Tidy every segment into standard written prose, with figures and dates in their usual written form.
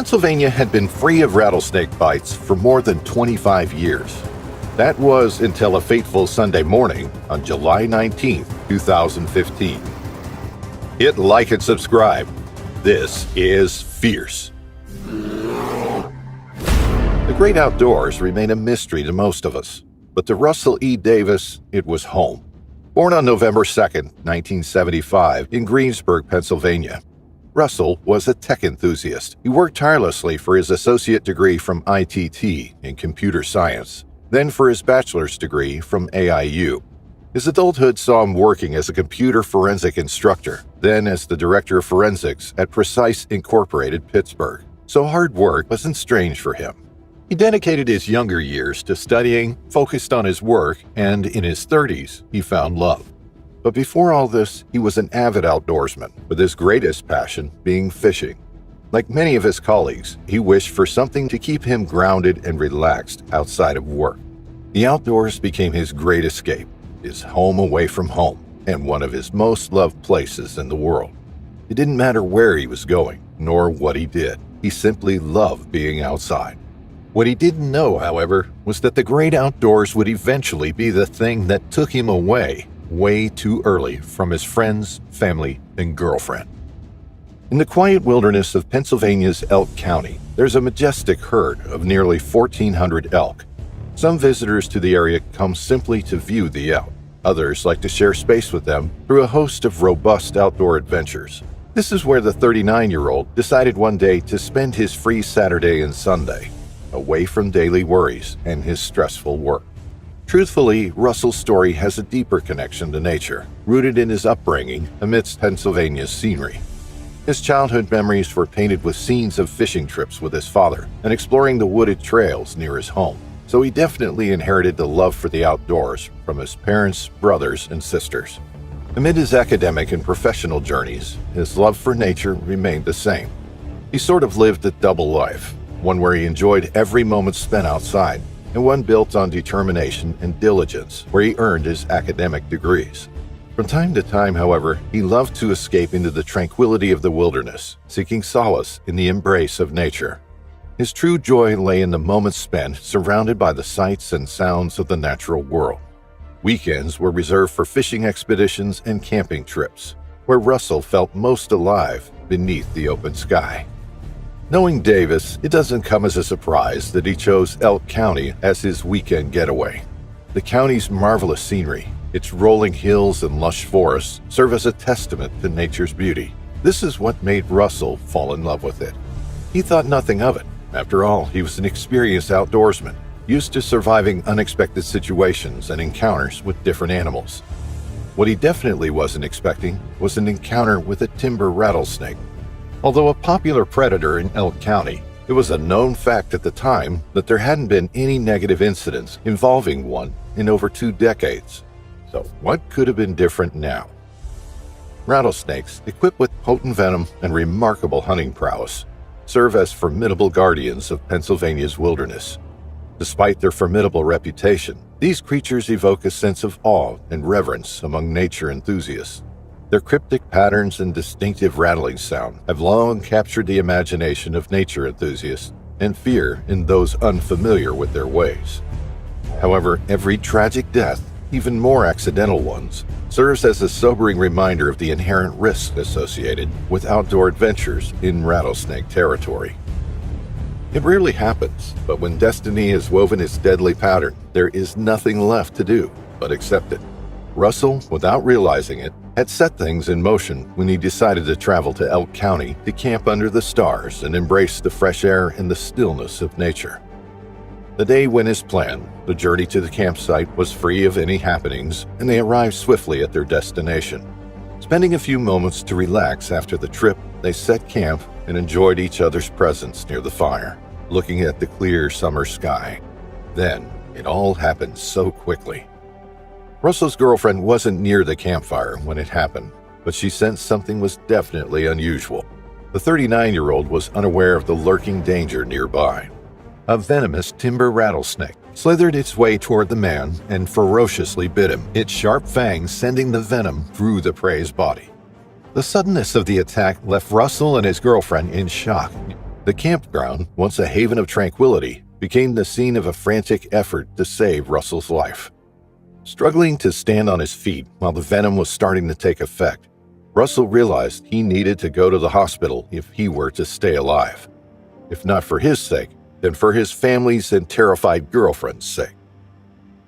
Pennsylvania had been free of rattlesnake bites for more than 25 years. That was until a fateful Sunday morning on July 19, 2015. Hit like and subscribe. This is Fierce. The great outdoors remain a mystery to most of us, but to Russell E. Davis, it was home. Born on November 2, 1975, in Greensburg, Pennsylvania, Russell was a tech enthusiast. He worked tirelessly for his associate degree from ITT in computer science, then for his bachelor's degree from AIU. His adulthood saw him working as a computer forensic instructor, then as the director of forensics at Precise Incorporated, Pittsburgh. So hard work wasn't strange for him. He dedicated his younger years to studying, focused on his work, and in his 30s, he found love. But before all this, he was an avid outdoorsman, with his greatest passion being fishing. Like many of his colleagues, he wished for something to keep him grounded and relaxed outside of work. The outdoors became his great escape, his home away from home, and one of his most loved places in the world. It didn't matter where he was going, nor what he did. He simply loved being outside. What he didn't know, however, was that the great outdoors would eventually be the thing that took him away way too early from his friends, family, and girlfriend. In the quiet wilderness of Pennsylvania's Elk County, there's a majestic herd of nearly 1,400 elk. Some visitors to the area come simply to view the elk. Others like to share space with them through a host of robust outdoor adventures. This is where the 39-year-old decided one day to spend his free Saturday and Sunday, away from daily worries and his stressful work. Truthfully, Russell's story has a deeper connection to nature, rooted in his upbringing amidst Pennsylvania's scenery. His childhood memories were painted with scenes of fishing trips with his father and exploring the wooded trails near his home, so he definitely inherited the love for the outdoors from his parents, brothers, and sisters. Amid his academic and professional journeys, his love for nature remained the same. He sort of lived a double life, one where he enjoyed every moment spent outside, and one built on determination and diligence, where he earned his academic degrees. From time to time, however, he loved to escape into the tranquility of the wilderness, seeking solace in the embrace of nature. His true joy lay in the moments spent surrounded by the sights and sounds of the natural world. Weekends were reserved for fishing expeditions and camping trips, where Russell felt most alive beneath the open sky. Knowing Davis, it doesn't come as a surprise that he chose Elk County as his weekend getaway. The county's marvelous scenery, its rolling hills and lush forests, serve as a testament to nature's beauty. This is what made Russell fall in love with it. He thought nothing of it. After all, he was an experienced outdoorsman, used to surviving unexpected situations and encounters with different animals. What he definitely wasn't expecting was an encounter with a timber rattlesnake. Although a popular predator in Elk County, it was a known fact at the time that there hadn't been any negative incidents involving one in over 2 decades. So what could have been different now? Rattlesnakes, equipped with potent venom and remarkable hunting prowess, serve as formidable guardians of Pennsylvania's wilderness. Despite their formidable reputation, these creatures evoke a sense of awe and reverence among nature enthusiasts. Their cryptic patterns and distinctive rattling sound have long captured the imagination of nature enthusiasts and fear in those unfamiliar with their ways. However, every tragic death, even more accidental ones, serves as a sobering reminder of the inherent risks associated with outdoor adventures in rattlesnake territory. It rarely happens, but when destiny has woven its deadly pattern, there is nothing left to do but accept it. Russell, without realizing it, had set things in motion when he decided to travel to Elk County to camp under the stars and embrace the fresh air and the stillness of nature. The day went as planned. The journey to the campsite was free of any happenings, and they arrived swiftly at their destination. Spending a few moments to relax after the trip, they set camp and enjoyed each other's presence near the fire, looking at the clear summer sky. Then, it all happened so quickly. Russell's girlfriend wasn't near the campfire when it happened, but she sensed something was definitely unusual. The 39-year-old was unaware of the lurking danger nearby. A venomous timber rattlesnake slithered its way toward the man and ferociously bit him, its sharp fangs sending the venom through the prey's body. The suddenness of the attack left Russell and his girlfriend in shock. The campground, once a haven of tranquility, became the scene of a frantic effort to save Russell's life. Struggling to stand on his feet while the venom was starting to take effect, Russell realized he needed to go to the hospital if he were to stay alive. If not for his sake, then for his family's and terrified girlfriend's sake.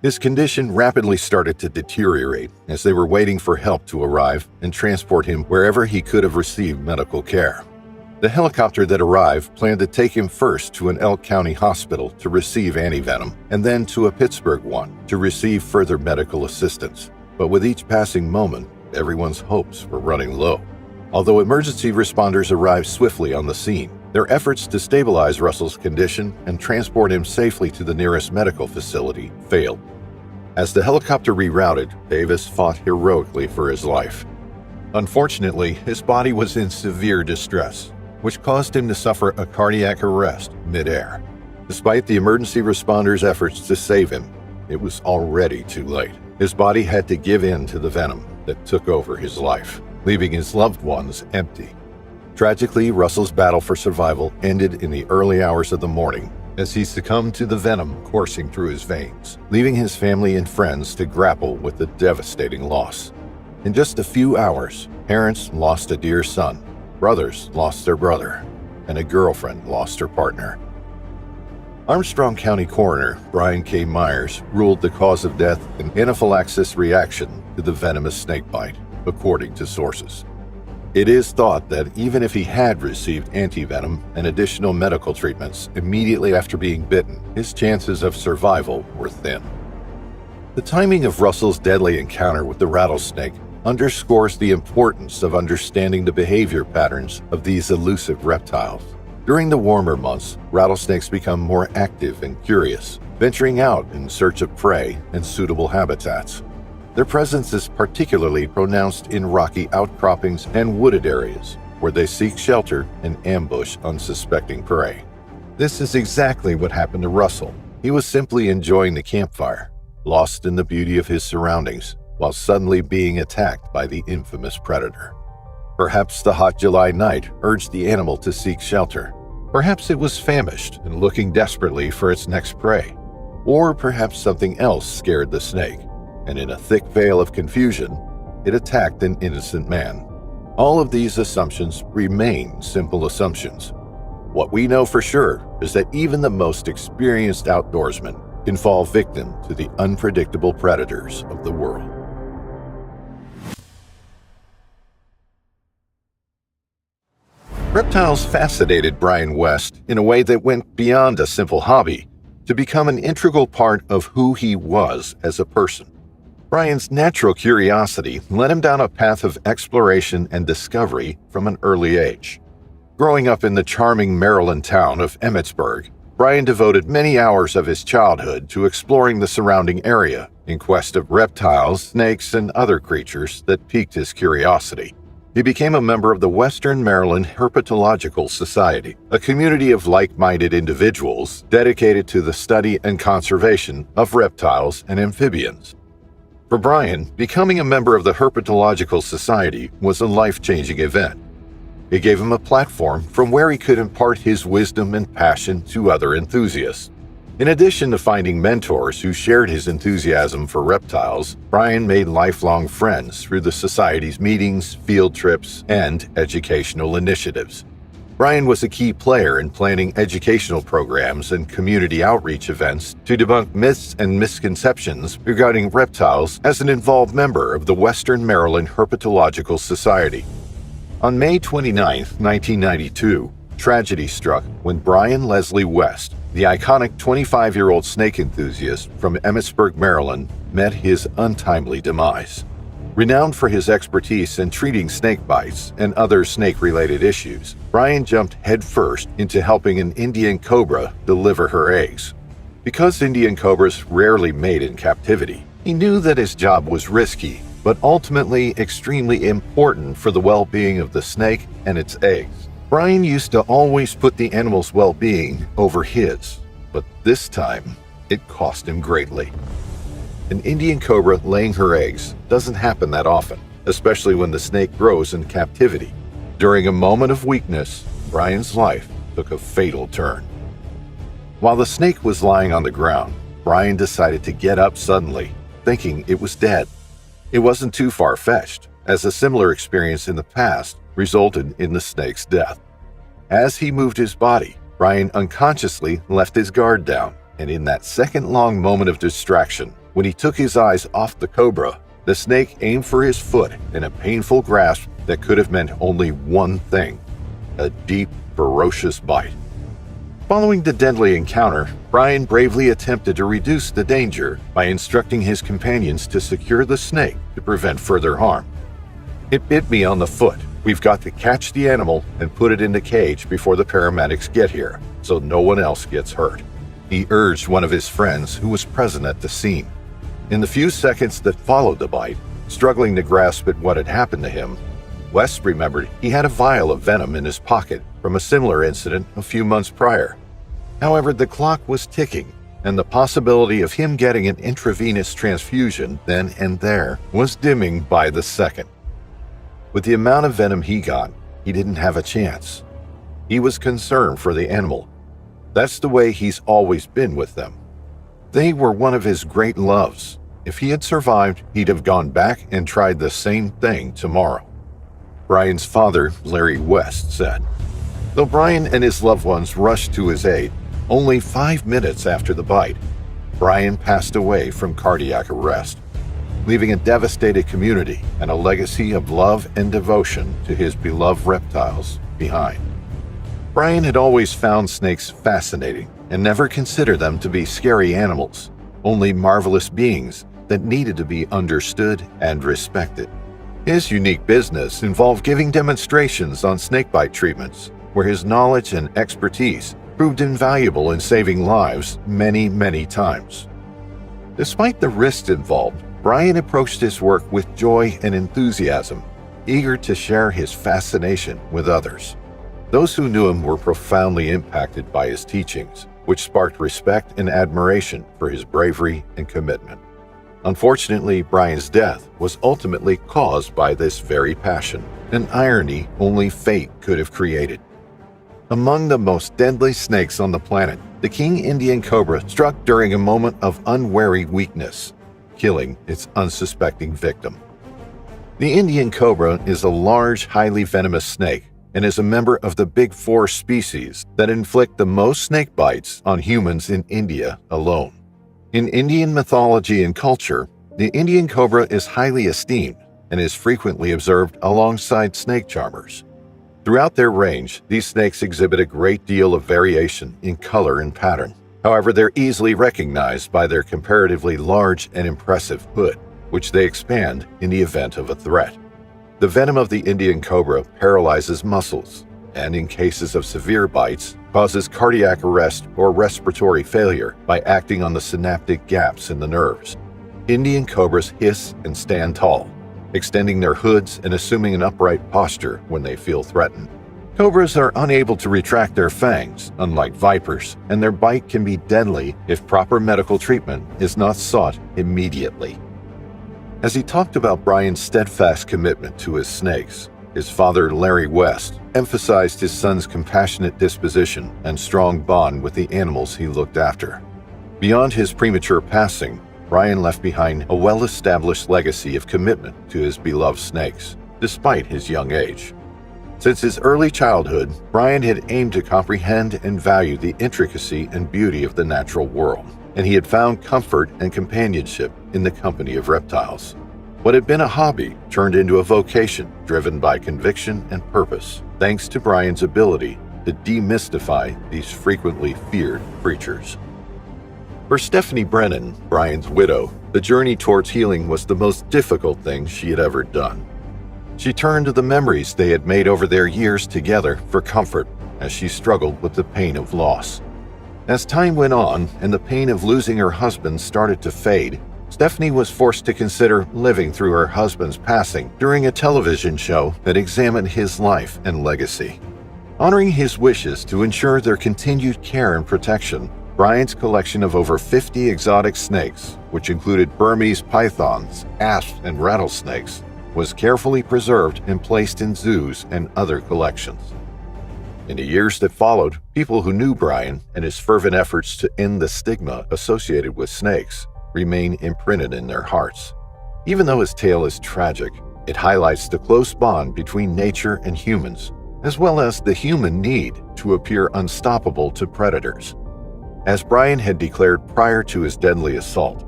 His condition rapidly started to deteriorate as they were waiting for help to arrive and transport him wherever he could have received medical care. The helicopter that arrived planned to take him first to an Elk County hospital to receive antivenom, and then to a Pittsburgh one to receive further medical assistance. But with each passing moment, everyone's hopes were running low. Although emergency responders arrived swiftly on the scene, their efforts to stabilize Russell's condition and transport him safely to the nearest medical facility failed. As the helicopter rerouted, Davis fought heroically for his life. Unfortunately, his body was in severe distress, which caused him to suffer a cardiac arrest mid-air. Despite the emergency responders' efforts to save him, it was already too late. His body had to give in to the venom that took over his life, leaving his loved ones empty. Tragically, Russell's battle for survival ended in the early hours of the morning as he succumbed to the venom coursing through his veins, leaving his family and friends to grapple with the devastating loss. In just a few hours, parents lost a dear son, brothers lost their brother, and a girlfriend lost her partner. Armstrong County Coroner Brian K. Myers ruled the cause of death an anaphylaxis reaction to the venomous snakebite, according to sources. It is thought that even if he had received antivenom and additional medical treatments immediately after being bitten, his chances of survival were thin. The timing of Russell's deadly encounter with the rattlesnake underscores the importance of understanding the behavior patterns of these elusive reptiles. During the warmer months, rattlesnakes become more active and curious, venturing out in search of prey and suitable habitats. Their presence is particularly pronounced in rocky outcroppings and wooded areas, where they seek shelter and ambush unsuspecting prey. This is exactly what happened to Russell. He was simply enjoying the campfire, lost in the beauty of his surroundings, while suddenly being attacked by the infamous predator. Perhaps the hot July night urged the animal to seek shelter. Perhaps it was famished and looking desperately for its next prey. Or perhaps something else scared the snake, and in a thick veil of confusion, it attacked an innocent man. All of these assumptions remain simple assumptions. What we know for sure is that even the most experienced outdoorsman can fall victim to the unpredictable predators of the world. Reptiles fascinated Brian West in a way that went beyond a simple hobby to become an integral part of who he was as a person. Brian's natural curiosity led him down a path of exploration and discovery from an early age. Growing up in the charming Maryland town of Emmitsburg, Brian devoted many hours of his childhood to exploring the surrounding area in quest of reptiles, snakes, and other creatures that piqued his curiosity. He became a member of the Western Maryland Herpetological Society, a community of like-minded individuals dedicated to the study and conservation of reptiles and amphibians. For Brian, becoming a member of the Herpetological Society was a life-changing event. It gave him a platform from where he could impart his wisdom and passion to other enthusiasts. In addition to finding mentors who shared his enthusiasm for reptiles, Brian made lifelong friends through the Society's meetings, field trips, and educational initiatives. Brian was a key player in planning educational programs and community outreach events to debunk myths and misconceptions regarding reptiles as an involved member of the Western Maryland Herpetological Society. On May 29, 1992, tragedy struck when Brian Leslie West, the iconic 25-year-old snake enthusiast from Emmitsburg, Maryland, met his untimely demise. Renowned for his expertise in treating snake bites and other snake-related issues, Brian jumped headfirst into helping an Indian cobra deliver her eggs. Because Indian cobras rarely mate in captivity, he knew that his job was risky, but ultimately extremely important for the well-being of the snake and its eggs. Brian used to always put the animal's well-being over his, but this time it cost him greatly. An Indian cobra laying her eggs doesn't happen that often, especially when the snake grows in captivity. During a moment of weakness, Brian's life took a fatal turn. While the snake was lying on the ground, Brian decided to get up suddenly, thinking it was dead. It wasn't too far-fetched, as a similar experience in the past resulted in the snake's death. As he moved his body, Brian unconsciously left his guard down, and in that second-long moment of distraction, when he took his eyes off the cobra, the snake aimed for his foot in a painful grasp that could have meant only one thing: a deep, ferocious bite. Following the deadly encounter, Brian bravely attempted to reduce the danger by instructing his companions to secure the snake to prevent further harm. "It bit me on the foot. We've got to catch the animal and put it in the cage before the paramedics get here, so no one else gets hurt," he urged one of his friends who was present at the scene. In the few seconds that followed the bite, struggling to grasp at what had happened to him, Wes remembered he had a vial of venom in his pocket from a similar incident a few months prior. However, the clock was ticking, and the possibility of him getting an intravenous transfusion then and there was dimming by the second. With the amount of venom he got, he didn't have a chance. He was concerned for the animal. That's the way he's always been with them. They were one of his great loves. If he had survived, he'd have gone back and tried the same thing tomorrow. Brian's father, Larry West, said. Though Brian and his loved ones rushed to his aid, only 5 minutes after the bite, Brian passed away from cardiac arrest, leaving a devastated community and a legacy of love and devotion to his beloved reptiles behind. Brian had always found snakes fascinating and never considered them to be scary animals, only marvelous beings that needed to be understood and respected. His unique business involved giving demonstrations on snakebite treatments, where his knowledge and expertise proved invaluable in saving lives many, many times. Despite the risks involved, Brian approached his work with joy and enthusiasm, eager to share his fascination with others. Those who knew him were profoundly impacted by his teachings, which sparked respect and admiration for his bravery and commitment. Unfortunately, Brian's death was ultimately caused by this very passion, an irony only fate could have created. Among the most deadly snakes on the planet, the king Indian cobra struck during a moment of unwary weakness, killing its unsuspecting victim. The Indian cobra is a large, highly venomous snake and is a member of the Big Four species that inflict the most snake bites on humans in India alone. In Indian mythology and culture, the Indian cobra is highly esteemed and is frequently observed alongside snake charmers. Throughout their range, these snakes exhibit a great deal of variation in color and pattern. However, they're easily recognized by their comparatively large and impressive hood, which they expand in the event of a threat. The venom of the Indian cobra paralyzes muscles, and in cases of severe bites, causes cardiac arrest or respiratory failure by acting on the synaptic gaps in the nerves. Indian cobras hiss and stand tall, extending their hoods and assuming an upright posture when they feel threatened. Cobras are unable to retract their fangs, unlike vipers, and their bite can be deadly if proper medical treatment is not sought immediately. As he talked about Brian's steadfast commitment to his snakes, his father, Larry West, emphasized his son's compassionate disposition and strong bond with the animals he looked after. Beyond his premature passing, Brian left behind a well-established legacy of commitment to his beloved snakes, despite his young age. Since his early childhood, Brian had aimed to comprehend and value the intricacy and beauty of the natural world, and he had found comfort and companionship in the company of reptiles. What had been a hobby turned into a vocation driven by conviction and purpose, thanks to Brian's ability to demystify these frequently feared creatures. For Stephanie Brennan, Brian's widow, the journey towards healing was the most difficult thing she had ever done. She turned to the memories they had made over their years together for comfort as she struggled with the pain of loss. As time went on and the pain of losing her husband started to fade, Stephanie was forced to consider living through her husband's passing during a television show that examined his life and legacy. Honoring his wishes to ensure their continued care and protection, Brian's collection of over 50 exotic snakes, which included Burmese pythons, asps, and rattlesnakes, was carefully preserved and placed in zoos and other collections. In the years that followed, people who knew Brian and his fervent efforts to end the stigma associated with snakes remain imprinted in their hearts. Even though his tale is tragic, it highlights the close bond between nature and humans, as well as the human need to appear unstoppable to predators. As Brian had declared prior to his deadly assault,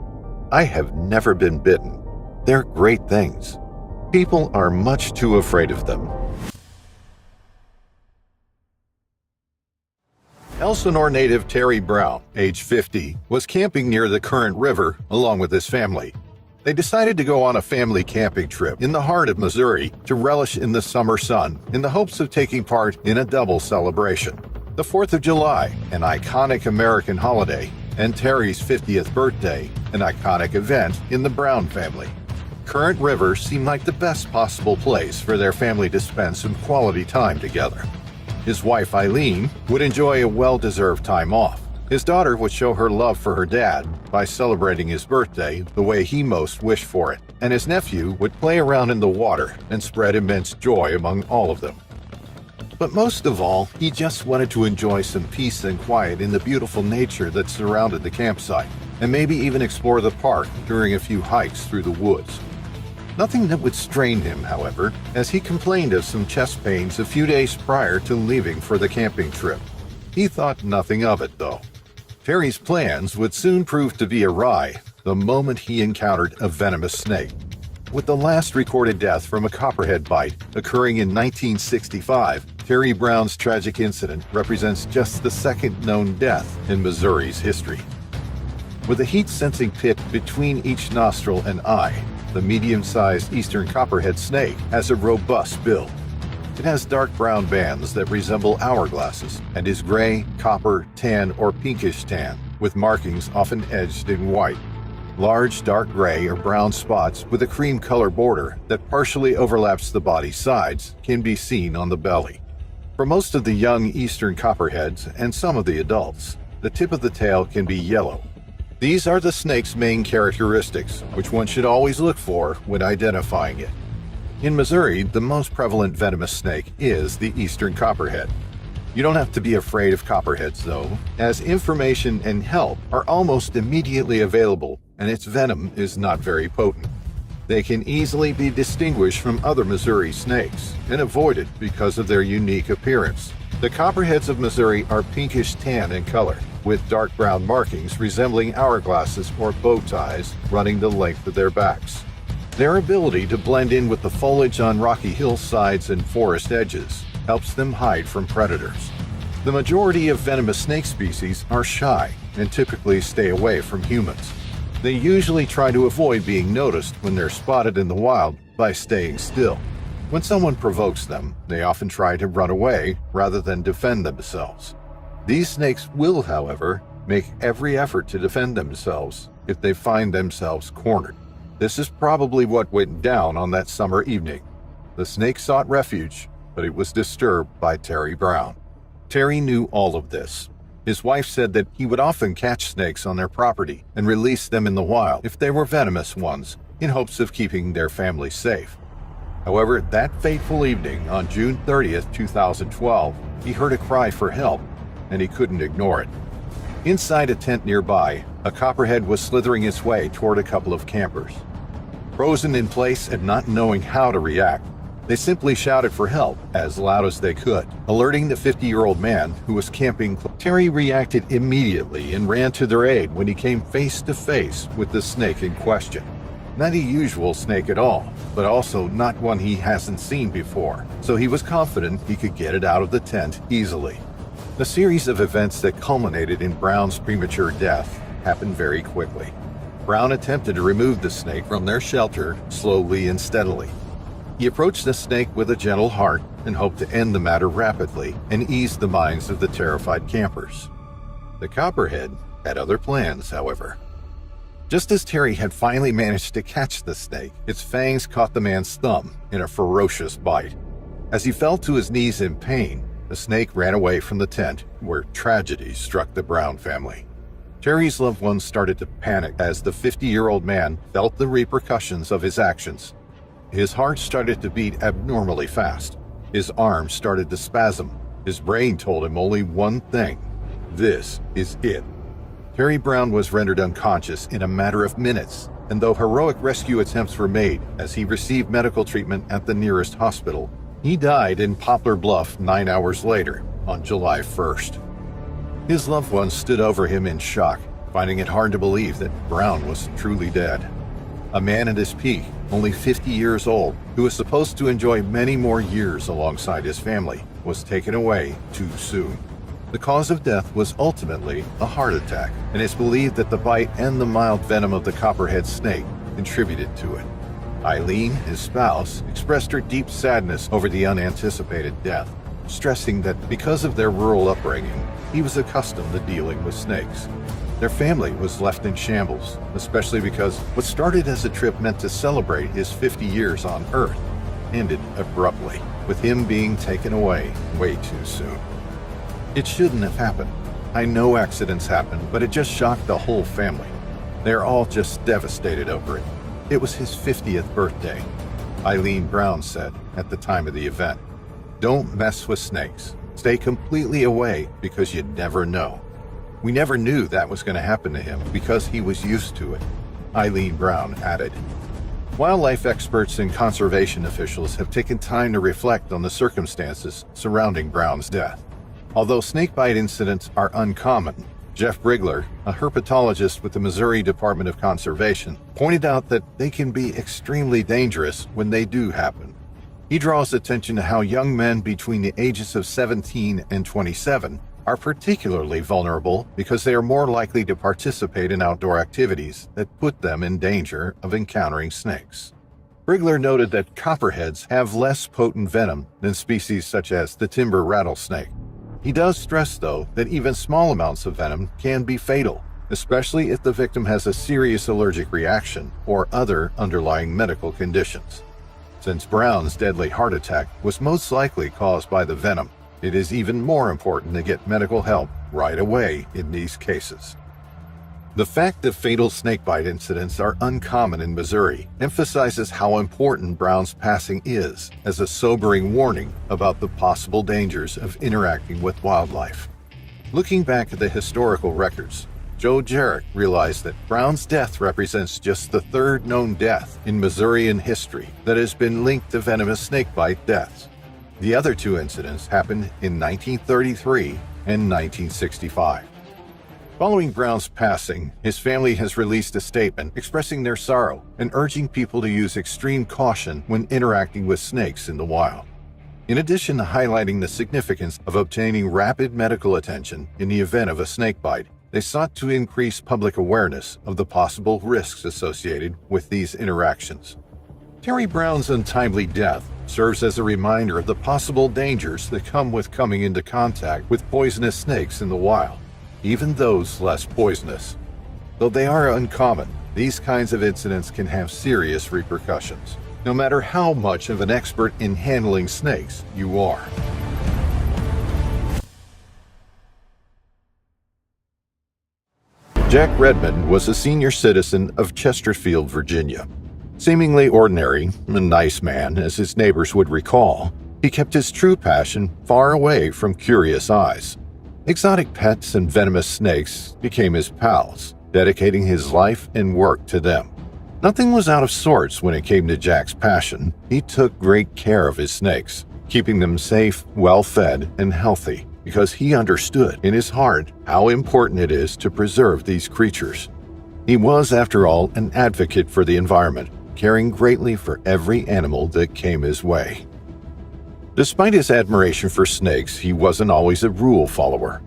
"I have never been bitten. They're great things. People are much too afraid of them." Elsinore native Terry Brown, age 50, was camping near the Current River along with his family. They decided to go on a family camping trip in the heart of Missouri to relish in the summer sun in the hopes of taking part in a double celebration. The 4th of July, an iconic American holiday, and Terry's 50th birthday, an iconic event in the Brown family. Current River seemed like the best possible place for their family to spend some quality time together. His wife Eileen would enjoy a well-deserved time off. His daughter would show her love for her dad by celebrating his birthday the way he most wished for it, and his nephew would play around in the water and spread immense joy among all of them. But most of all, he just wanted to enjoy some peace and quiet in the beautiful nature that surrounded the campsite, and maybe even explore the park during a few hikes through the woods. Nothing that would strain him, however, as he complained of some chest pains a few days prior to leaving for the camping trip. He thought nothing of it, though. Terry's plans would soon prove to be awry the moment he encountered a venomous snake. With the last recorded death from a copperhead bite occurring in 1965, Terry Brown's tragic incident represents just the second known death in Missouri's history. With a heat-sensing pit between each nostril and eye, the medium-sized eastern copperhead snake has a robust build. It has dark brown bands that resemble hourglasses and is gray, copper, tan, or pinkish tan, with markings often edged in white. Large dark gray or brown spots with a cream color border that partially overlaps the body sides can be seen on the belly. For most of the young eastern copperheads and some of the adults, the tip of the tail can be yellow. These are the snake's main characteristics, which one should always look for when identifying it. In Missouri, the most prevalent venomous snake is the eastern copperhead. You don't have to be afraid of copperheads, though, as information and help are almost immediately available, and its venom is not very potent. They can easily be distinguished from other Missouri snakes and avoided because of their unique appearance. The copperheads of Missouri are pinkish tan in color, with dark brown markings resembling hourglasses or bow ties running the length of their backs. Their ability to blend in with the foliage on rocky hillsides and forest edges helps them hide from predators. The majority of venomous snake species are shy and typically stay away from humans. They usually try to avoid being noticed when they're spotted in the wild by staying still. When someone provokes them, they often try to run away rather than defend themselves. These snakes will, however, make every effort to defend themselves if they find themselves cornered. This is probably what went down on that summer evening. The snake sought refuge, but it was disturbed by Terry Brown. Terry knew all of this. His wife said that he would often catch snakes on their property and release them in the wild if they were venomous ones, in hopes of keeping their family safe. However, that fateful evening on June 30th, 2012, he heard a cry for help, and he couldn't ignore it. Inside a tent nearby, a copperhead was slithering its way toward a couple of campers. Frozen in place and not knowing how to react, they simply shouted for help as loud as they could, alerting the 50-year-old man who was camping. Terry reacted immediately and ran to their aid when he came face to face with the snake in question. Not a usual snake at all, but also not one he hasn't seen before, so he was confident he could get it out of the tent easily. The series of events that culminated in Brown's premature death happened very quickly. Brown attempted to remove the snake from their shelter slowly and steadily. He approached the snake with a gentle heart and hoped to end the matter rapidly and ease the minds of the terrified campers. The copperhead had other plans, however. Just as Terry had finally managed to catch the snake, its fangs caught the man's thumb in a ferocious bite. As he fell to his knees in pain, the snake ran away from the tent, where tragedy struck the Brown family. Terry's loved ones started to panic as the 50-year-old man felt the repercussions of his actions. His heart started to beat abnormally fast. His arms started to spasm, His brain told him only one thing: this is it. Terry Brown was rendered unconscious in a matter of minutes, and though heroic rescue attempts were made as he received medical treatment at the nearest hospital, he died in Poplar Bluff 9 hours later, on July 1st. His loved ones stood over him in shock, finding it hard to believe that Brown was truly dead. A man at his peak, only 50 years old, who was supposed to enjoy many more years alongside his family, was taken away too soon. The cause of death was ultimately a heart attack, and it's believed that the bite and the mild venom of the copperhead snake contributed to it. Eileen, his spouse, expressed her deep sadness over the unanticipated death, stressing that because of their rural upbringing, he was accustomed to dealing with snakes. Their family was left in shambles, especially because what started as a trip meant to celebrate his 50 years on Earth ended abruptly, with him being taken away way too soon. It shouldn't have happened. I know accidents happen, but it just shocked the whole family. They're all just devastated over it. It was his 50th birthday, Eileen Brown said at the time of the event. Don't mess with snakes. Stay completely away because you never know. We never knew that was going to happen to him because he was used to it, Eileen Brown added. Wildlife experts and conservation officials have taken time to reflect on the circumstances surrounding Brown's death. Although snakebite incidents are uncommon, Jeff Brigler, a herpetologist with the Missouri Department of Conservation, pointed out that they can be extremely dangerous when they do happen. He draws attention to how young men between the ages of 17 and 27 are particularly vulnerable because they are more likely to participate in outdoor activities that put them in danger of encountering snakes. Brigler noted that copperheads have less potent venom than species such as the timber rattlesnake. He does stress, though, that even small amounts of venom can be fatal, especially if the victim has a serious allergic reaction or other underlying medical conditions. Since Brown's deadly heart attack was most likely caused by the venom, it is even more important to get medical help right away in these cases. The fact that fatal snakebite incidents are uncommon in Missouri emphasizes how important Brown's passing is as a sobering warning about the possible dangers of interacting with wildlife. Looking back at the historical records, Joe Jarrett realized that Brown's death represents just the third known death in Missourian history that has been linked to venomous snakebite deaths. The other two incidents happened in 1933 and 1965. Following Brown's passing, his family has released a statement expressing their sorrow and urging people to use extreme caution when interacting with snakes in the wild. In addition to highlighting the significance of obtaining rapid medical attention in the event of a snakebite, they sought to increase public awareness of the possible risks associated with these interactions. Terry Brown's untimely death serves as a reminder of the possible dangers that come with coming into contact with poisonous snakes in the wild, even those less poisonous. Though they are uncommon, these kinds of incidents can have serious repercussions, no matter how much of an expert in handling snakes you are. Jack Redmond was a senior citizen of Chesterfield, Virginia. Seemingly ordinary, a nice man, as his neighbors would recall, he kept his true passion far away from curious eyes. Exotic pets and venomous snakes became his pals, dedicating his life and work to them. Nothing was out of sorts when it came to Jack's passion. He took great care of his snakes, keeping them safe, well-fed, and healthy, because he understood in his heart how important it is to preserve these creatures. He was, after all, an advocate for the environment, caring greatly for every animal that came his way. Despite his admiration for snakes, he wasn't always a rule follower.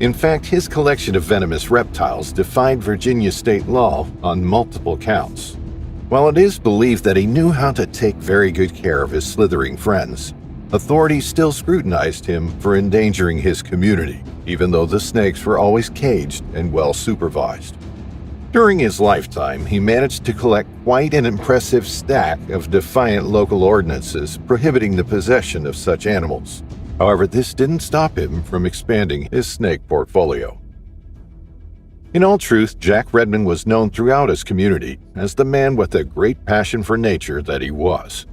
In fact, his collection of venomous reptiles defied Virginia state law on multiple counts. While it is believed that he knew how to take very good care of his slithering friends, authorities still scrutinized him for endangering his community, even though the snakes were always caged and well supervised. During his lifetime, he managed to collect quite an impressive stack of defiant local ordinances prohibiting the possession of such animals. However, this didn't stop him from expanding his snake portfolio. In all truth, Jack Redmond was known throughout his community as the man with a great passion for nature that he was.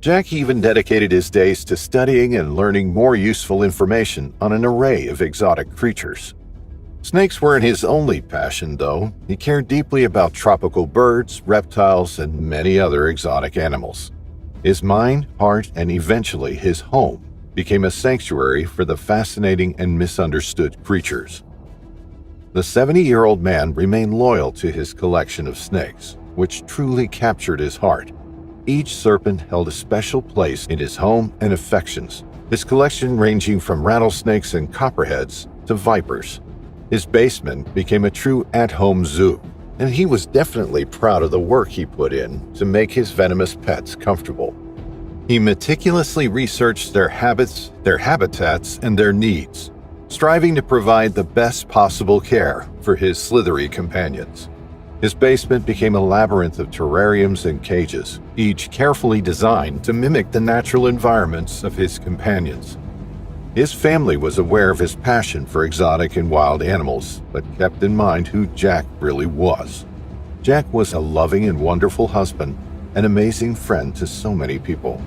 Jack even dedicated his days to studying and learning more useful information on an array of exotic creatures. Snakes weren't his only passion, though. He cared deeply about tropical birds, reptiles, and many other exotic animals. His mind, heart, and eventually his home became a sanctuary for the fascinating and misunderstood creatures. The 70-year-old man remained loyal to his collection of snakes, which truly captured his heart. Each serpent held a special place in his home and affections, his collection ranging from rattlesnakes and copperheads to vipers. His basement became a true at-home zoo, and he was definitely proud of the work he put in to make his venomous pets comfortable. He meticulously researched their habits, their habitats, and their needs, striving to provide the best possible care for his slithery companions. His basement became a labyrinth of terrariums and cages, each carefully designed to mimic the natural environments of his companions. His family was aware of his passion for exotic and wild animals, but kept in mind who Jack really was. Jack was a loving and wonderful husband, an amazing friend to so many people.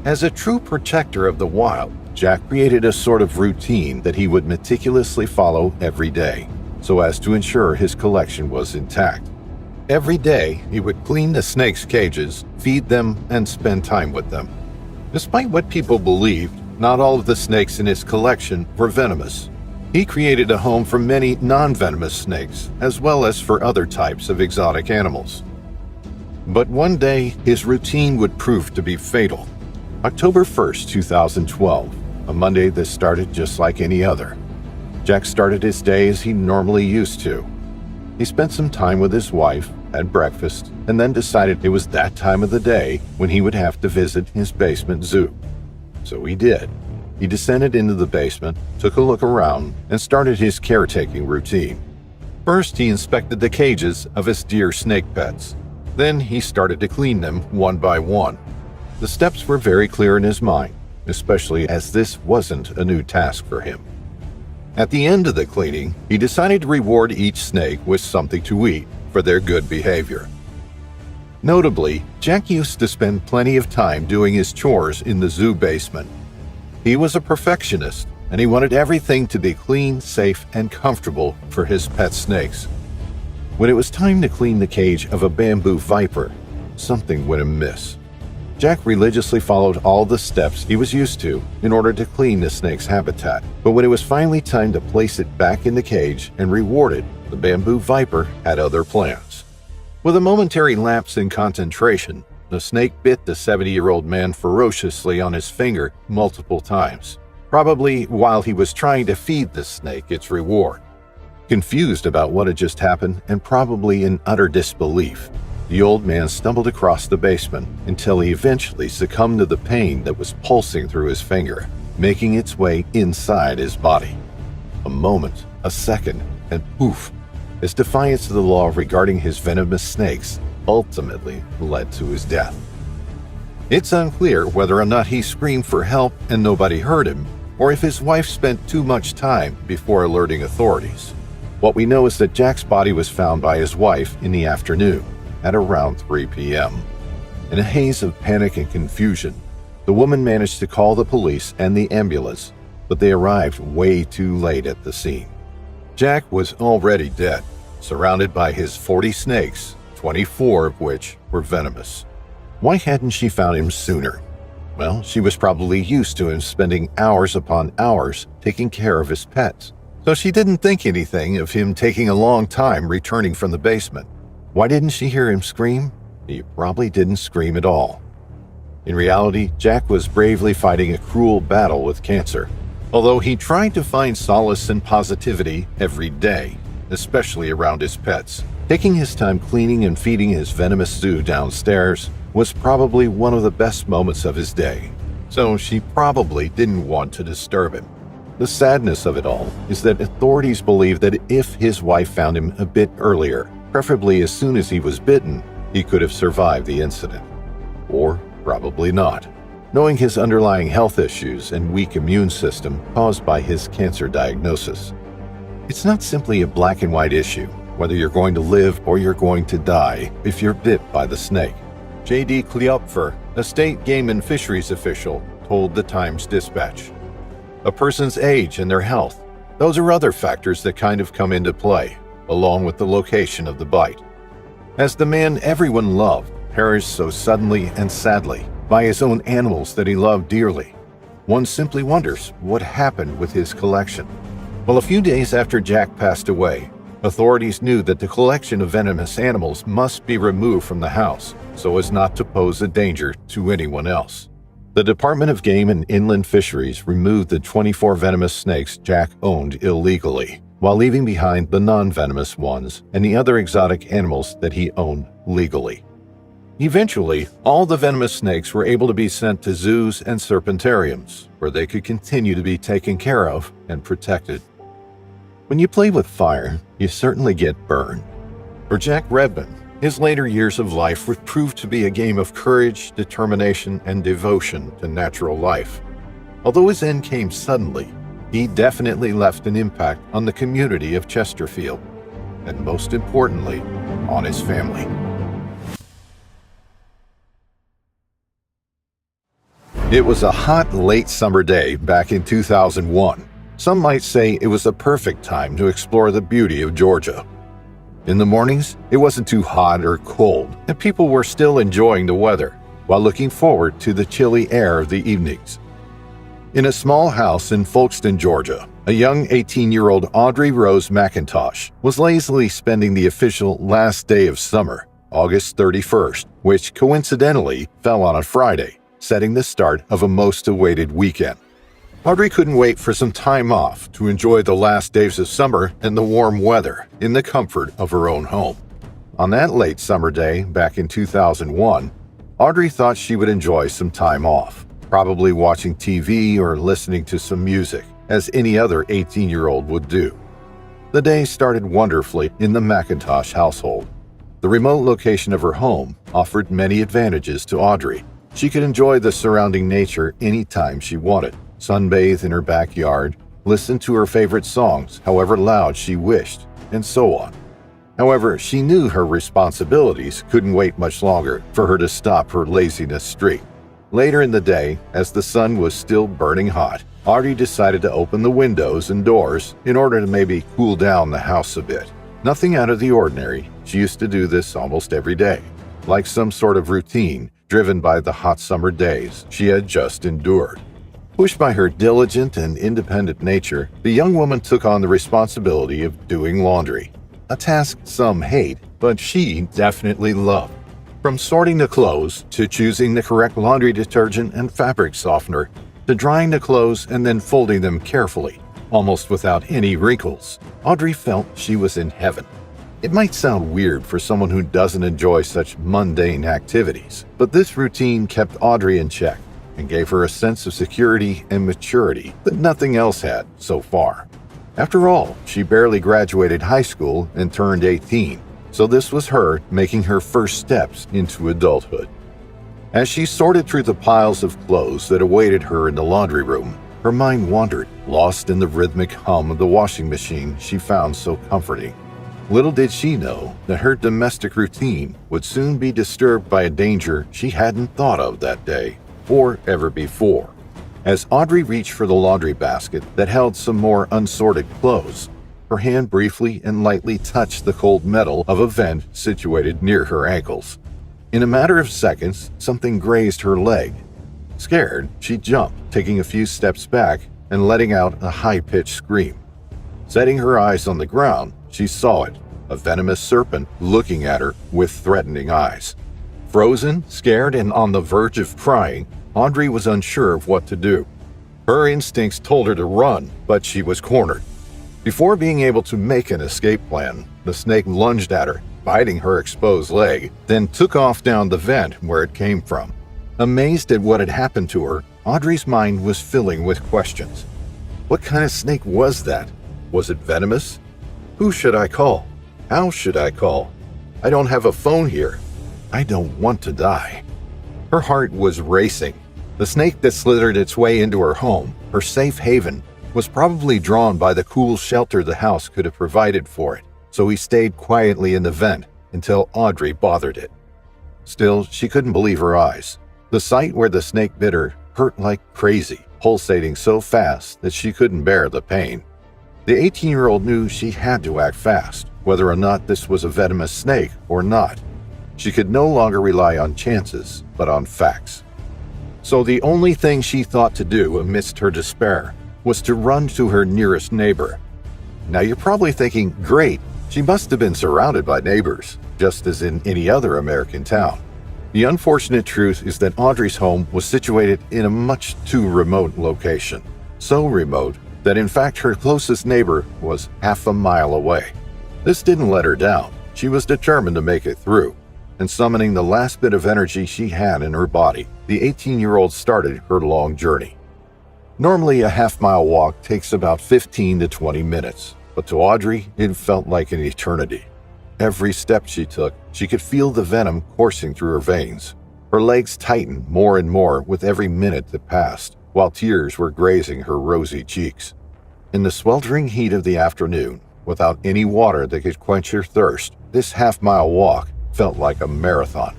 As a true protector of the wild, Jack created a sort of routine that he would meticulously follow every day, so as to ensure his collection was intact. Every day, he would clean the snakes' cages, feed them, and spend time with them. Despite what people believed, not all of the snakes in his collection were venomous. He created a home for many non-venomous snakes, as well as for other types of exotic animals. But one day, his routine would prove to be fatal. October 1st, 2012, a Monday that started just like any other. Jack started his day as he normally used to. He spent some time with his wife, had breakfast, and then decided it was that time of the day when he would have to visit his basement zoo. So he did. He descended into the basement, took a look around, and started his caretaking routine. First, he inspected the cages of his dear snake pets. Then he started to clean them one by one. The steps were very clear in his mind, especially as this wasn't a new task for him. At the end of the cleaning, he decided to reward each snake with something to eat for their good behavior. Notably, Jack used to spend plenty of time doing his chores in the zoo basement. He was a perfectionist, and he wanted everything to be clean, safe, and comfortable for his pet snakes. When it was time to clean the cage of a bamboo viper, something went amiss. Jack religiously followed all the steps he was used to in order to clean the snake's habitat, but when it was finally time to place it back in the cage and reward it, the bamboo viper had other plans. With a momentary lapse in concentration, the snake bit the 70-year-old man ferociously on his finger multiple times, probably while he was trying to feed the snake its reward. Confused about what had just happened and probably in utter disbelief, the old man stumbled across the basement until he eventually succumbed to the pain that was pulsing through his finger, making its way inside his body. A moment, a second, and poof, as defiance of the law regarding his venomous snakes ultimately led to his death. It's unclear whether or not he screamed for help and nobody heard him, or if his wife spent too much time before alerting authorities. What we know is that Jack's body was found by his wife in the afternoon, at around 3 p.m. In a haze of panic and confusion, the woman managed to call the police and the ambulance, but they arrived way too late at the scene. Jack was already dead, surrounded by his 40 snakes, 24 of which were venomous. Why hadn't she found him sooner? Well, she was probably used to him spending hours upon hours taking care of his pets, so she didn't think anything of him taking a long time returning from the basement. Why didn't she hear him scream? He probably didn't scream at all. In reality, Jack was bravely fighting a cruel battle with cancer, although he tried to find solace and positivity every day, especially around his pets. Taking his time cleaning and feeding his venomous zoo downstairs was probably one of the best moments of his day, so she probably didn't want to disturb him. The sadness of it all is that authorities believe that if his wife found him a bit earlier, preferably as soon as he was bitten, he could have survived the incident. Or probably not, knowing his underlying health issues and weak immune system caused by his cancer diagnosis. It's not simply a black and white issue, whether you're going to live or you're going to die if you're bit by the snake. J.D. Kleopfer, a state game and fisheries official, told the Times-Dispatch. A person's age and their health, those are other factors that kind of come into play, along with the location of the bite. As the man everyone loved perished so suddenly and sadly by his own animals that he loved dearly, one simply wonders what happened with his collection. Well, a few days after Jack passed away, authorities knew that the collection of venomous animals must be removed from the house so as not to pose a danger to anyone else. The Department of Game and Inland Fisheries removed the 24 venomous snakes Jack owned illegally, while leaving behind the non-venomous ones and the other exotic animals that he owned legally. Eventually, all the venomous snakes were able to be sent to zoos and serpentariums, where they could continue to be taken care of and protected. When you play with fire, you certainly get burned. For Jack Redmond, his later years of life would prove to be a game of courage, determination, and devotion to natural life. Although his end came suddenly, he definitely left an impact on the community of Chesterfield, and most importantly, on his family. It was a hot, late summer day back in 2001. Some might say it was a perfect time to explore the beauty of Georgia. In the mornings, it wasn't too hot or cold, and people were still enjoying the weather, while looking forward to the chilly air of the evenings. In a small house in Folkston, Georgia, a young 18-year-old Audrey Rose McIntosh was lazily spending the official last day of summer, August 31st, which coincidentally fell on a Friday, setting the start of a most awaited weekend. Audrey couldn't wait for some time off to enjoy the last days of summer and the warm weather in the comfort of her own home. On that late summer day back in 2001, Audrey thought she would enjoy some time off, probably watching TV or listening to some music, as any other 18-year-old would do. The day started wonderfully in the McIntosh household. The remote location of her home offered many advantages to Audrey. She could enjoy the surrounding nature anytime she wanted, sunbathe in her backyard, listen to her favorite songs however loud she wished, and so on. However, she knew her responsibilities couldn't wait much longer for her to stop her laziness streak. Later in the day, as the sun was still burning hot, Audrey decided to open the windows and doors in order to maybe cool down the house a bit. Nothing out of the ordinary, she used to do this almost every day, like some sort of routine driven by the hot summer days she had just endured. Pushed by her diligent and independent nature, the young woman took on the responsibility of doing laundry, a task some hate, but she definitely loved. From sorting the clothes, to choosing the correct laundry detergent and fabric softener, to drying the clothes and then folding them carefully, almost without any wrinkles, Audrey felt she was in heaven. It might sound weird for someone who doesn't enjoy such mundane activities, but this routine kept Audrey in check and gave her a sense of security and maturity that nothing else had so far. After all, she barely graduated high school and turned 18, so this was her making her first steps into adulthood. As she sorted through the piles of clothes that awaited her in the laundry room, her mind wandered, lost in the rhythmic hum of the washing machine she found so comforting. Little did she know that her domestic routine would soon be disturbed by a danger she hadn't thought of that day or ever before. As Audrey reached for the laundry basket that held some more unsorted clothes, her hand briefly and lightly touched the cold metal of a vent situated near her ankles. In a matter of seconds, something grazed her leg. Scared, she jumped, taking a few steps back and letting out a high-pitched scream. Setting her eyes on the ground, she saw it, a venomous serpent looking at her with threatening eyes. Frozen, scared, and on the verge of crying, Audrey was unsure of what to do. Her instincts told her to run, but she was cornered. Before being able to make an escape plan, the snake lunged at her, biting her exposed leg, then took off down the vent where it came from. Amazed at what had happened to her, Audrey's mind was filling with questions. What kind of snake was that? Was it venomous? Who should I call? How should I call? I don't have a phone here. I don't want to die. Her heart was racing. The snake that slithered its way into her home, her safe haven, was probably drawn by the cool shelter the house could have provided for it, so he stayed quietly in the vent until Audrey bothered it. Still, she couldn't believe her eyes. The site where the snake bit her hurt like crazy, pulsating so fast that she couldn't bear the pain. The 18-year-old knew she had to act fast, whether or not this was a venomous snake or not. She could no longer rely on chances, but on facts. So the only thing she thought to do amidst her despair was to run to her nearest neighbor. Now you're probably thinking, great, she must have been surrounded by neighbors, just as in any other American town. The unfortunate truth is that Audrey's home was situated in a much too remote location. So remote that in fact her closest neighbor was half a mile away. This didn't let her down. She was determined to make it through. And summoning the last bit of energy she had in her body, the 18-year-old started her long journey. Normally, a half-mile walk takes about 15 to 20 minutes, but to Audrey, it felt like an eternity. Every step she took, she could feel the venom coursing through her veins. Her legs tightened more and more with every minute that passed, while tears were grazing her rosy cheeks. In the sweltering heat of the afternoon, without any water that could quench her thirst, this half-mile walk felt like a marathon.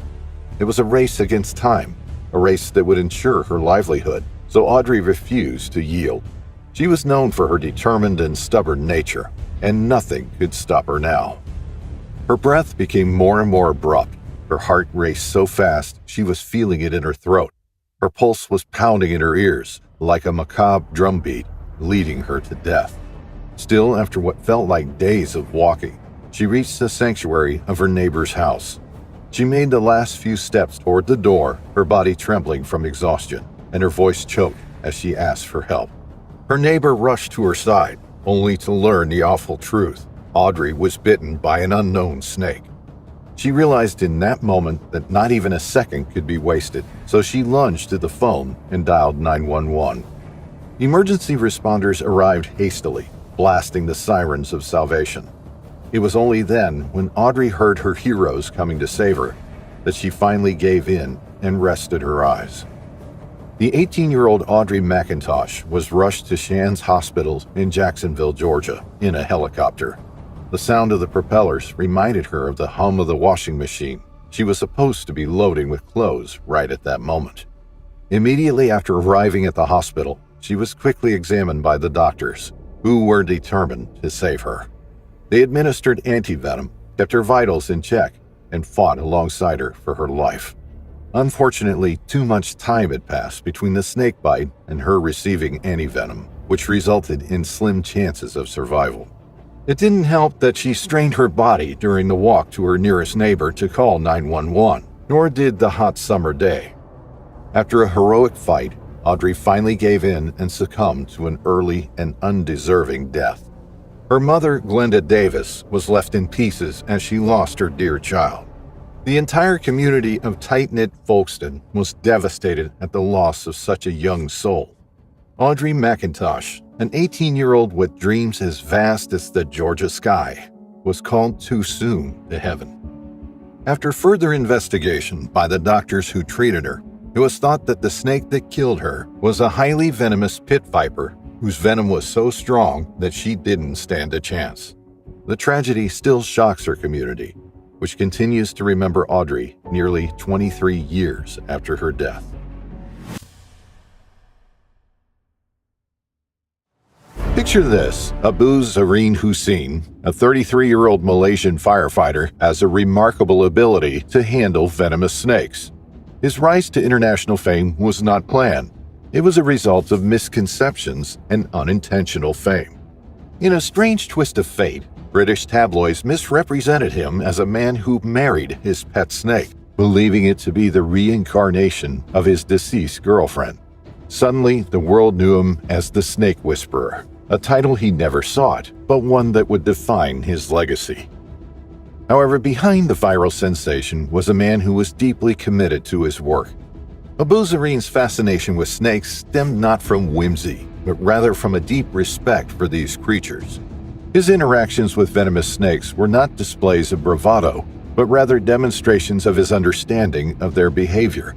It was a race against time, a race that would ensure her livelihood, so Audrey refused to yield. She was known for her determined and stubborn nature, and nothing could stop her now. Her breath became more and more abrupt. Her heart raced so fast she was feeling it in her throat. Her pulse was pounding in her ears like a macabre drumbeat, leading her to death. Still, after what felt like days of walking, she reached the sanctuary of her neighbor's house. She made the last few steps toward the door, her body trembling from exhaustion, and her voice choked as she asked for help. Her neighbor rushed to her side, only to learn the awful truth. Audrey was bitten by an unknown snake. She realized in that moment that not even a second could be wasted, so she lunged to the phone and dialed 911. Emergency responders arrived hastily, blasting the sirens of salvation. It was only then, when Audrey heard her heroes coming to save her, that she finally gave in and rested her eyes. The 18-year-old Audrey McIntosh was rushed to Shands Hospital in Jacksonville, Georgia, in a helicopter. The sound of the propellers reminded her of the hum of the washing machine she was supposed to be loading with clothes right at that moment. Immediately after arriving at the hospital, she was quickly examined by the doctors, who were determined to save her. They administered antivenom, kept her vitals in check, and fought alongside her for her life. Unfortunately, too much time had passed between the snake bite and her receiving antivenom, which resulted in slim chances of survival. It didn't help that she strained her body during the walk to her nearest neighbor to call 911, nor did the hot summer day. After a heroic fight, Audrey finally gave in and succumbed to an early and undeserving death. Her mother, Glenda Davis, was left in pieces as she lost her dear child. The entire community of tight-knit Folkston was devastated at the loss of such a young soul. Audrey McIntosh, an 18-year-old with dreams as vast as the Georgia sky, was called too soon to heaven. After further investigation by the doctors who treated her, it was thought that the snake that killed her was a highly venomous pit viper whose venom was so strong that she didn't stand a chance. The tragedy still shocks her community, which continues to remember Audrey nearly 23 years after her death. Picture this: Abu Zareen Hussein, a 33-year-old Malaysian firefighter, has a remarkable ability to handle venomous snakes. His rise to international fame was not planned. It was a result of misconceptions and unintentional fame. In a strange twist of fate, British tabloids misrepresented him as a man who married his pet snake, believing it to be the reincarnation of his deceased girlfriend. Suddenly, the world knew him as the Snake Whisperer, a title he never sought, but one that would define his legacy. However, behind the viral sensation was a man who was deeply committed to his work. Abu Zareen's fascination with snakes stemmed not from whimsy, but rather from a deep respect for these creatures. His interactions with venomous snakes were not displays of bravado, but rather demonstrations of his understanding of their behavior.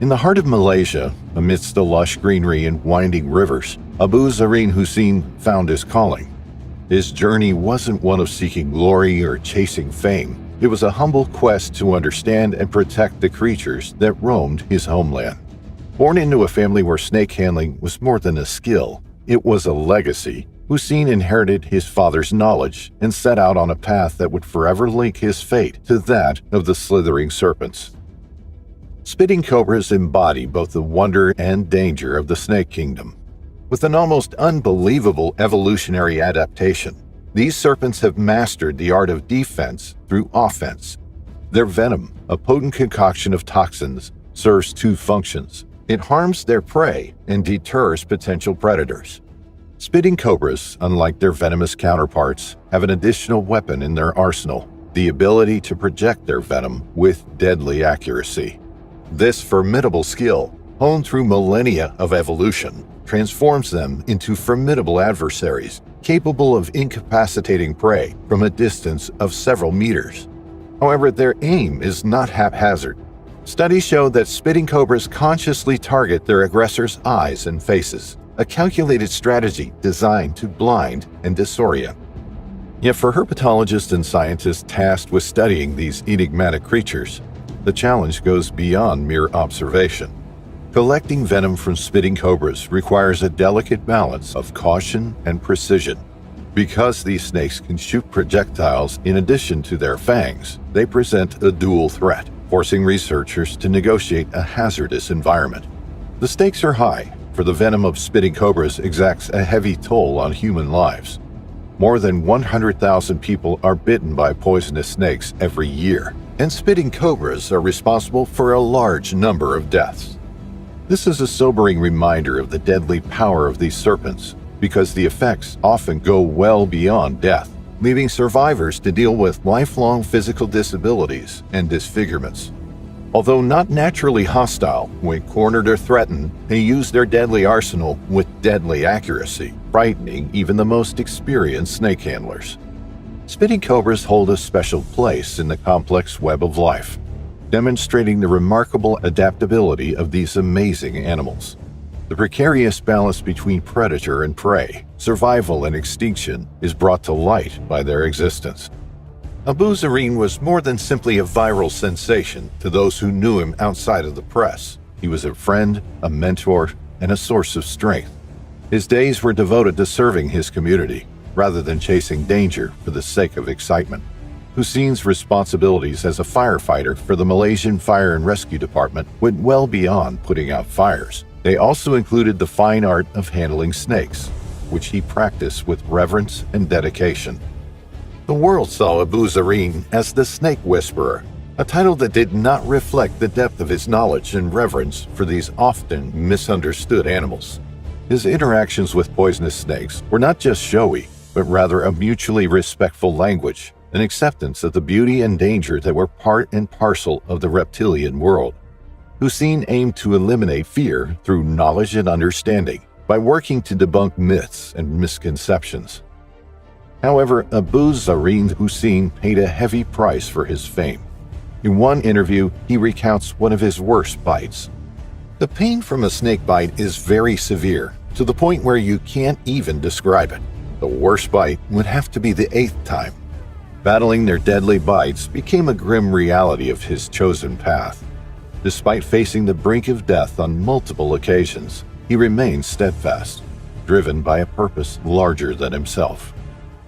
In the heart of Malaysia, amidst the lush greenery and winding rivers, Abu Zareen Hussein found his calling. His journey wasn't one of seeking glory or chasing fame, It was a humble quest to understand and protect the creatures that roamed his homeland. Born into a family where snake handling was more than a skill, it was a legacy. Hussein inherited his father's knowledge and set out on a path that would forever link his fate to that of the slithering serpents. Spitting cobras embody both the wonder and danger of the snake kingdom. With an almost unbelievable evolutionary adaptation, these serpents have mastered the art of defense through offense. Their venom, a potent concoction of toxins, serves two functions. It harms their prey and deters potential predators. Spitting cobras, unlike their venomous counterparts, have an additional weapon in their arsenal, the ability to project their venom with deadly accuracy. This formidable skill, honed through millennia of evolution, transforms them into formidable adversaries, capable of incapacitating prey from a distance of several meters. However, their aim is not haphazard. Studies show that spitting cobras consciously target their aggressors' eyes and faces, a calculated strategy designed to blind and disorient. Yet for herpetologists and scientists tasked with studying these enigmatic creatures, the challenge goes beyond mere observation. Collecting venom from spitting cobras requires a delicate balance of caution and precision. Because these snakes can shoot projectiles in addition to their fangs, they present a dual threat, forcing researchers to negotiate a hazardous environment. The stakes are high, for the venom of spitting cobras exacts a heavy toll on human lives. More than 100,000 people are bitten by poisonous snakes every year, and spitting cobras are responsible for a large number of deaths. This is a sobering reminder of the deadly power of these serpents, because the effects often go well beyond death, leaving survivors to deal with lifelong physical disabilities and disfigurements. Although not naturally hostile, when cornered or threatened, they use their deadly arsenal with deadly accuracy, frightening even the most experienced snake handlers. Spitting cobras hold a special place in the complex web of life, demonstrating the remarkable adaptability of these amazing animals. The precarious balance between predator and prey, survival and extinction, is brought to light by their existence. Abu Zareen was more than simply a viral sensation to those who knew him outside of the press. He was a friend, a mentor, and a source of strength. His days were devoted to serving his community, rather than chasing danger for the sake of excitement. Hussein's responsibilities as a firefighter for the Malaysian Fire and Rescue Department went well beyond putting out fires. They also included the fine art of handling snakes, which he practiced with reverence and dedication. The world saw Abu Zareen as the Snake Whisperer, a title that did not reflect the depth of his knowledge and reverence for these often misunderstood animals. His interactions with poisonous snakes were not just showy, but rather a mutually respectful language, an acceptance of the beauty and danger that were part and parcel of the reptilian world. Hussein aimed to eliminate fear through knowledge and understanding by working to debunk myths and misconceptions. However, Abu Zareen Hussein paid a heavy price for his fame. In one interview, he recounts one of his worst bites. The pain from a snake bite is very severe, to the point where you can't even describe it. The worst bite would have to be the 8th time. Battling their deadly bites became a grim reality of his chosen path. Despite facing the brink of death on multiple occasions, he remained steadfast, driven by a purpose larger than himself.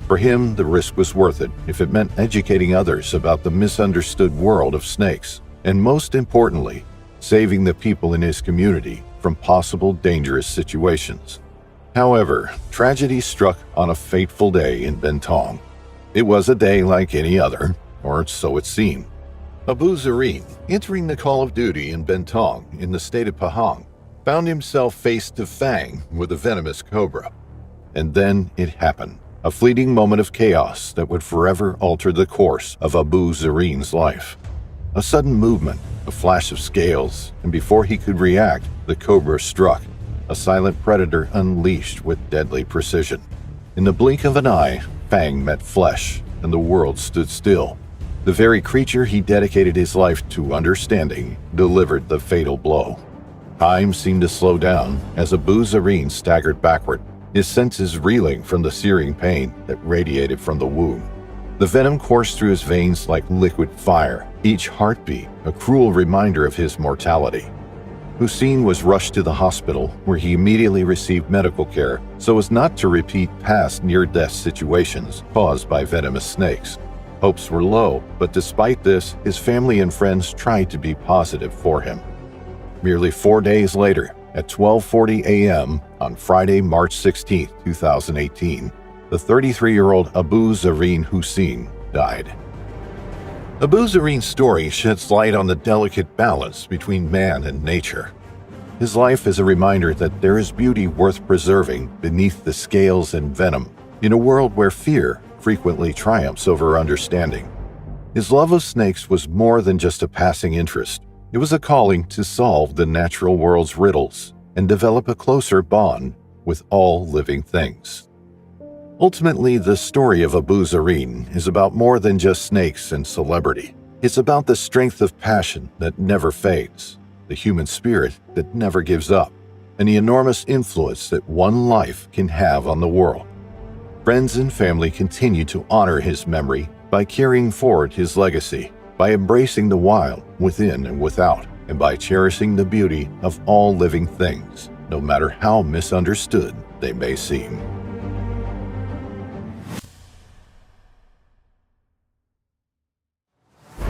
For him, the risk was worth it if it meant educating others about the misunderstood world of snakes, and most importantly, saving the people in his community from possible dangerous situations. However, tragedy struck on a fateful day in Bentong. It was a day like any other, or so it seemed. Abu Zareen, entering the call of duty in Bentong in the state of Pahang, found himself face to face with a venomous cobra. And then it happened, a fleeting moment of chaos that would forever alter the course of Abu Zareen's life. A sudden movement, a flash of scales, and before he could react, the cobra struck, a silent predator unleashed with deadly precision. In the blink of an eye, fang met flesh, and the world stood still. The very creature he dedicated his life to understanding delivered the fatal blow. Time seemed to slow down as Abu Zareen staggered backward, his senses reeling from the searing pain that radiated from the wound. The venom coursed through his veins like liquid fire, each heartbeat a cruel reminder of his mortality. Hussein was rushed to the hospital, where he immediately received medical care so as not to repeat past near-death situations caused by venomous snakes. Hopes were low, but despite this, his family and friends tried to be positive for him. Merely 4 days later, at 12:40 a.m. on Friday, March 16, 2018, the 33-year-old Abu Zareen Hussein died. Abu Zareen's story sheds light on the delicate balance between man and nature. His life is a reminder that there is beauty worth preserving beneath the scales and venom, in a world where fear frequently triumphs over understanding. His love of snakes was more than just a passing interest. It was a calling to solve the natural world's riddles and develop a closer bond with all living things. Ultimately, the story of Abu Zareen is about more than just snakes and celebrity. It's about the strength of passion that never fades, the human spirit that never gives up, and the enormous influence that one life can have on the world. Friends and family continue to honor his memory by carrying forward his legacy, by embracing the wild within and without, and by cherishing the beauty of all living things, no matter how misunderstood they may seem.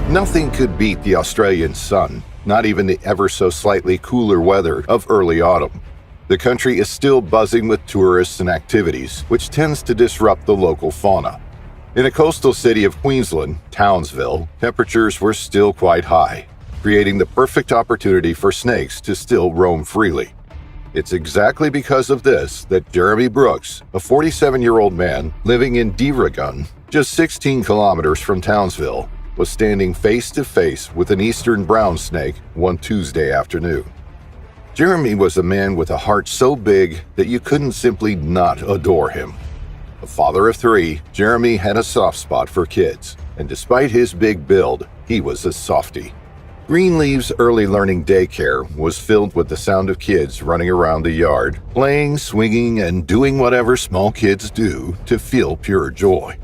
Nothing could beat the Australian sun, not even the ever so slightly cooler weather of early autumn. The country is still buzzing with tourists and activities, which tends to disrupt the local fauna. In the coastal city of Queensland, Townsville, temperatures were still quite high, creating the perfect opportunity for snakes to still roam freely. It's exactly because of this that Jerromy Brooks, a 47-year-old man living in Redmond, just 16 kilometers from Townsville, was standing face-to-face with an eastern brown snake one Tuesday afternoon. Jerromy was a man with a heart so big that you couldn't simply not adore him. A father of 3, Jerromy had a soft spot for kids, and despite his big build, he was a softie. Greenleaf's early learning daycare was filled with the sound of kids running around the yard, playing, swinging, and doing whatever small kids do to feel pure joy.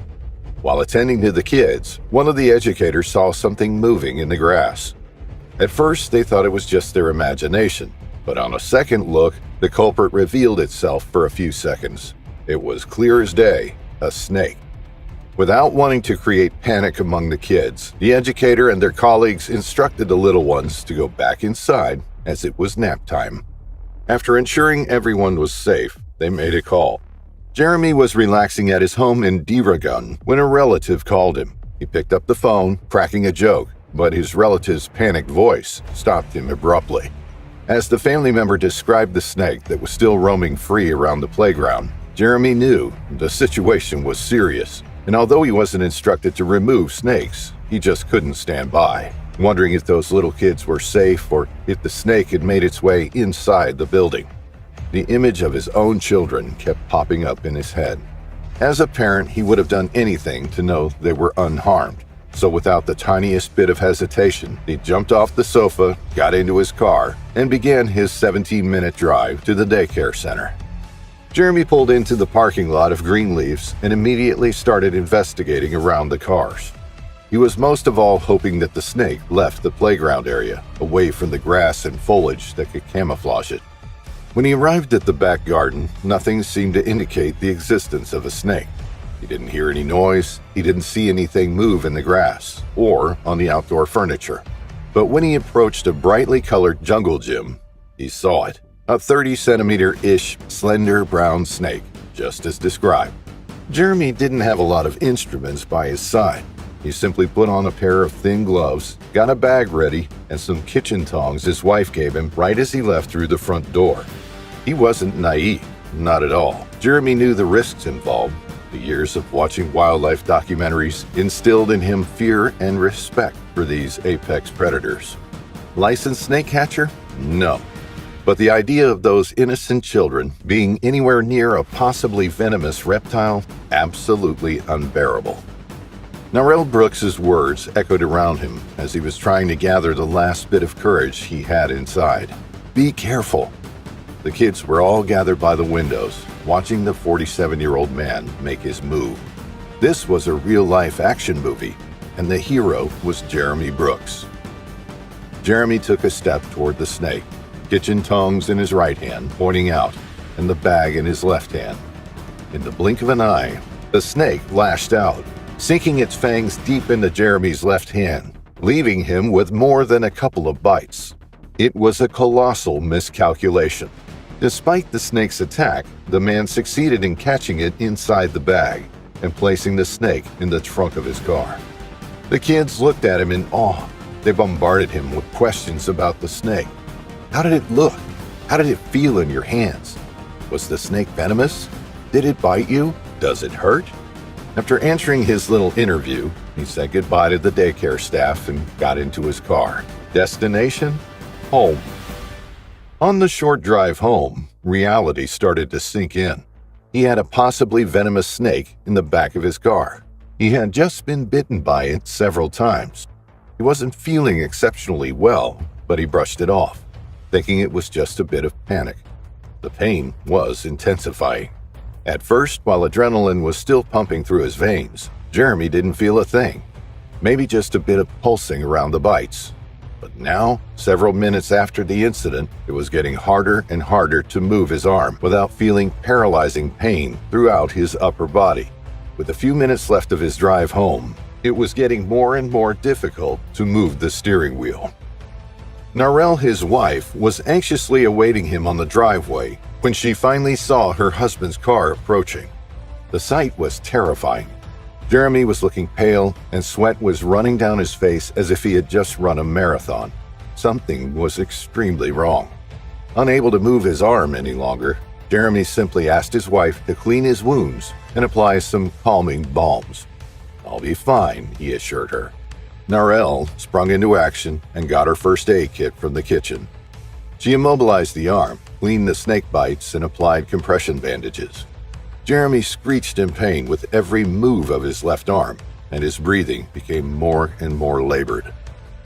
While attending to the kids, one of the educators saw something moving in the grass. At first, they thought it was just their imagination, but on a second look, the culprit revealed itself for a few seconds. It was clear as day, a snake. Without wanting to create panic among the kids, the educator and their colleagues instructed the little ones to go back inside as it was nap time. After ensuring everyone was safe, they made a call. Jerromy was relaxing at his home in Redmond when a relative called him. He picked up the phone, cracking a joke, but his relative's panicked voice stopped him abruptly. As the family member described the snake that was still roaming free around the playground, Jerromy knew the situation was serious, and although he wasn't instructed to remove snakes, he just couldn't stand by, wondering if those little kids were safe or if the snake had made its way inside the building. The image of his own children kept popping up in his head. As a parent, he would have done anything to know they were unharmed. So without the tiniest bit of hesitation, he jumped off the sofa, got into his car, and began his 17-minute drive to the daycare center. Jerromy pulled into the parking lot of Greenleaf's and immediately started investigating around the cars. He was most of all hoping that the snake left the playground area, away from the grass and foliage that could camouflage it. When he arrived at the back garden, nothing seemed to indicate the existence of a snake. He didn't hear any noise, he didn't see anything move in the grass or on the outdoor furniture. But when he approached a brightly colored jungle gym, he saw it. A 30-centimeter-ish slender brown snake, just as described. Jerromy didn't have a lot of instruments by his side. He simply put on a pair of thin gloves, got a bag ready, and some kitchen tongs his wife gave him right as he left through the front door. He wasn't naive, not at all. Jerromy knew the risks involved. The years of watching wildlife documentaries instilled in him fear and respect for these apex predators. Licensed snake catcher? No. But the idea of those innocent children being anywhere near a possibly venomous reptile? Absolutely unbearable. Narelle Brooks's words echoed around him as he was trying to gather the last bit of courage he had inside. Be careful. The kids were all gathered by the windows, watching the 47-year-old man make his move. This was a real-life action movie, and the hero was Jerromy Brooks. Jerromy took a step toward the snake, kitchen tongs in his right hand pointing out, and the bag in his left hand. In the blink of an eye, the snake lashed out, sinking its fangs deep into Jerromy's left hand, leaving him with more than a couple of bites. It was a colossal miscalculation. Despite the snake's attack, the man succeeded in catching it inside the bag and placing the snake in the trunk of his car. The kids looked at him in awe. They bombarded him with questions about the snake. How did it look? How did it feel in your hands? Was the snake venomous? Did it bite you? Does it hurt? After answering his little interview, he said goodbye to the daycare staff and got into his car. Destination? Home. On the short drive home, reality started to sink in. He had a possibly venomous snake in the back of his car. He had just been bitten by it several times. He wasn't feeling exceptionally well, but he brushed it off, thinking it was just a bit of panic. The pain was intensifying. At first, while adrenaline was still pumping through his veins, Jerromy didn't feel a thing, maybe just a bit of pulsing around the bites. But now, several minutes after the incident, it was getting harder and harder to move his arm without feeling paralyzing pain throughout his upper body. With a few minutes left of his drive home, it was getting more and more difficult to move the steering wheel. Narelle, his wife, was anxiously awaiting him on the driveway when she finally saw her husband's car approaching. The sight was terrifying. Jerromy was looking pale, and sweat was running down his face as if he had just run a marathon. Something was extremely wrong. Unable to move his arm any longer, Jerromy simply asked his wife to clean his wounds and apply some calming balms. "I'll be fine," he assured her. Narelle sprung into action and got her first aid kit from the kitchen. She immobilized the arm, cleaned the snake bites, and applied compression bandages. Jerromy screeched in pain with every move of his left arm, and his breathing became more and more labored.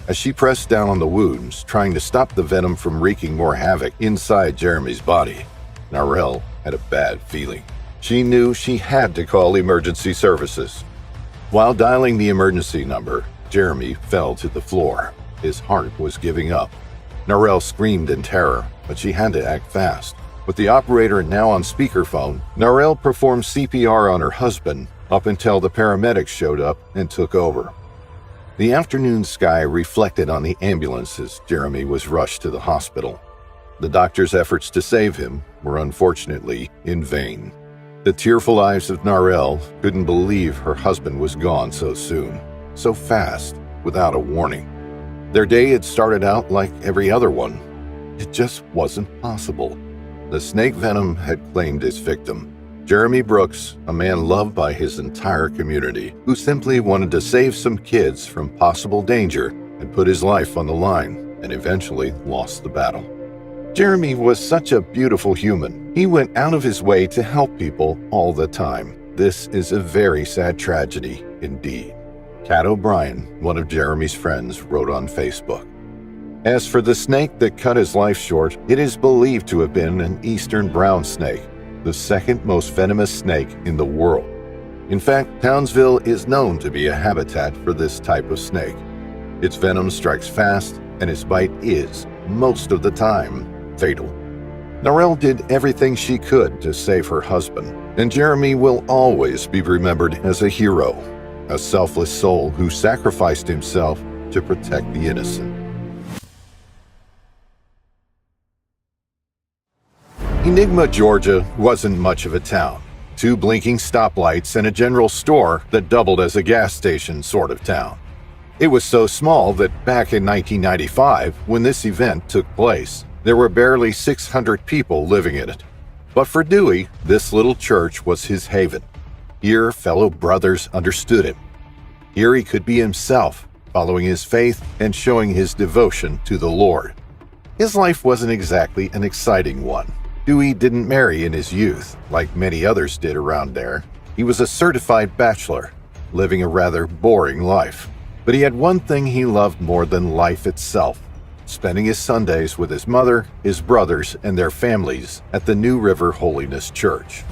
As she pressed down on the wounds, trying to stop the venom from wreaking more havoc inside Jerromy's body, Narelle had a bad feeling. She knew she had to call emergency services. While dialing the emergency number, Jerromy fell to the floor. His heart was giving up. Narelle screamed in terror, but she had to act fast. With the operator now on speakerphone, Narelle performed CPR on her husband up until the paramedics showed up and took over. The afternoon sky reflected on the ambulance as Jerromy was rushed to the hospital. The doctor's efforts to save him were unfortunately in vain. The tearful eyes of Narelle couldn't believe her husband was gone so soon, so fast, without a warning. Their day had started out like every other one. It just wasn't possible. The snake venom had claimed its victim, Jerromy Brooks, a man loved by his entire community, who simply wanted to save some kids from possible danger and put his life on the line, and eventually lost the battle. Jerromy was such a beautiful human. He went out of his way to help people all the time. This is a very sad tragedy indeed. Kat O'Brien, one of Jerromy's friends, wrote on Facebook. As for the snake that cut his life short, it is believed to have been an eastern brown snake, the second most venomous snake in the world. In fact, Townsville is known to be a habitat for this type of snake. Its venom strikes fast, and its bite is, most of the time, fatal. Narelle did everything she could to save her husband, and Jerromy will always be remembered as a hero, a selfless soul who sacrificed himself to protect the innocent. Enigma, Georgia wasn't much of a town. 2 blinking stoplights and a general store that doubled as a gas station sort of town. It was so small that back in 1995, when this event took place, there were barely 600 people living in it. But for Dewey, this little church was his haven. Here, fellow brothers understood him. Here he could be himself, following his faith and showing his devotion to the Lord. His life wasn't exactly an exciting one. Dewey didn't marry in his youth, like many others did around there. He was a certified bachelor, living a rather boring life. But he had one thing he loved more than life itself: spending his Sundays with his mother, his brothers, and their families at the New River Holiness Church.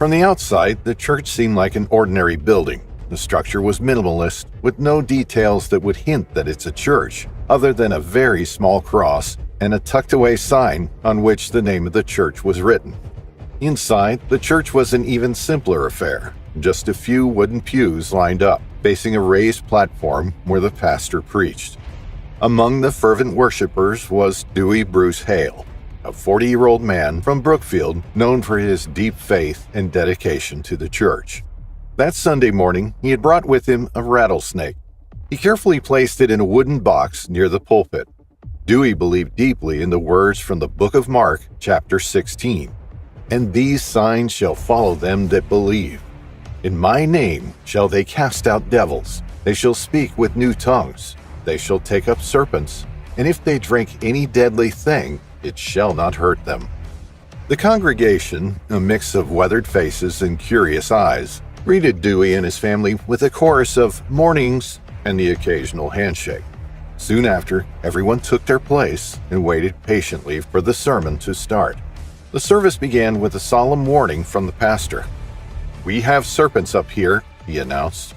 From the outside, the church seemed like an ordinary building. The structure was minimalist, with no details that would hint that it's a church, other than a very small cross and a tucked-away sign on which the name of the church was written. Inside, the church was an even simpler affair. Just a few wooden pews lined up, facing a raised platform where the pastor preached. Among the fervent worshippers was Dewey Bruce Hale, a 40-year-old man from Brookfield known for his deep faith and dedication to the church. That Sunday morning, he had brought with him a rattlesnake. He carefully placed it in a wooden box near the pulpit. Dewey believed deeply in the words from the book of Mark, chapter 16. "And these signs shall follow them that believe. In my name shall they cast out devils. They shall speak with new tongues. They shall take up serpents. And if they drink any deadly thing, it shall not hurt them." The congregation, a mix of weathered faces and curious eyes, greeted Dewey and his family with a chorus of mornings and the occasional handshake. Soon after, everyone took their place and waited patiently for the sermon to start. The service began with a solemn warning from the pastor. "We have serpents up here," he announced.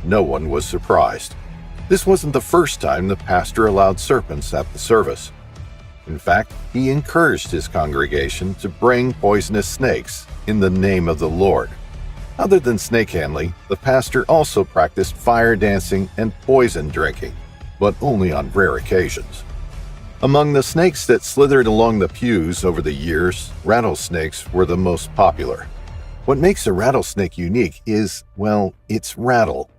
No one was surprised. This wasn't the first time the pastor allowed serpents at the service. In fact, he encouraged his congregation to bring poisonous snakes in the name of the Lord. Other than snake handling, the pastor also practiced fire dancing and poison drinking, but only on rare occasions. Among the snakes that slithered along the pews over the years, rattlesnakes were the most popular. What makes a rattlesnake unique is, well, its rattle.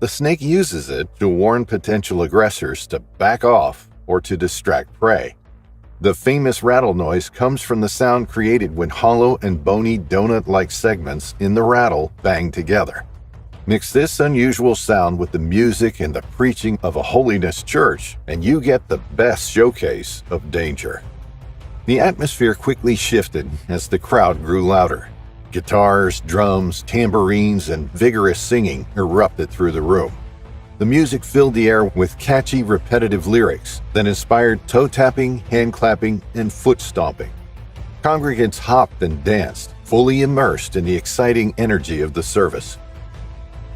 The snake uses it to warn potential aggressors to back off or to distract prey. The famous rattle noise comes from the sound created when hollow and bony donut-like segments in the rattle bang together. Mix this unusual sound with the music and the preaching of a holiness church, and you get the best showcase of danger. The atmosphere quickly shifted as the crowd grew louder. Guitars, drums, tambourines, and vigorous singing erupted through the room. The music filled the air with catchy, repetitive lyrics that inspired toe-tapping, hand-clapping, and foot-stomping. Congregants hopped and danced, fully immersed in the exciting energy of the service.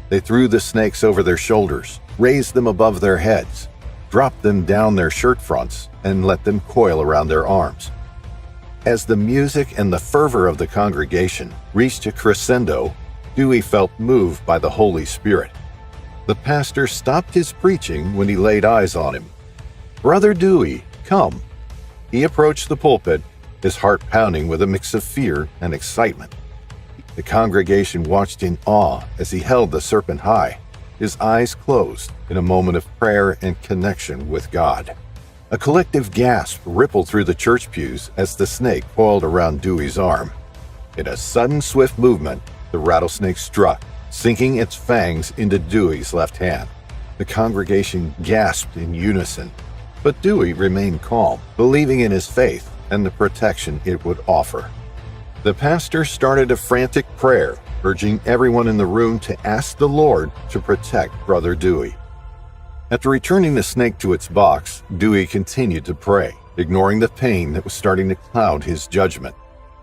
They threw the snakes over their shoulders, raised them above their heads, dropped them down their shirt fronts, and let them coil around their arms. As the music and the fervor of the congregation reached a crescendo, Dewey felt moved by the Holy Spirit. The pastor stopped his preaching when he laid eyes on him. "Brother Dewey, come." He approached the pulpit, his heart pounding with a mix of fear and excitement. The congregation watched in awe as he held the serpent high, his eyes closed in a moment of prayer and connection with God. A collective gasp rippled through the church pews as the snake coiled around Dewey's arm. In a sudden, swift movement, the rattlesnake struck, sinking its fangs into Dewey's left hand. The congregation gasped in unison, but Dewey remained calm, believing in his faith and the protection it would offer. The pastor started a frantic prayer, urging everyone in the room to ask the Lord to protect Brother Dewey. After returning the snake to its box, Dewey continued to pray, ignoring the pain that was starting to cloud his judgment.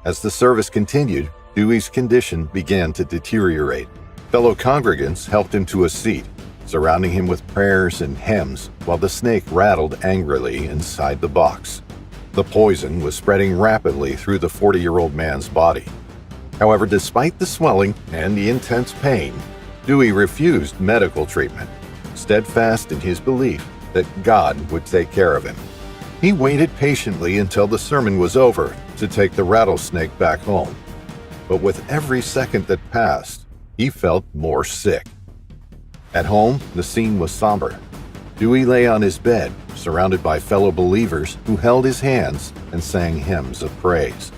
As the service continued, Dewey's condition began to deteriorate. Fellow congregants helped him to a seat, surrounding him with prayers and hymns while the snake rattled angrily inside the box. The poison was spreading rapidly through the 40-year-old man's body. However, despite the swelling and the intense pain, Dewey refused medical treatment, steadfast in his belief that God would take care of him. He waited patiently until the sermon was over to take the rattlesnake back home. But with every second that passed, he felt more sick. At home, the scene was somber. Dewey lay on his bed, surrounded by fellow believers who held his hands and sang hymns of praise.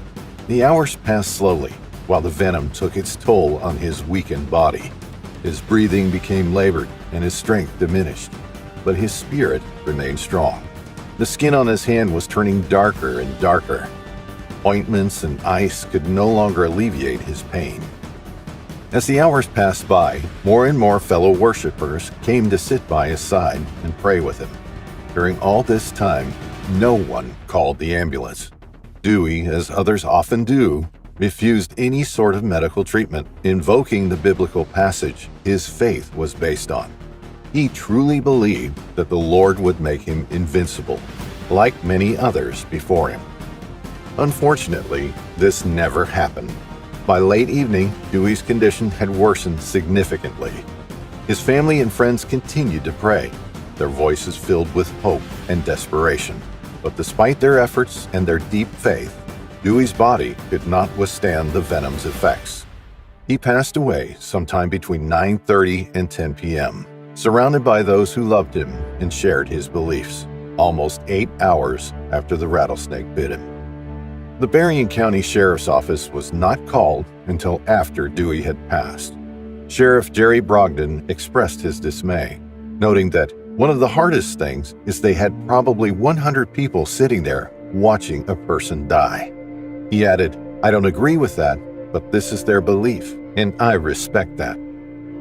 The hours passed slowly, while the venom took its toll on his weakened body. His breathing became labored and his strength diminished, but his spirit remained strong. The skin on his hand was turning darker and darker. Ointments and ice could no longer alleviate his pain. As the hours passed by, more and more fellow worshipers came to sit by his side and pray with him. During all this time, no one called the ambulance. Dewey, as others often do, refused any sort of medical treatment, invoking the biblical passage his faith was based on. He truly believed that the Lord would make him invincible, like many others before him. Unfortunately, this never happened. By late evening, Dewey's condition had worsened significantly. His family and friends continued to pray, their voices filled with hope and desperation. But despite their efforts and their deep faith, Dewey's body could not withstand the venom's effects. He passed away sometime between 9:30 and 10 p.m., surrounded by those who loved him and shared his beliefs, almost 8 hours after the rattlesnake bit him. The Berrien County Sheriff's Office was not called until after Dewey had passed. Sheriff Jerry Brogdon expressed his dismay, noting that one of the hardest things is they had probably 100 people sitting there watching a person die. He added, "I don't agree with that, but this is their belief, and I respect that."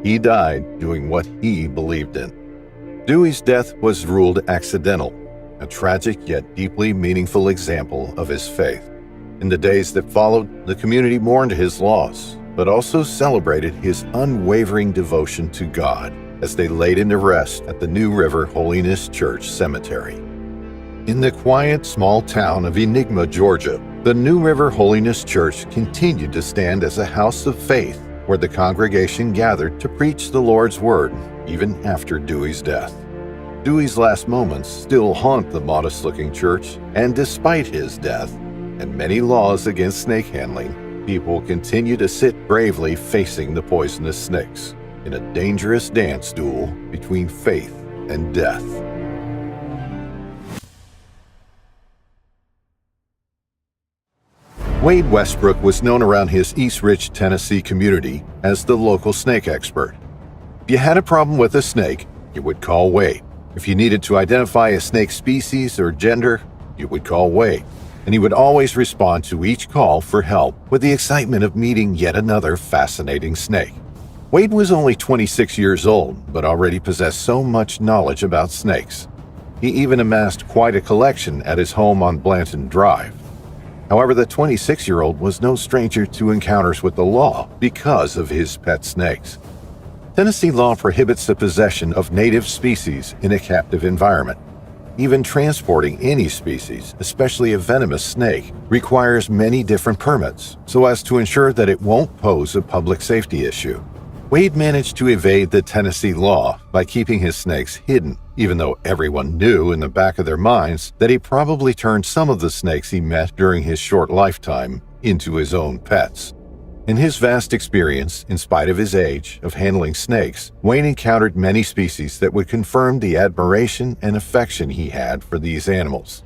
He died doing what he believed in. Dewey's death was ruled accidental, a tragic yet deeply meaningful example of his faith. In the days that followed, the community mourned his loss, but also celebrated his unwavering devotion to God as they laid him to rest at the New River Holiness Church Cemetery. In the quiet, small town of Enigma, Georgia, the New River Holiness Church continued to stand as a house of faith where the congregation gathered to preach the Lord's Word, even after Dewey's death. Dewey's last moments still haunt the modest-looking church, and despite his death, and many laws against snake handling, people continue to sit bravely facing the poisonous snakes in a dangerous dance duel between faith and death. Wade Westbrook was known around his East Ridge, Tennessee community as the local snake expert. If you had a problem with a snake, you would call Wade. If you needed to identify a snake species or gender, you would call Wade. And he would always respond to each call for help with the excitement of meeting yet another fascinating snake. Wade was only 26 years old, but already possessed so much knowledge about snakes. He even amassed quite a collection at his home on Blanton Drive. However, the 26-year-old was no stranger to encounters with the law because of his pet snakes. Tennessee law prohibits the possession of native species in a captive environment. Even transporting any species, especially a venomous snake, requires many different permits so as to ensure that it won't pose a public safety issue. Wade managed to evade the Tennessee law by keeping his snakes hidden, even though everyone knew in the back of their minds that he probably turned some of the snakes he met during his short lifetime into his own pets. In his vast experience, in spite of his age, of handling snakes, Wade encountered many species that would confirm the admiration and affection he had for these animals.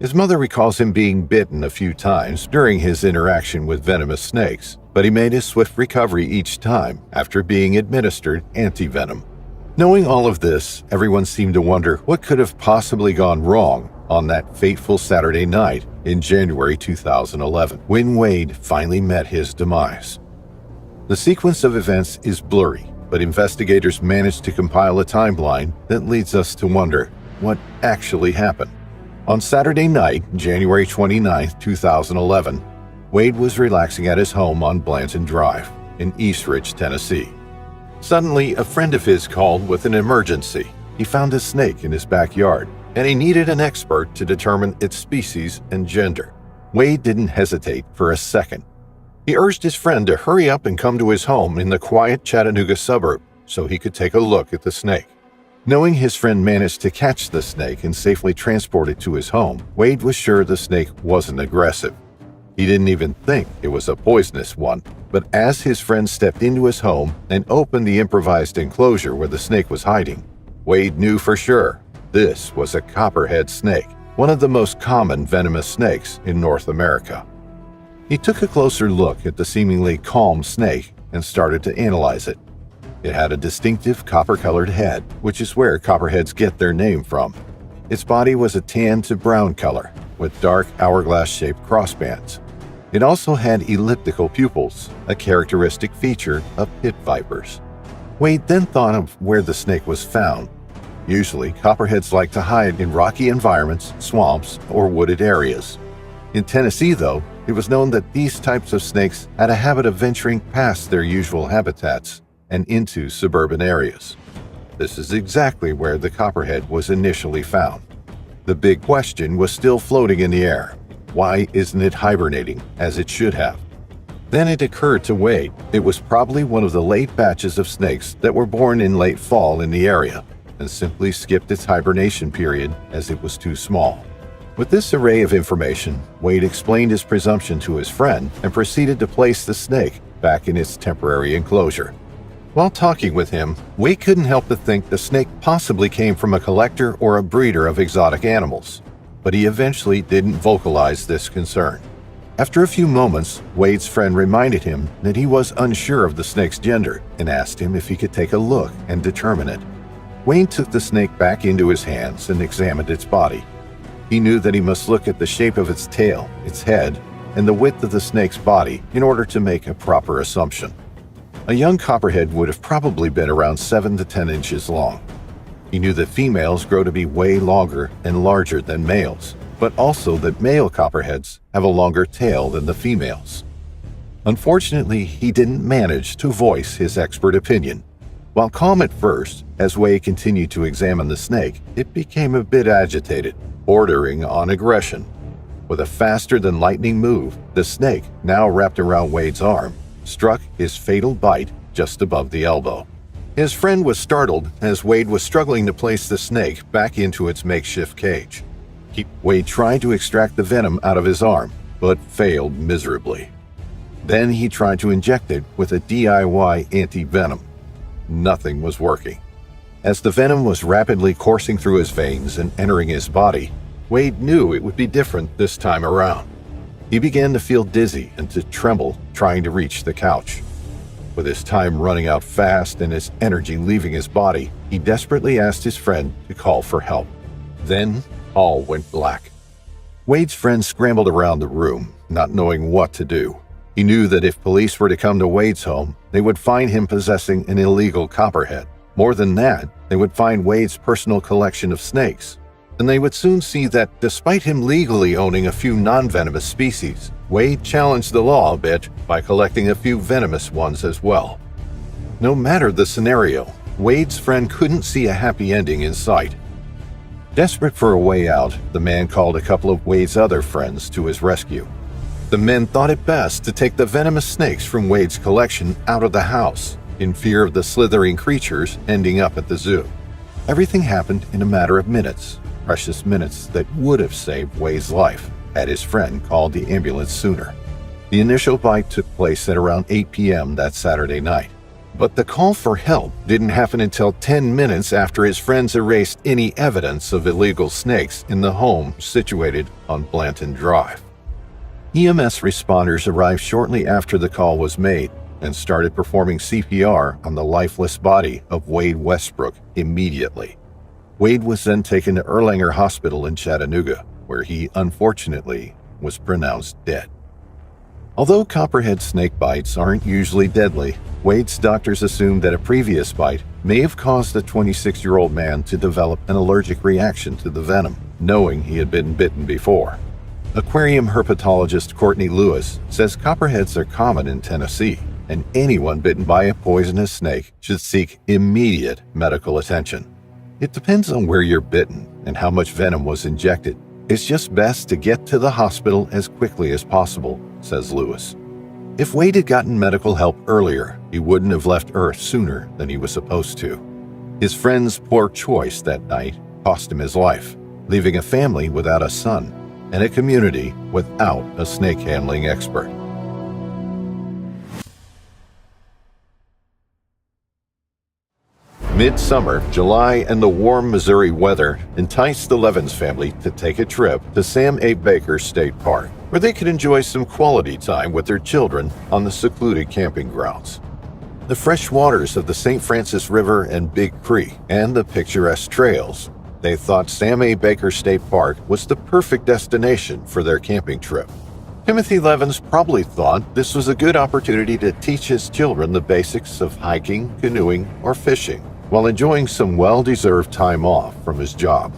His mother recalls him being bitten a few times during his interaction with venomous snakes, but he made a swift recovery each time after being administered anti-venom. Knowing all of this, everyone seemed to wonder what could have possibly gone wrong on that fateful Saturday night in January 2011, when Wade finally met his demise. The sequence of events is blurry, but investigators managed to compile a timeline that leads us to wonder what actually happened. On Saturday night, January 29, 2011, Wade was relaxing at his home on Blanton Drive in East Ridge, Tennessee. Suddenly, a friend of his called with an emergency. He found a snake in his backyard, and he needed an expert to determine its species and gender. Wade didn't hesitate for a second. He urged his friend to hurry up and come to his home in the quiet Chattanooga suburb so he could take a look at the snake. Knowing his friend managed to catch the snake and safely transport it to his home, Wade was sure the snake wasn't aggressive. He didn't even think it was a poisonous one, but as his friend stepped into his home and opened the improvised enclosure where the snake was hiding, Wade knew for sure this was a copperhead snake, one of the most common venomous snakes in North America. He took a closer look at the seemingly calm snake and started to analyze it. It had a distinctive copper-colored head, which is where copperheads get their name from. Its body was a tan to brown color, with dark hourglass-shaped crossbands. It also had elliptical pupils, a characteristic feature of pit vipers. Wade then thought of where the snake was found. Usually, copperheads like to hide in rocky environments, swamps, or wooded areas. In Tennessee, though, it was known that these types of snakes had a habit of venturing past their usual habitats and into suburban areas. This is exactly where the copperhead was initially found. The big question was still floating in the air. Why isn't it hibernating as it should have? Then it occurred to Wade it was probably one of the late batches of snakes that were born in late fall in the area and simply skipped its hibernation period as it was too small. With this array of information, Wade explained his presumption to his friend and proceeded to place the snake back in its temporary enclosure. While talking with him, Wade couldn't help but think the snake possibly came from a collector or a breeder of exotic animals, but he eventually didn't vocalize this concern. After a few moments, Wade's friend reminded him that he was unsure of the snake's gender and asked him if he could take a look and determine it. Wade took the snake back into his hands and examined its body. He knew that he must look at the shape of its tail, its head, and the width of the snake's body in order to make a proper assumption. A young copperhead would have probably been around 7 to 10 inches long. He knew that females grow to be way longer and larger than males, but also that male copperheads have a longer tail than the females. Unfortunately, he didn't manage to voice his expert opinion. While calm at first, as Wade continued to examine the snake, it became a bit agitated, bordering on aggression. With a faster-than-lightning move, the snake, now wrapped around Wade's arm, struck his fatal bite just above the elbow. His friend was startled as Wade was struggling to place the snake back into its makeshift cage. Wade tried to extract the venom out of his arm, but failed miserably. Then he tried to inject it with a DIY anti-venom. Nothing was working. As the venom was rapidly coursing through his veins and entering his body, Wade knew it would be different this time around. He began to feel dizzy and to tremble trying to reach the couch. With his time running out fast and his energy leaving his body, he desperately asked his friend to call for help. Then all went black. Wade's friend scrambled around the room, not knowing what to do. He knew that if police were to come to Wade's home, they would find him possessing an illegal copperhead. More than that, they would find Wade's personal collection of snakes. And they would soon see that despite him legally owning a few non-venomous species, Wade challenged the law a bit by collecting a few venomous ones as well. No matter the scenario, Wade's friend couldn't see a happy ending in sight. Desperate for a way out, the man called a couple of Wade's other friends to his rescue. The men thought it best to take the venomous snakes from Wade's collection out of the house, in fear of the slithering creatures ending up at the zoo. Everything happened in a matter of minutes, precious minutes that would have saved Wade's life had his friend called the ambulance sooner. The initial bite took place at around 8 p.m. that Saturday night. But the call for help didn't happen until 10 minutes after his friends erased any evidence of illegal snakes in the home situated on Blanton Drive. EMS responders arrived shortly after the call was made and started performing CPR on the lifeless body of Wade Westbrook immediately. Wade was then taken to Erlanger Hospital in Chattanooga, where he unfortunately was pronounced dead. Although copperhead snake bites aren't usually deadly, Wade's doctors assumed that a previous bite may have caused the 26-year-old man to develop an allergic reaction to the venom, knowing he had been bitten before. Aquarium herpetologist Courtney Lewis says copperheads are common in Tennessee, and anyone bitten by a poisonous snake should seek immediate medical attention. It depends on where you're bitten and how much venom was injected. It's just best to get to the hospital as quickly as possible, says Lewis. If Wade had gotten medical help earlier, he wouldn't have left Earth sooner than he was supposed to. His friend's poor choice that night cost him his life, leaving a family without a son and a community without a snake handling expert. Midsummer, July, and the warm Missouri weather enticed the Levins family to take a trip to Sam A. Baker State Park, where they could enjoy some quality time with their children on the secluded camping grounds. The fresh waters of the St. Francis River and Big Creek and the picturesque trails, they thought Sam A. Baker State Park was the perfect destination for their camping trip. Timothy Levins probably thought this was a good opportunity to teach his children the basics of hiking, canoeing, or fishing, while enjoying some well-deserved time off from his job.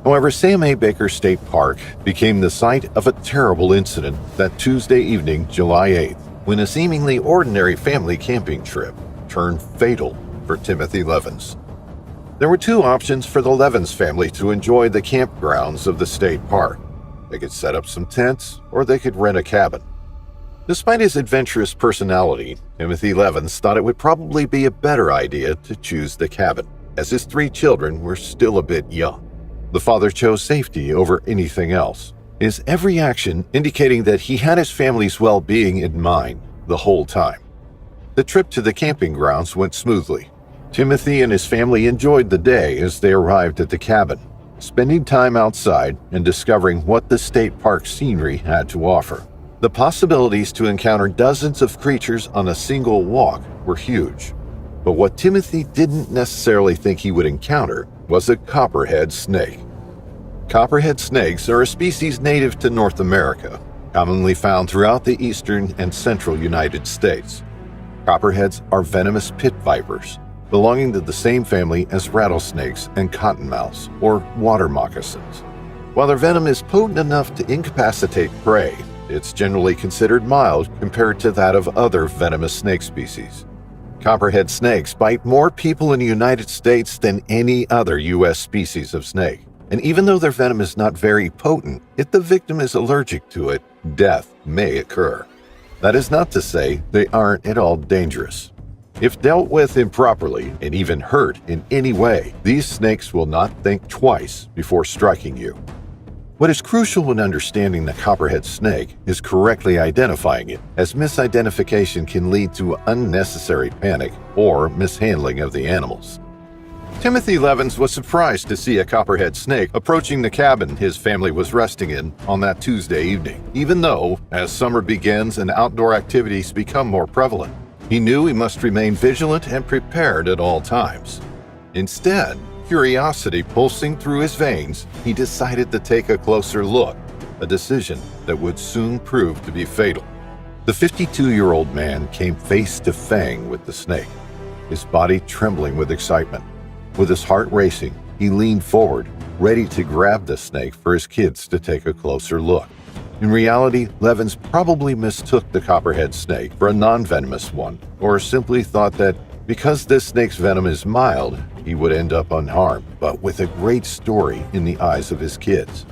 However, Sam A. Baker State Park became the site of a terrible incident that Tuesday evening, July 8th, when a seemingly ordinary family camping trip turned fatal for Timothy Levins. There were two options for the Levins family to enjoy the campgrounds of the state park. They could set up some tents, or they could rent a cabin. Despite his adventurous personality, Timothy Levins thought it would probably be a better idea to choose the cabin, as his three children were still a bit young. The father chose safety over anything else, his every action indicating that he had his family's well-being in mind the whole time. The trip to the camping grounds went smoothly. Timothy and his family enjoyed the day as they arrived at the cabin, spending time outside and discovering what the state park scenery had to offer. The possibilities to encounter dozens of creatures on a single walk were huge. But what Timothy didn't necessarily think he would encounter was a copperhead snake. Copperhead snakes are a species native to North America, commonly found throughout the eastern and central United States. Copperheads are venomous pit vipers, belonging to the same family as rattlesnakes and cottonmouths, or water moccasins. While their venom is potent enough to incapacitate prey, it's generally considered mild compared to that of other venomous snake species. Copperhead snakes bite more people in the United States than any other U.S. species of snake. And even though their venom is not very potent, if the victim is allergic to it, death may occur. That is not to say they aren't at all dangerous. If dealt with improperly and even hurt in any way, these snakes will not think twice before striking you. What is crucial when understanding the copperhead snake is correctly identifying it, as misidentification can lead to unnecessary panic or mishandling of the animals. Timothy Levins was surprised to see a copperhead snake approaching the cabin his family was resting in on that Tuesday evening, even though, as summer begins and outdoor activities become more prevalent, he knew he must remain vigilant and prepared at all times. Instead, curiosity pulsing through his veins, he decided to take a closer look, a decision that would soon prove to be fatal. The 52-year-old man came face to face with the snake, his body trembling with excitement. With his heart racing, he leaned forward, ready to grab the snake for his kids to take a closer look. In reality, Levins probably mistook the copperhead snake for a non-venomous one, or simply thought that because this snake's venom is mild, he would end up unharmed, but with a great story in the eyes of his kids.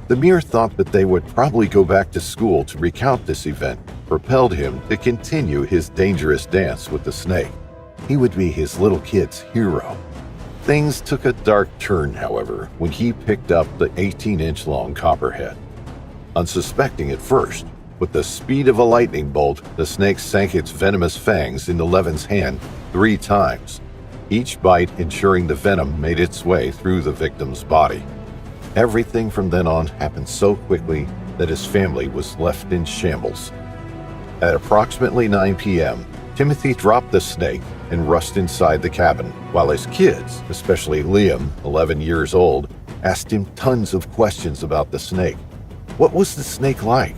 The mere thought that they would probably go back to school to recount this event propelled him to continue his dangerous dance with the snake. He would be his little kid's hero. Things took a dark turn, however, when he picked up the 18-inch long copperhead. Unsuspecting at first, with the speed of a lightning bolt, the snake sank its venomous fangs into Levin's hand 3 times, each bite ensuring the venom made its way through the victim's body. Everything from then on happened so quickly that his family was left in shambles. At approximately 9 p.m., Timothy dropped the snake and rushed inside the cabin, while his kids, especially Liam, 11 years old, asked him tons of questions about the snake. What was the snake like?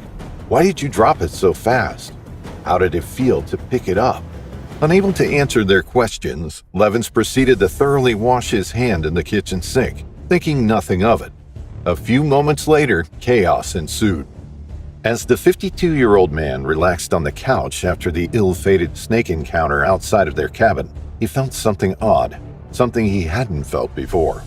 Why did you drop it so fast? How did it feel to pick it up? Unable to answer their questions, Levins proceeded to thoroughly wash his hand in the kitchen sink, thinking nothing of it. A few moments later, chaos ensued. As the 52-year-old man relaxed on the couch after the ill-fated snake encounter outside of their cabin, he felt something odd, something he hadn't felt before.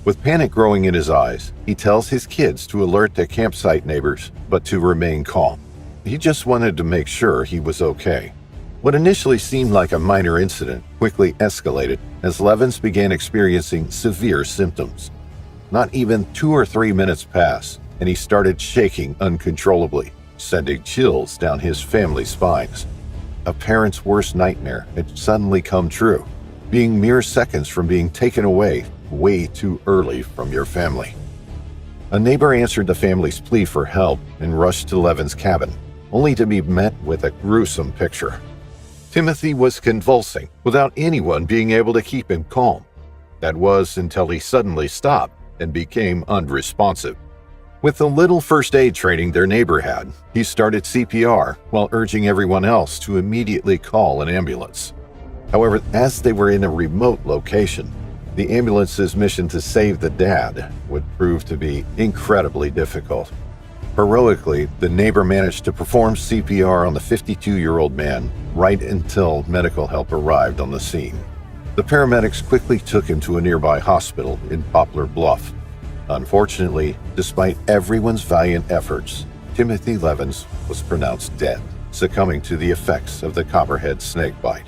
With panic growing in his eyes, he tells his kids to alert their campsite neighbors, but to remain calm. He just wanted to make sure he was okay. What initially seemed like a minor incident quickly escalated as Levins began experiencing severe symptoms. Not even 2 or 3 minutes passed, and he started shaking uncontrollably, sending chills down his family's spines. A parent's worst nightmare had suddenly come true, being mere seconds from being taken away way too early from your family. A neighbor answered the family's plea for help and rushed to Levin's cabin, only to be met with a gruesome picture. Timothy was convulsing without anyone being able to keep him calm. That was until he suddenly stopped and became unresponsive. With the little first aid training their neighbor had, he started CPR while urging everyone else to immediately call an ambulance. However, as they were in a remote location, the ambulance's mission to save the dad would prove to be incredibly difficult. Heroically, the neighbor managed to perform CPR on the 52-year-old man right until medical help arrived on the scene. The paramedics quickly took him to a nearby hospital in Poplar Bluff. Unfortunately, despite everyone's valiant efforts, Timothy Levins was pronounced dead, succumbing to the effects of the copperhead snake bite.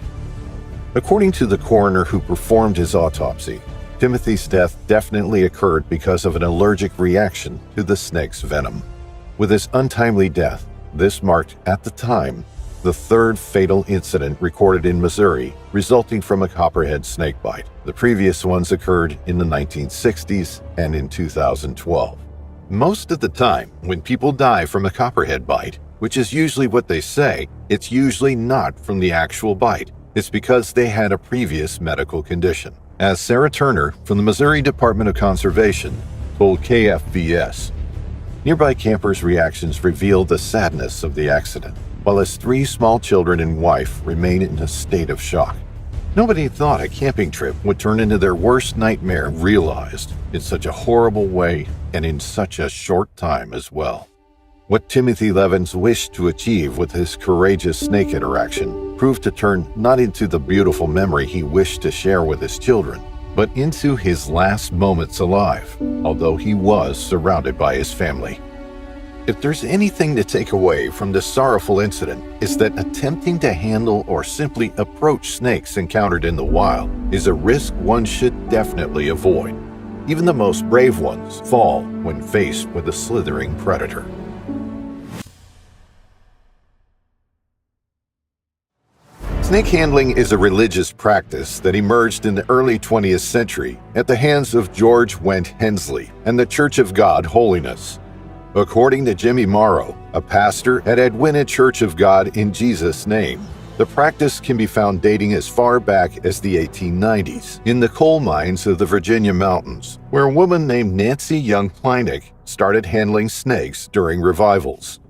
According to the coroner who performed his autopsy, Timothy's death definitely occurred because of an allergic reaction to the snake's venom. With his untimely death, this marked, at the time, the third fatal incident recorded in Missouri resulting from a copperhead snake bite. The previous ones occurred in the 1960s and in 2012. Most of the time, when people die from a copperhead bite, which is usually what they say, it's usually not from the actual bite. It's because they had a previous medical condition. As Sarah Turner from the Missouri Department of Conservation told KFVS, nearby campers' reactions revealed the sadness of the accident, while his 3 small children and wife remain in a state of shock. Nobody thought a camping trip would turn into their worst nightmare, realized in such a horrible way and in such a short time as well. What Timothy Levins wished to achieve with his courageous snake interaction proved to turn not into the beautiful memory he wished to share with his children, but into his last moments alive, although he was surrounded by his family. If there's anything to take away from this sorrowful incident, it's that attempting to handle or simply approach snakes encountered in the wild is a risk one should definitely avoid. Even the most brave ones fall when faced with a slithering predator. Snake handling is a religious practice that emerged in the early 20th century at the hands of George Went Hensley and the Church of God Holiness. According to Jimmy Morrow, a pastor at Edwina Church of God in Jesus' Name, the practice can be found dating as far back as the 1890s in the coal mines of the Virginia mountains, where a woman named Nancy Young Kleinig started handling snakes during revivals.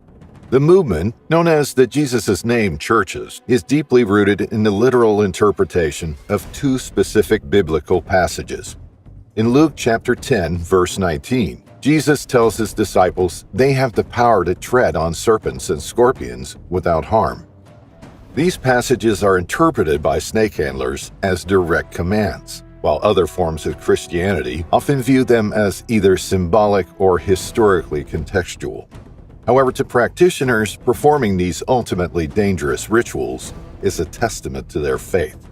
The movement, known as the Jesus' Name churches, is deeply rooted in the literal interpretation of 2 specific biblical passages. In Luke chapter 10, verse 19, Jesus tells his disciples they have the power to tread on serpents and scorpions without harm. These passages are interpreted by snake handlers as direct commands, while other forms of Christianity often view them as either symbolic or historically contextual. However, to practitioners, performing these ultimately dangerous rituals is a testament to their faith.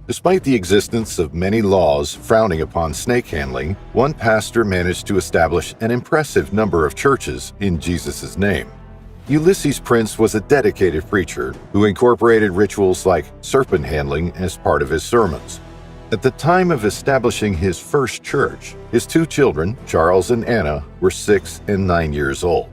Despite the existence of many laws frowning upon snake handling, one pastor managed to establish an impressive number of churches in Jesus' name. Ulysses Prince was a dedicated preacher who incorporated rituals like serpent handling as part of his sermons. At the time of establishing his first church, his 2 children, Charles and Anna, were 6 and 9 years old.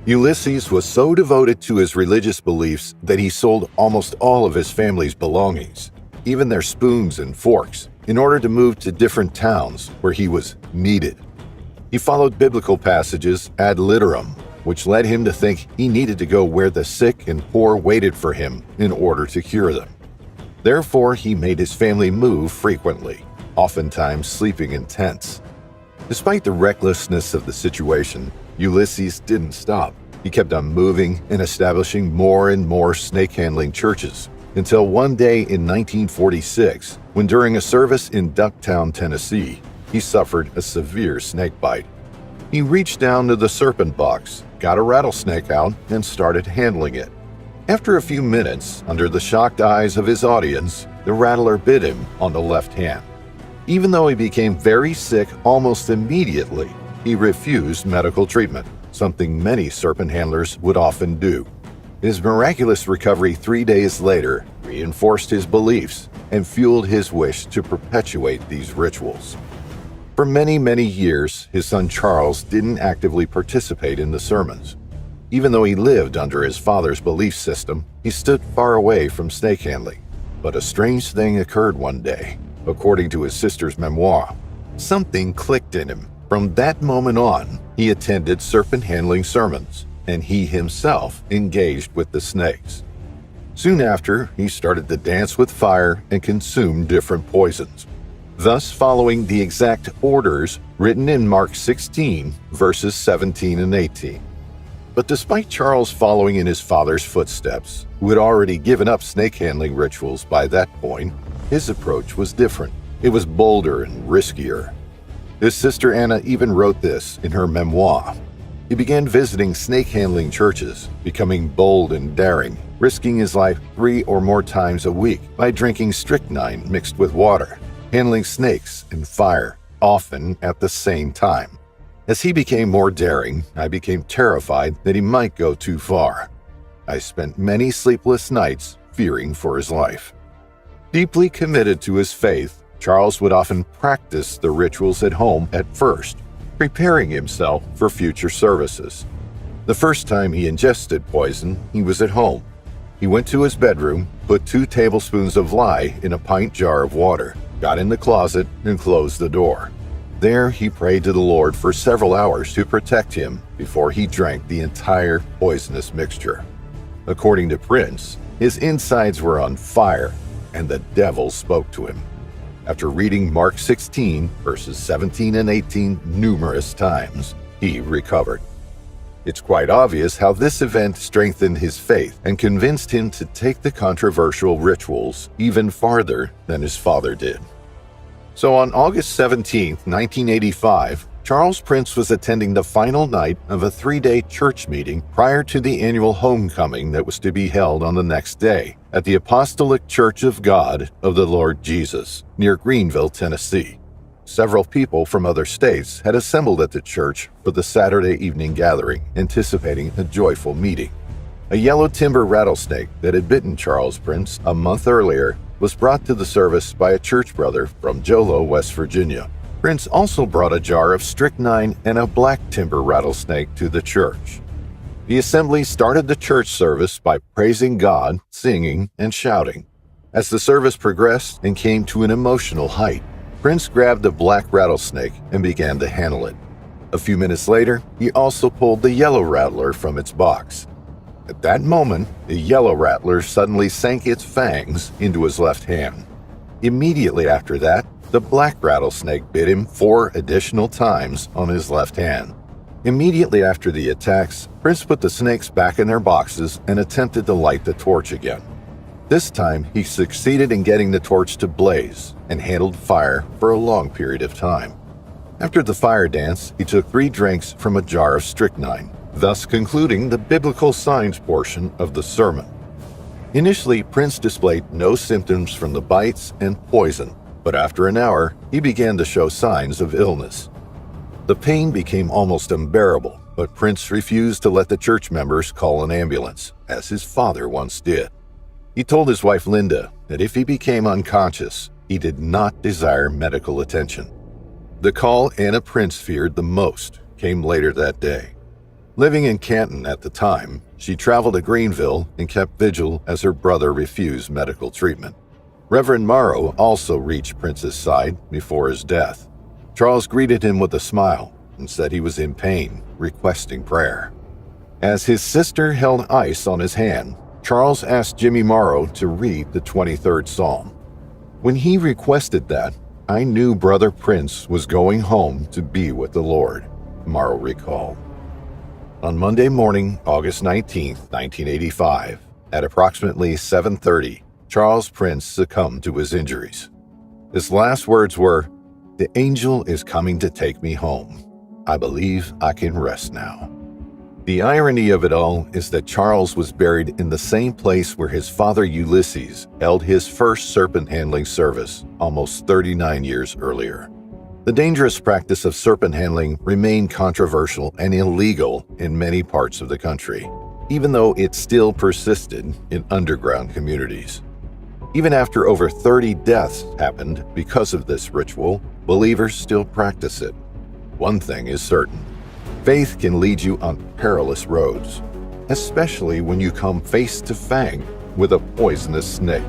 Ulysses was so devoted to his religious beliefs that he sold almost all of his family's belongings, even their spoons and forks, in order to move to different towns where he was needed. He followed biblical passages ad literam, which led him to think he needed to go where the sick and poor waited for him in order to cure them. Therefore, he made his family move frequently, oftentimes sleeping in tents. Despite the recklessness of the situation, Ulysses didn't stop. He kept on moving and establishing more and more snake-handling churches, until one day in 1946, when during a service in Ducktown, Tennessee, he suffered a severe snake bite. He reached down to the serpent box, got a rattlesnake out, and started handling it. After a few minutes, under the shocked eyes of his audience, the rattler bit him on the left hand. Even though he became very sick almost immediately, he refused medical treatment, something many serpent handlers would often do. His miraculous recovery 3 days later reinforced his beliefs and fueled his wish to perpetuate these rituals. For many, many years, his son Charles didn't actively participate in the sermons. Even though he lived under his father's belief system, he stood far away from snake handling. But a strange thing occurred one day. According to his sister's memoir, something clicked in him. From that moment on, he attended serpent handling sermons, and he himself engaged with the snakes. Soon after, he started to dance with fire and consume different poisons. thus following the exact orders written in Mark 16, verses 17 and 18. But despite Charles following in his father's footsteps, who had already given up snake handling rituals by that point, his approach was different. It was bolder and riskier. His sister Anna even wrote this in her memoir. He began visiting snake-handling churches, becoming bold and daring, risking his life 3 or more times a week by drinking strychnine mixed with water, handling snakes and fire, often at the same time. As he became more daring, I became terrified that he might go too far. I spent many sleepless nights fearing for his life. Deeply committed to his faith, Charles would often practice the rituals at home at first, preparing himself for future services. The first time he ingested poison, he was at home. He went to his bedroom, put 2 tablespoons of lye in a pint jar of water, got in the closet, and closed the door. There he prayed to the Lord for several hours to protect him before he drank the entire poisonous mixture. According to Prince, his insides were on fire, and the devil spoke to him. After reading Mark 16, verses 17 and 18 numerous times, he recovered. It's quite obvious how this event strengthened his faith and convinced him to take the controversial rituals even farther than his father did. So on August 17, 1985, Charles Prince was attending the final night of a 3-day church meeting prior to the annual homecoming that was to be held on the next day at the Apostolic Church of God of the Lord Jesus, near Greenville, Tennessee. Several people from other states had assembled at the church for the Saturday evening gathering, anticipating a joyful meeting. A yellow timber rattlesnake that had bitten Charles Prince a month earlier was brought to the service by a church brother from Jolo, West Virginia. Prince also brought a jar of strychnine and a black timber rattlesnake to the church. The assembly started the church service by praising God, singing, and shouting. As the service progressed and came to an emotional height, Prince grabbed the black rattlesnake and began to handle it. A few minutes later, he also pulled the yellow rattler from its box. At that moment, the yellow rattler suddenly sank its fangs into his left hand. Immediately after that, the black rattlesnake bit him 4 additional times on his left hand. Immediately after the attacks, Prince put the snakes back in their boxes and attempted to light the torch again. This time, he succeeded in getting the torch to blaze and handled fire for a long period of time. After the fire dance, he took 3 drinks from a jar of strychnine, thus concluding the biblical signs portion of the sermon. Initially, Prince displayed no symptoms from the bites and poison, but after an hour, he began to show signs of illness. The pain became almost unbearable, but Prince refused to let the church members call an ambulance, as his father once did. He told his wife Linda that if he became unconscious, he did not desire medical attention. The call Anna Prince feared the most came later that day. Living in Canton at the time, she traveled to Greenville and kept vigil as her brother refused medical treatment. Reverend Morrow also reached Prince's side before his death. Charles greeted him with a smile and said he was in pain, requesting prayer. As his sister held ice on his hand, Charles asked Jimmy Morrow to read the 23rd Psalm. When he requested that, I knew Brother Prince was going home to be with the Lord, Morrow recalled. On Monday morning, August 19, 1985, at approximately 7:30, Charles Prince succumbed to his injuries. His last words were, "The angel is coming to take me home. I believe I can rest now." The irony of it all is that Charles was buried in the same place where his father Ulysses held his first serpent handling service almost 39 years earlier. The dangerous practice of serpent handling remained controversial and illegal in many parts of the country, even though it still persisted in underground communities. Even after over 30 deaths happened because of this ritual, believers still practice it. One thing is certain: faith can lead you on perilous roads, especially when you come face to face with a poisonous snake.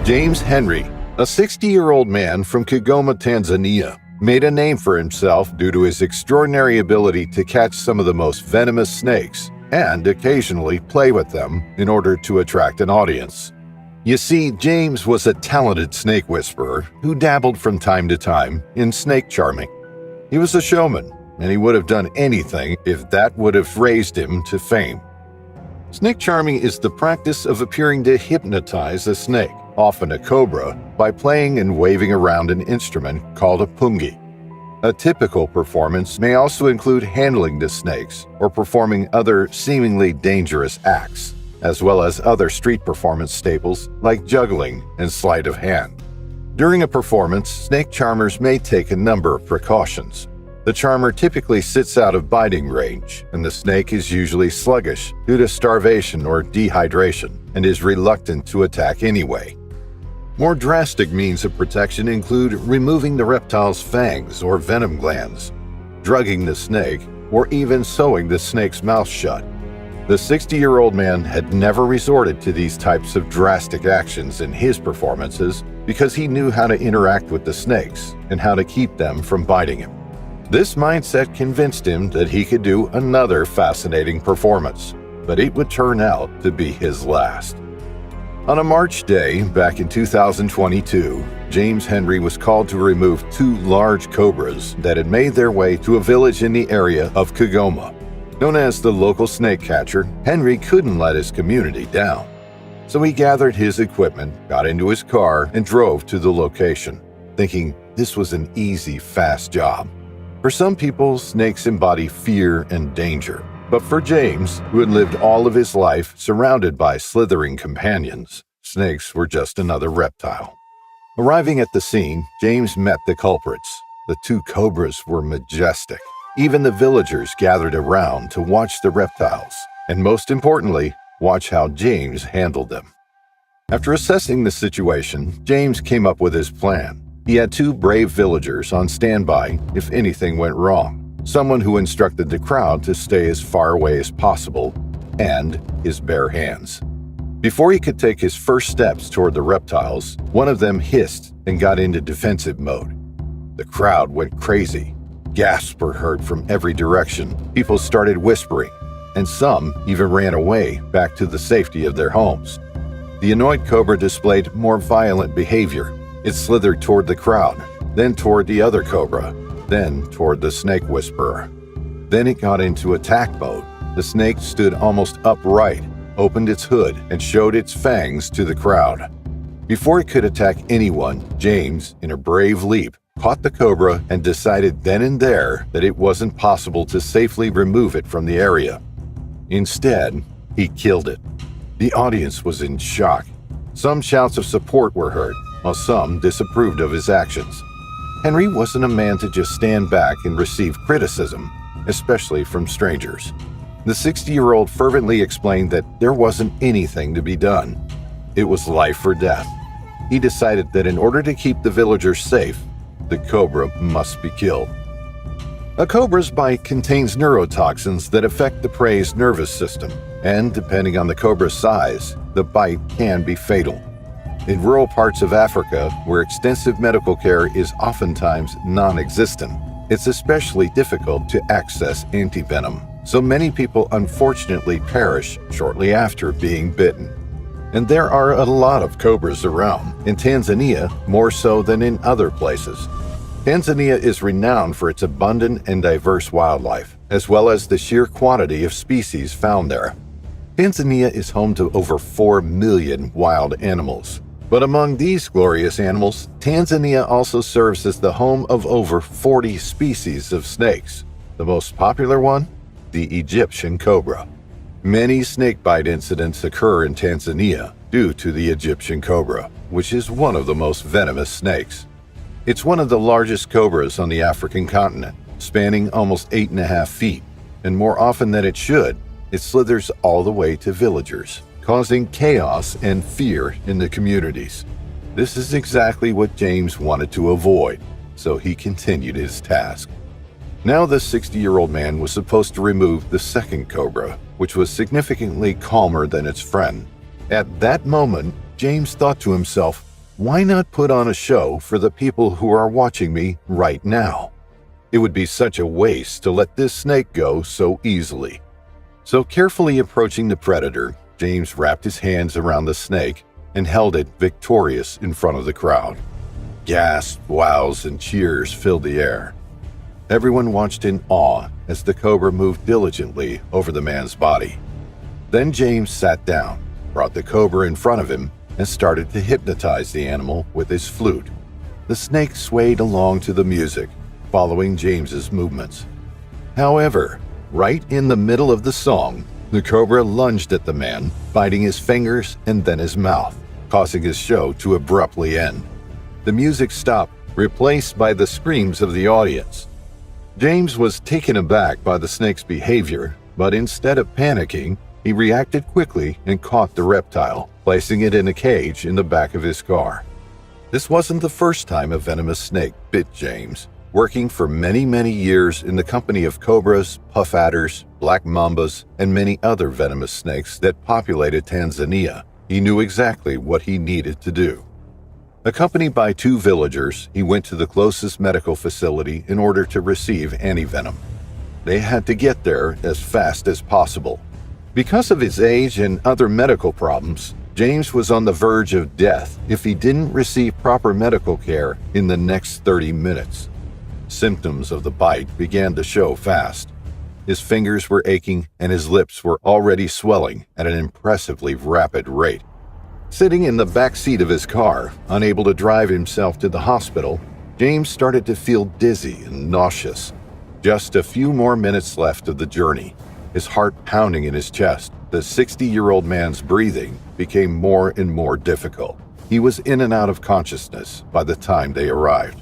James Henry, a 60-year-old man from Kigoma, Tanzania, made a name for himself due to his extraordinary ability to catch some of the most venomous snakes and occasionally play with them in order to attract an audience. You see, James was a talented snake whisperer who dabbled from time to time in snake charming. He was a showman, and he would have done anything if that would have raised him to fame. Snake charming is the practice of appearing to hypnotize a snake, often a cobra, by playing and waving around an instrument called a pungi. A typical performance may also include handling the snakes or performing other seemingly dangerous acts, as well as other street performance staples like juggling and sleight of hand. During a performance, snake charmers may take a number of precautions. The charmer typically sits out of biting range, and the snake is usually sluggish due to starvation or dehydration and is reluctant to attack anyway. More drastic means of protection include removing the reptile's fangs or venom glands, drugging the snake, or even sewing the snake's mouth shut. The 60-year-old man had never resorted to these types of drastic actions in his performances because he knew how to interact with the snakes and how to keep them from biting him. This mindset convinced him that he could do another fascinating performance, but it would turn out to be his last. On a March day back in 2022, James Henry was called to remove 2 large cobras that had made their way to a village in the area of Kigoma. Known as the local snake catcher, Henry couldn't let his community down. So he gathered his equipment, got into his car, and drove to the location, thinking this was an easy, fast job. For some people, snakes embody fear and danger. But for James, who had lived all of his life surrounded by slithering companions, snakes were just another reptile. Arriving at the scene, James met the culprits. The 2 cobras were majestic. Even the villagers gathered around to watch the reptiles, and most importantly, watch how James handled them. After assessing the situation, James came up with his plan. He had 2 brave villagers on standby if anything went wrong. Someone who instructed the crowd to stay as far away as possible, and his bare hands. Before he could take his first steps toward the reptiles, one of them hissed and got into defensive mode. The crowd went crazy. Gasps were heard from every direction. People started whispering, and some even ran away back to the safety of their homes. The annoyed cobra displayed more violent behavior. It slithered toward the crowd, then toward the other cobra, then toward the snake whisperer. Then it got into attack mode. The snake stood almost upright, opened its hood, and showed its fangs to the crowd. Before it could attack anyone, James, in a brave leap, caught the cobra and decided then and there that it wasn't possible to safely remove it from the area. Instead, he killed it. The audience was in shock. Some shouts of support were heard, while some disapproved of his actions. Henry wasn't a man to just stand back and receive criticism, especially from strangers. The 60-year-old fervently explained that there wasn't anything to be done. It was life or death. He decided that in order to keep the villagers safe, the cobra must be killed. A cobra's bite contains neurotoxins that affect the prey's nervous system, and depending on the cobra's size, the bite can be fatal. In rural parts of Africa, where extensive medical care is oftentimes non-existent, it's especially difficult to access antivenom, so many people unfortunately perish shortly after being bitten. And there are a lot of cobras around, in Tanzania more so than in other places. Tanzania is renowned for its abundant and diverse wildlife, as well as the sheer quantity of species found there. Tanzania is home to over 4 million wild animals. But among these glorious animals, Tanzania also serves as the home of over 40 species of snakes. The most popular one? The Egyptian cobra. Many snakebite incidents occur in Tanzania due to the Egyptian cobra, which is one of the most venomous snakes. It's one of the largest cobras on the African continent, spanning almost 8.5 feet, and more often than it should, it slithers all the way to villagers, causing chaos and fear in the communities. This is exactly what James wanted to avoid, so he continued his task. Now the 60-year-old man was supposed to remove the second cobra, which was significantly calmer than its friend. At that moment, James thought to himself, why not put on a show for the people who are watching me right now? It would be such a waste to let this snake go so easily. So carefully approaching the predator, James wrapped his hands around the snake and held it victorious in front of the crowd. Gasps, wows, and cheers filled the air. Everyone watched in awe as the cobra moved diligently over the man's body. Then James sat down, brought the cobra in front of him, and started to hypnotize the animal with his flute. The snake swayed along to the music, following James's movements. However, right in the middle of the song, the cobra lunged at the man, biting his fingers and then his mouth, causing his show to abruptly end. The music stopped, replaced by the screams of the audience. James was taken aback by the snake's behavior, but instead of panicking, he reacted quickly and caught the reptile, placing it in a cage in the back of his car. This wasn't the first time a venomous snake bit James. Working for many years in the company of cobras, puff adders, black mambas, and many other venomous snakes that populated Tanzania, he knew exactly what he needed to do. Accompanied by 2 villagers, he went to the closest medical facility in order to receive antivenom. They had to get there as fast as possible. Because of his age and other medical problems, James was on the verge of death if he didn't receive proper medical care in the next 30 minutes. Symptoms of the bite began to show fast. His fingers were aching and his lips were already swelling at an impressively rapid rate. Sitting in the back seat of his car, unable to drive himself to the hospital, James started to feel dizzy and nauseous. Just a few more minutes left of the journey. His heart pounding in his chest, the 60-year-old man's breathing became more and more difficult. He was in and out of consciousness by the time they arrived.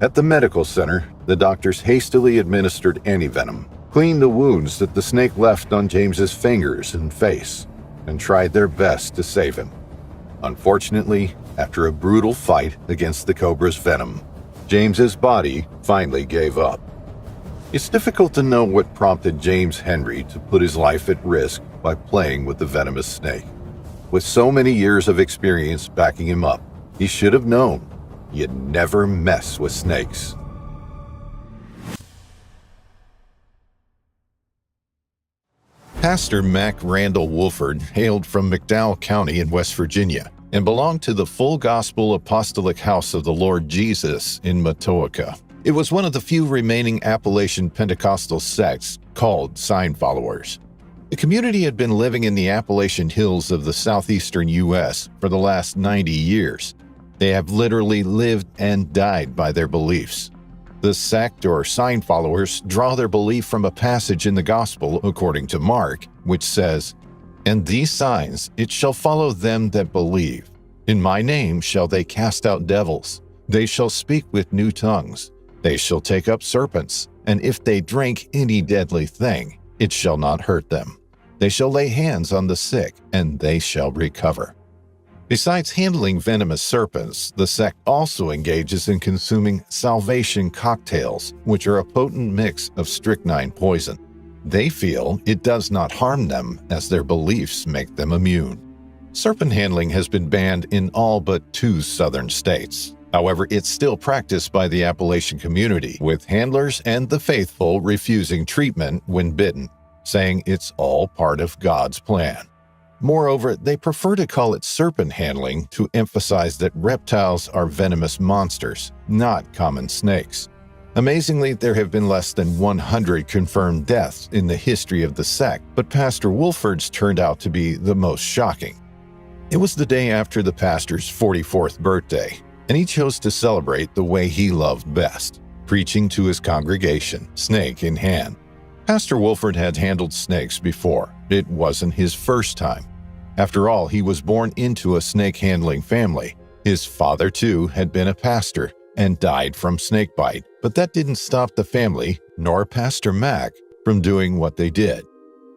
At the medical center, the doctors hastily administered antivenom, cleaned the wounds that the snake left on James's fingers and face, and tried their best to save him. Unfortunately, after a brutal fight against the cobra's venom, James's body finally gave up. It's difficult to know what prompted James Henry to put his life at risk by playing with the venomous snake. With so many years of experience backing him up, he should have known you'd never mess with snakes. Pastor Mack Randall Wolford hailed from McDowell County in West Virginia and belonged to the Full Gospel Apostolic House of the Lord Jesus in Matoaka. It was one of the few remaining Appalachian Pentecostal sects called Sign Followers. The community had been living in the Appalachian Hills of the southeastern U.S. for the last 90 years. They have literally lived and died by their beliefs. The sect or sign followers draw their belief from a passage in the Gospel according to Mark, which says, "And these signs it shall follow them that believe. In my name shall they cast out devils. They shall speak with new tongues. They shall take up serpents, and if they drink any deadly thing, it shall not hurt them. They shall lay hands on the sick, and they shall recover." Besides handling venomous serpents, the sect also engages in consuming salvation cocktails, which are a potent mix of strychnine poison. They feel it does not harm them as their beliefs make them immune. Serpent handling has been banned in all but 2 southern states. However, it's still practiced by the Appalachian community, with handlers and the faithful refusing treatment when bitten, saying it's all part of God's plan. Moreover, they prefer to call it serpent handling to emphasize that reptiles are venomous monsters, not common snakes. Amazingly, there have been less than 100 confirmed deaths in the history of the sect, but Pastor Wolford's turned out to be the most shocking. It was the day after the pastor's 44th birthday, and he chose to celebrate the way he loved best, preaching to his congregation, snake in hand. Pastor Wolford had handled snakes before. It wasn't his first time. After all, he was born into a snake-handling family. His father, too, had been a pastor and died from snakebite, but that didn't stop the family, nor Pastor Mack, from doing what they did.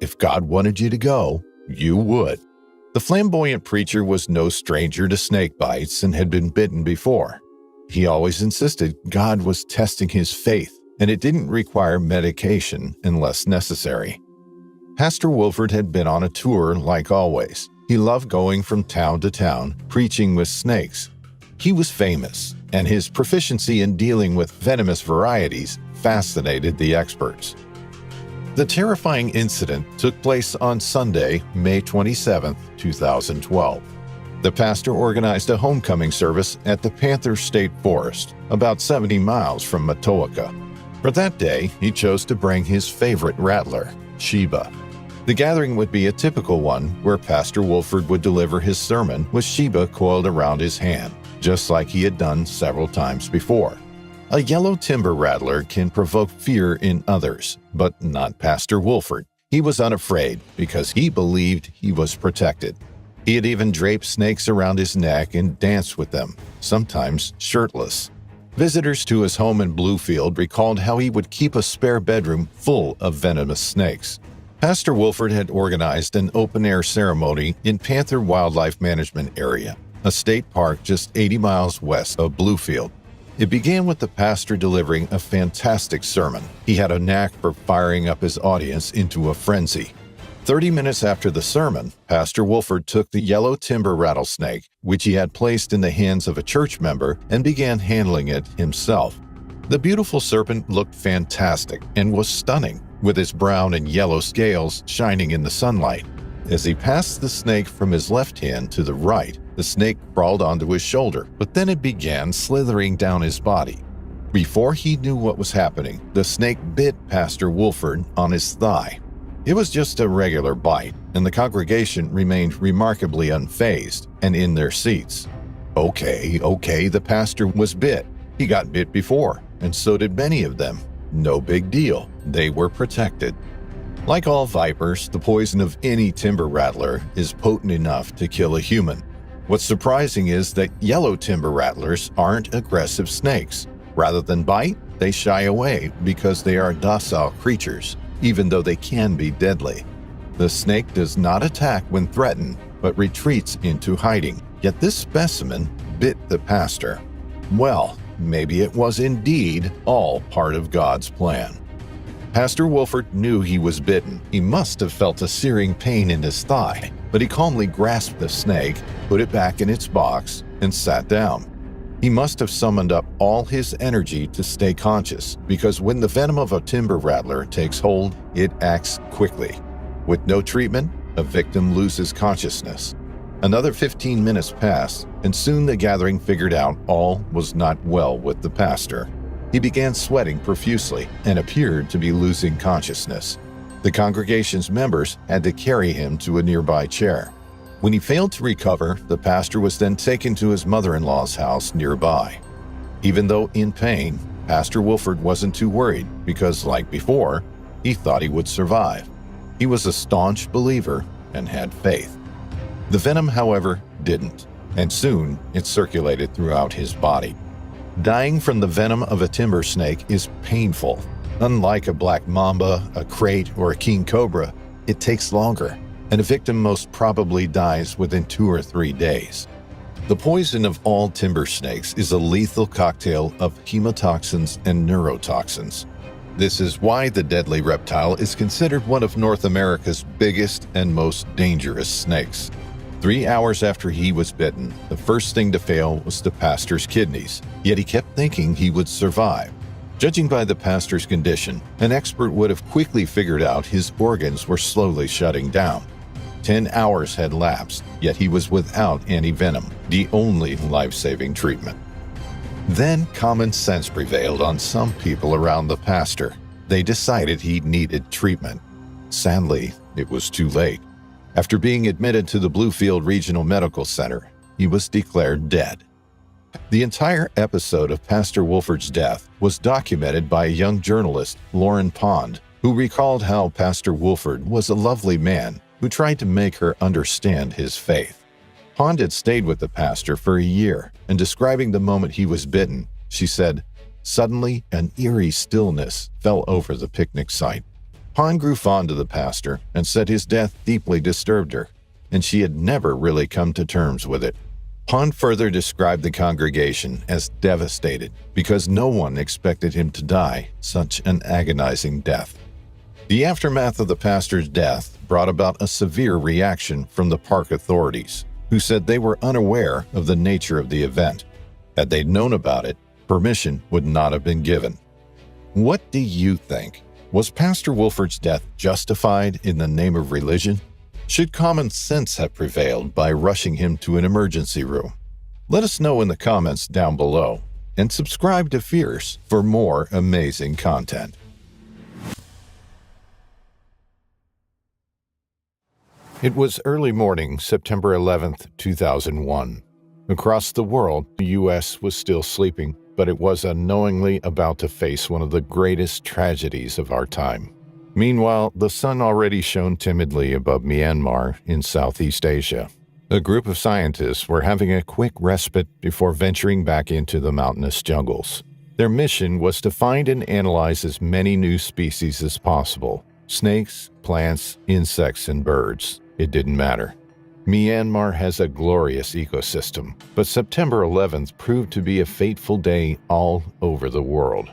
If God wanted you to go, you would. The flamboyant preacher was no stranger to snake bites and had been bitten before. He always insisted God was testing his faith, and it didn't require medication unless necessary. Pastor Wolford had been on a tour like always. He loved going from town to town, preaching with snakes. He was famous, and his proficiency in dealing with venomous varieties fascinated the experts. The terrifying incident took place on Sunday, May 27, 2012. The pastor organized a homecoming service at the Panther State Forest, about 70 miles from Matoaka. For that day, he chose to bring his favorite rattler, Sheba. The gathering would be a typical one where Pastor Wolford would deliver his sermon with Sheba coiled around his hand, just like he had done several times before. A yellow timber rattler can provoke fear in others, but not Pastor Wolford. He was unafraid because he believed he was protected. He had even draped snakes around his neck and danced with them, sometimes shirtless. Visitors to his home in Bluefield recalled how he would keep a spare bedroom full of venomous snakes. Pastor Wolford had organized an open-air ceremony in Panther Wildlife Management Area, a state park just 80 miles west of Bluefield. It began with the pastor delivering a fantastic sermon. He had a knack for firing up his audience into a frenzy. 30 minutes after the sermon, Pastor Wolford took the yellow timber rattlesnake, which he had placed in the hands of a church member, and began handling it himself. The beautiful serpent looked fantastic and was stunning, with its brown and yellow scales shining in the sunlight. As he passed the snake from his left hand to the right, the snake crawled onto his shoulder, but then it began slithering down his body. Before he knew what was happening, the snake bit Pastor Wolford on his thigh. It was just a regular bite, and the congregation remained remarkably unfazed and in their seats. Okay, the pastor was bit. He got bit before, and so did many of them. No big deal. They were protected. Like all vipers, the poison of any timber rattler is potent enough to kill a human. What's surprising is that yellow timber rattlers aren't aggressive snakes. Rather than bite, they shy away because they are docile creatures, even though they can be deadly. The snake does not attack when threatened, but retreats into hiding. Yet this specimen bit the pastor. Well, maybe it was indeed all part of God's plan. Pastor Wolford knew he was bitten. He must have felt a searing pain in his thigh, but he calmly grasped the snake, put it back in its box, and sat down. He must have summoned up all his energy to stay conscious, because when the venom of a timber rattler takes hold, it acts quickly. With no treatment, a victim loses consciousness. Another 15 minutes passed, and soon the gathering figured out all was not well with the pastor. He began sweating profusely and appeared to be losing consciousness. The congregation's members had to carry him to a nearby chair. When he failed to recover, the pastor was then taken to his mother-in-law's house nearby. Even though in pain, Pastor Wolford wasn't too worried because, like before, he thought he would survive. He was a staunch believer and had faith. The venom, however, didn't, and soon it circulated throughout his body. Dying from the venom of a timber snake is painful. Unlike a black mamba, a crate, or a king cobra, it takes longer, and a victim most probably dies within 2 or 3 days. The poison of all timber snakes is a lethal cocktail of hemotoxins and neurotoxins. This is why the deadly reptile is considered one of North America's biggest and most dangerous snakes. 3 hours after he was bitten, the first thing to fail was the pastor's kidneys, yet he kept thinking he would survive. Judging by the pastor's condition, an expert would have quickly figured out his organs were slowly shutting down. 10 hours had lapsed, yet he was without antivenom, the only life-saving treatment. Then common sense prevailed on some people around the pastor. They decided he needed treatment. Sadly, it was too late. After being admitted to the Bluefield Regional Medical Center, he was declared dead. The entire episode of Pastor Wolford's death was documented by a young journalist, Lauren Pond, who recalled how Pastor Wolford was a lovely man who tried to make her understand his faith. Pond had stayed with the pastor for a year, and describing the moment he was bitten, she said, "Suddenly, an eerie stillness fell over the picnic site." Pond grew fond of the pastor and said his death deeply disturbed her, and she had never really come to terms with it. Pond further described the congregation as devastated because no one expected him to die such an agonizing death. The aftermath of the pastor's death brought about a severe reaction from the park authorities, who said they were unaware of the nature of the event. Had they known about it, permission would not have been given. What do you think? Was Pastor Wolford's death justified in the name of religion? Should common sense have prevailed by rushing him to an emergency room? Let us know in the comments down below, and subscribe to Fierce for more amazing content. It was early morning, September 11th, 2001. Across the world, the U.S. was still sleeping, but it was unknowingly about to face one of the greatest tragedies of our time. Meanwhile, the sun already shone timidly above Myanmar in Southeast Asia. A group of scientists were having a quick respite before venturing back into the mountainous jungles. Their mission was to find and analyze as many new species as possible: snakes, plants, insects, and birds. It didn't matter. Myanmar has a glorious ecosystem, but September 11th proved to be a fateful day all over the world.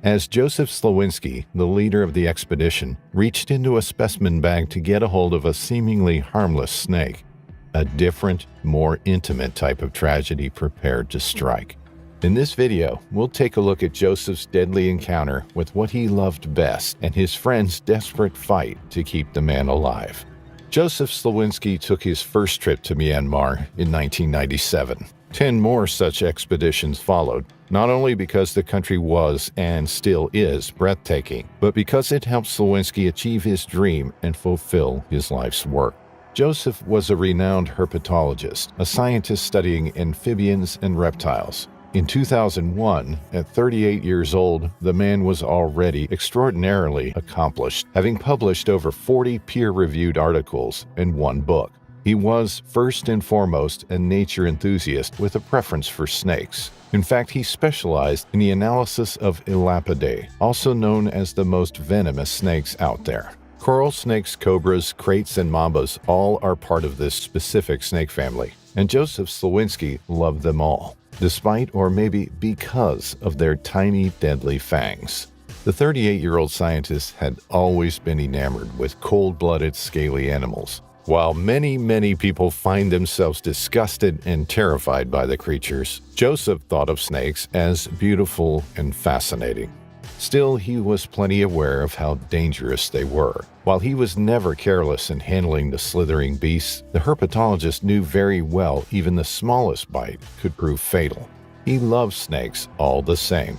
As Joseph Slowinski, the leader of the expedition, reached into a specimen bag to get a hold of a seemingly harmless snake, a different, more intimate type of tragedy prepared to strike. In this video, we'll take a look at Joseph's deadly encounter with what he loved best and his friend's desperate fight to keep the man alive. Joseph Slowinski took his first trip to Myanmar in 1997. 10 more such expeditions followed, not only because the country was and still is breathtaking, but because it helped Slowinski achieve his dream and fulfill his life's work. Joseph was a renowned herpetologist, a scientist studying amphibians and reptiles. In 2001, at 38 years old, the man was already extraordinarily accomplished, having published over 40 peer-reviewed articles and 1 book. He was, first and foremost, a nature enthusiast with a preference for snakes. In fact, he specialized in the analysis of Elapidae, also known as the most venomous snakes out there. Coral snakes, cobras, kraits, and mambas all are part of this specific snake family, and Joseph Slowinski loved them all, despite or maybe because of their tiny, deadly fangs. The 38-year-old scientist had always been enamored with cold-blooded, scaly animals. While many people find themselves disgusted and terrified by the creatures, Joseph thought of snakes as beautiful and fascinating. Still, he was plenty aware of how dangerous they were. While he was never careless in handling the slithering beasts, the herpetologist knew very well even the smallest bite could prove fatal. He loved snakes all the same.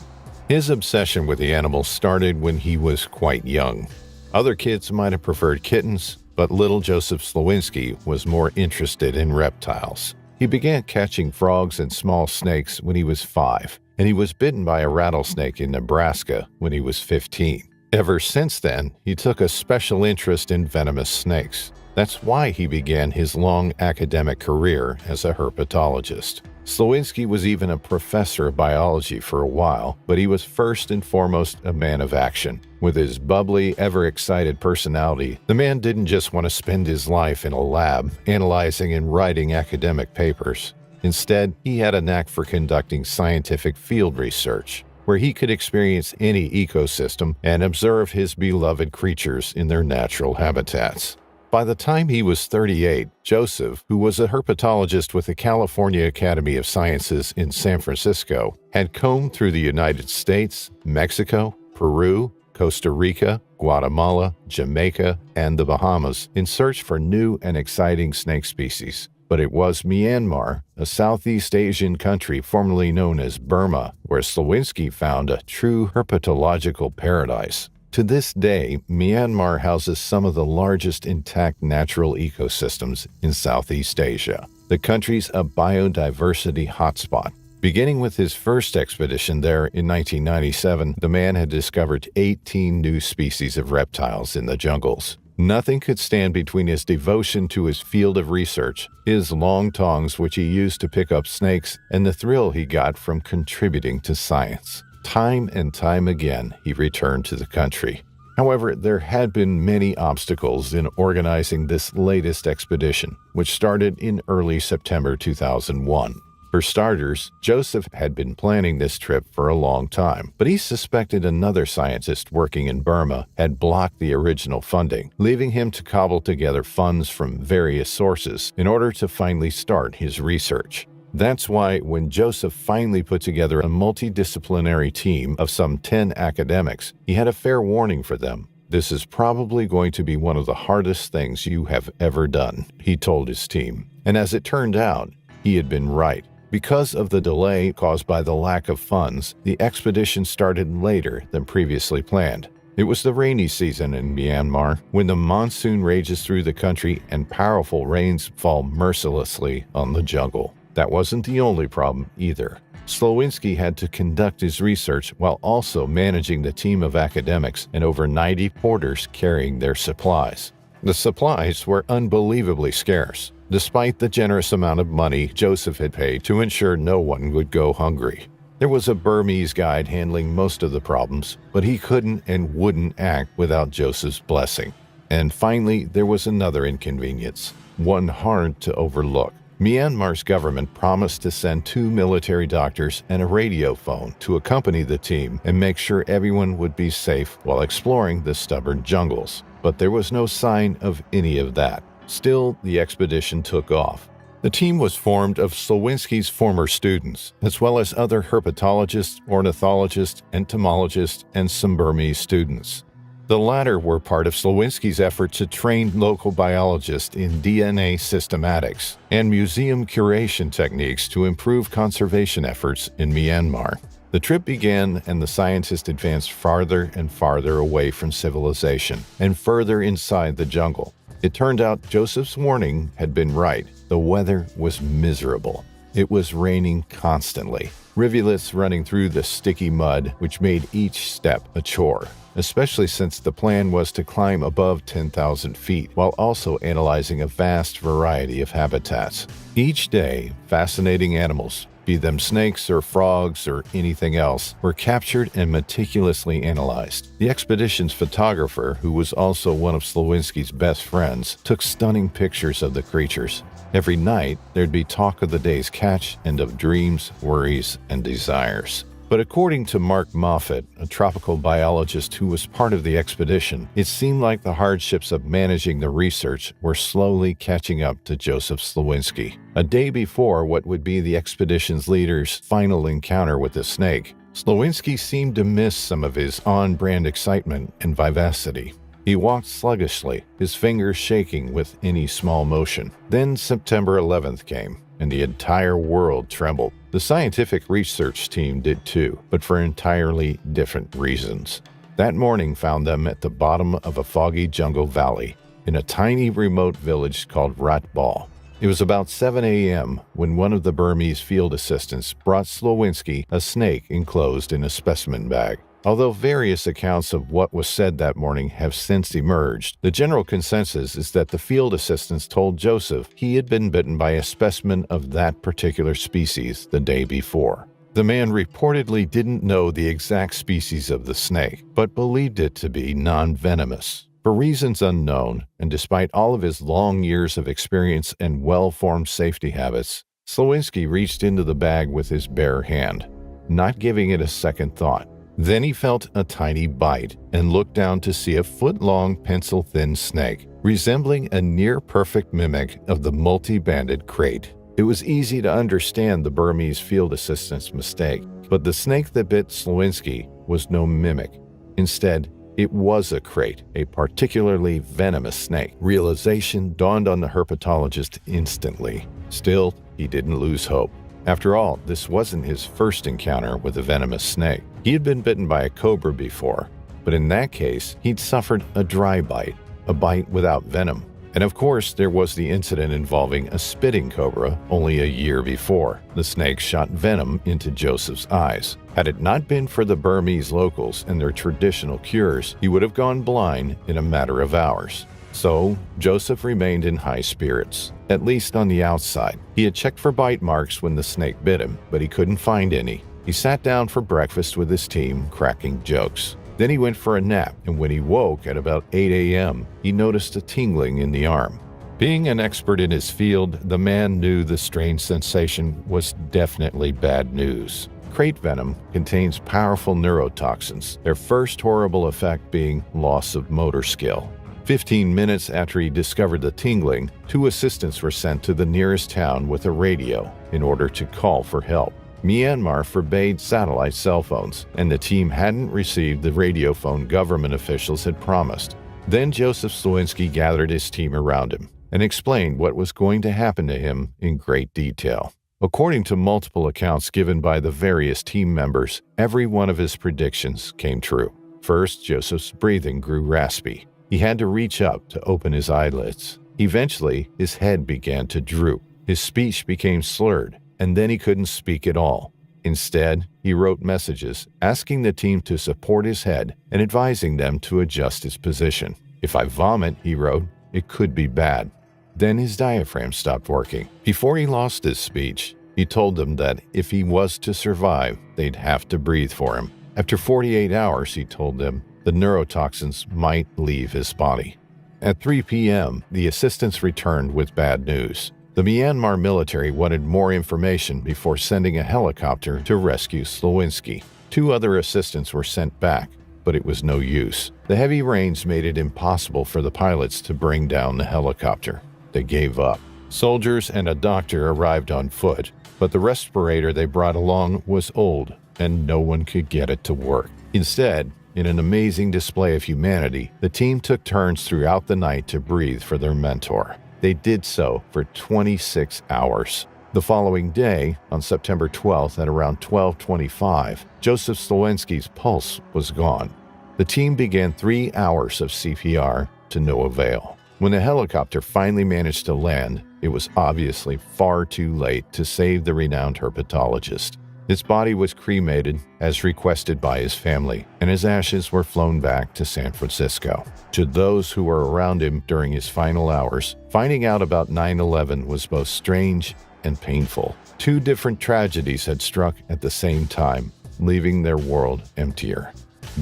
His obsession with the animals started when he was quite young. Other kids might have preferred kittens, but little Joseph Slowinski was more interested in reptiles. He began catching frogs and small snakes when he was 5, and he was bitten by a rattlesnake in Nebraska when he was 15. Ever since then, he took a special interest in venomous snakes. That's why he began his long academic career as a herpetologist. Slowinski was even a professor of biology for a while, but he was first and foremost a man of action. With his bubbly, ever-excited personality, the man didn't just want to spend his life in a lab, analyzing and writing academic papers. Instead, he had a knack for conducting scientific field research, where he could experience any ecosystem and observe his beloved creatures in their natural habitats. By the time he was 38, Joseph, who was a herpetologist with the California Academy of Sciences in San Francisco, had combed through the United States, Mexico, Peru, Costa Rica, Guatemala, Jamaica, and the Bahamas in search for new and exciting snake species. But it was Myanmar, a Southeast Asian country formerly known as Burma, where Slowinski found a true herpetological paradise. To this day, Myanmar houses some of the largest intact natural ecosystems in Southeast Asia. The country's a biodiversity hotspot. Beginning with his first expedition there in 1997, the man had discovered 18 new species of reptiles in the jungles. Nothing could stand between his devotion to his field of research, his long tongs which he used to pick up snakes, and the thrill he got from contributing to science. Time and time again, he returned to the country. However, there had been many obstacles in organizing this latest expedition, which started in early September 2001. For starters, Joseph had been planning this trip for a long time, but he suspected another scientist working in Burma had blocked the original funding, leaving him to cobble together funds from various sources in order to finally start his research. That's why when Joseph finally put together a multidisciplinary team of some 10 academics, he had a fair warning for them. "This is probably going to be one of the hardest things you have ever done," he told his team. And as it turned out, he had been right. Because of the delay caused by the lack of funds, the expedition started later than previously planned. It was the rainy season in Myanmar, when the monsoon rages through the country and powerful rains fall mercilessly on the jungle. That wasn't the only problem either. Slowinski had to conduct his research while also managing the team of academics and over 90 porters carrying their supplies. The supplies were unbelievably scarce, despite the generous amount of money Joseph had paid to ensure no one would go hungry. There was a Burmese guide handling most of the problems, but he couldn't and wouldn't act without Joseph's blessing. And finally, there was another inconvenience, one hard to overlook. Myanmar's government promised to send 2 military doctors and a radio phone to accompany the team and make sure everyone would be safe while exploring the stubborn jungles. But there was no sign of any of that. Still, the expedition took off. The team was formed of Slowinski's former students, as well as other herpetologists, ornithologists, entomologists, and some Burmese students. The latter were part of Slowinski's effort to train local biologists in DNA systematics and museum curation techniques to improve conservation efforts in Myanmar. The trip began and the scientists advanced farther and farther away from civilization and further inside the jungle. It turned out Joseph's warning had been right. The weather was miserable. It was raining constantly, rivulets running through the sticky mud, which made each step a chore, especially since the plan was to climb above 10,000 feet while also analyzing a vast variety of habitats. Each day, fascinating animals, be them snakes or frogs or anything else, were captured and meticulously analyzed. The expedition's photographer, who was also one of Slowinski's best friends, took stunning pictures of the creatures. Every night, there'd be talk of the day's catch and of dreams, worries, and desires. But according to Mark Moffat, a tropical biologist who was part of the expedition, it seemed like the hardships of managing the research were slowly catching up to Joseph Slowinski. A day before what would be the expedition's leader's final encounter with the snake, Slowinski seemed to miss some of his on-brand excitement and vivacity. He walked sluggishly, his fingers shaking with any small motion. Then September 11th came, and the entire world trembled. The scientific research team did too, but for entirely different reasons. That morning found them at the bottom of a foggy jungle valley, in a tiny remote village called Ratbal. It was about 7 a.m. when one of the Burmese field assistants brought Slowinski a snake enclosed in a specimen bag. Although various accounts of what was said that morning have since emerged, the general consensus is that the field assistants told Joseph he had been bitten by a specimen of that particular species the day before. The man reportedly didn't know the exact species of the snake, but believed it to be non-venomous. For reasons unknown, and despite all of his long years of experience and well-formed safety habits, Slowinski reached into the bag with his bare hand, not giving it a second thought. Then he felt a tiny bite and looked down to see a foot-long, pencil-thin snake, resembling a near-perfect mimic of the multi-banded crate. It was easy to understand the Burmese field assistant's mistake, but the snake that bit Slowinski was no mimic. Instead, it was a crate, a particularly venomous snake. Realization dawned on the herpetologist instantly. Still, he didn't lose hope. After all, this wasn't his first encounter with a venomous snake. He had been bitten by a cobra before, but in that case, he'd suffered a dry bite, a bite without venom. And of course, there was the incident involving a spitting cobra only a year before. The snake shot venom into Joseph's eyes. Had it not been for the Burmese locals and their traditional cures, he would have gone blind in a matter of hours. So, Joseph remained in high spirits, at least on the outside. He had checked for bite marks when the snake bit him, but he couldn't find any. He sat down for breakfast with his team, cracking jokes. Then he went for a nap, and when he woke at about 8 a.m., he noticed a tingling in the arm. Being an expert in his field, the man knew the strange sensation was definitely bad news. Crate venom contains powerful neurotoxins, their first horrible effect being loss of motor skill. 15 minutes after he discovered the tingling, 2 assistants were sent to the nearest town with a radio in order to call for help. Myanmar forbade satellite cell phones, and the team hadn't received the radio phone government officials had promised. Then Joseph Slowinski gathered his team around him and explained what was going to happen to him in great detail. According to multiple accounts given by the various team members, every one of his predictions came true. First, Joseph's breathing grew raspy. He had to reach up to open his eyelids. Eventually, his head began to droop. His speech became slurred, and then he couldn't speak at all. Instead, he wrote messages asking the team to support his head and advising them to adjust his position. "If I vomit," he wrote, "it could be bad." Then his diaphragm stopped working. Before he lost his speech, he told them that if he was to survive, they'd have to breathe for him. After 48 hours, he told them, the neurotoxins might leave his body. At 3 p.m., the assistants returned with bad news. The Myanmar military wanted more information before sending a helicopter to rescue Slowinski. 2 other assistants were sent back, but it was no use. The heavy rains made it impossible for the pilots to bring down the helicopter. They gave up. Soldiers and a doctor arrived on foot, but the respirator they brought along was old, and no one could get it to work. Instead, in an amazing display of humanity, the team took turns throughout the night to breathe for their mentor. They did so for 26 hours. The following day, on September 12th at around 12:25, Joseph Slowinski's pulse was gone. The team began 3 hours of CPR to no avail. When the helicopter finally managed to land, it was obviously far too late to save the renowned herpetologist. His body was cremated as requested by his family, and his ashes were flown back to San Francisco. To those who were around him during his final hours, finding out about 9/11 was both strange and painful. 2 different tragedies had struck at the same time, leaving their world emptier.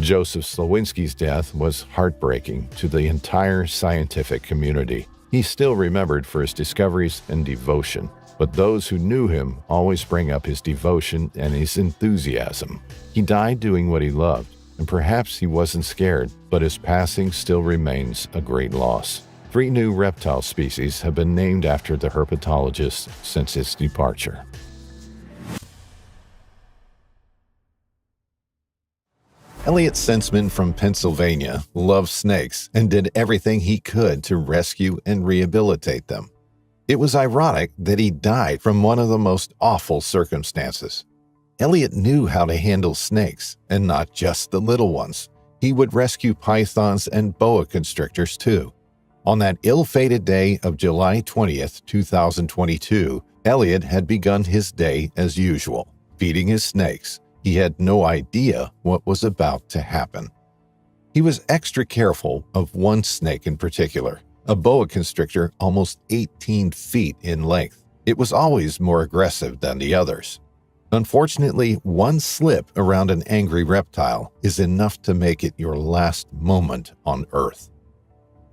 Joseph Slowinski's death was heartbreaking to the entire scientific community. He's still remembered for his discoveries and devotion. But those who knew him always bring up his devotion and his enthusiasm. He died doing what he loved, and perhaps he wasn't scared, but his passing still remains a great loss. 3 new reptile species have been named after the herpetologist since his departure. Elliot Senseman from Pennsylvania loved snakes and did everything he could to rescue and rehabilitate them. It was ironic that he died from one of the most awful circumstances. Elliot knew how to handle snakes, and not just the little ones. He would rescue pythons and boa constrictors too. On that ill-fated day of July 20th, 2022, Elliot had begun his day as usual, feeding his snakes. He had no idea what was about to happen. He was extra careful of one snake in particular, a boa constrictor almost 18 feet in length. It was always more aggressive than the others. Unfortunately, one slip around an angry reptile is enough to make it your last moment on Earth.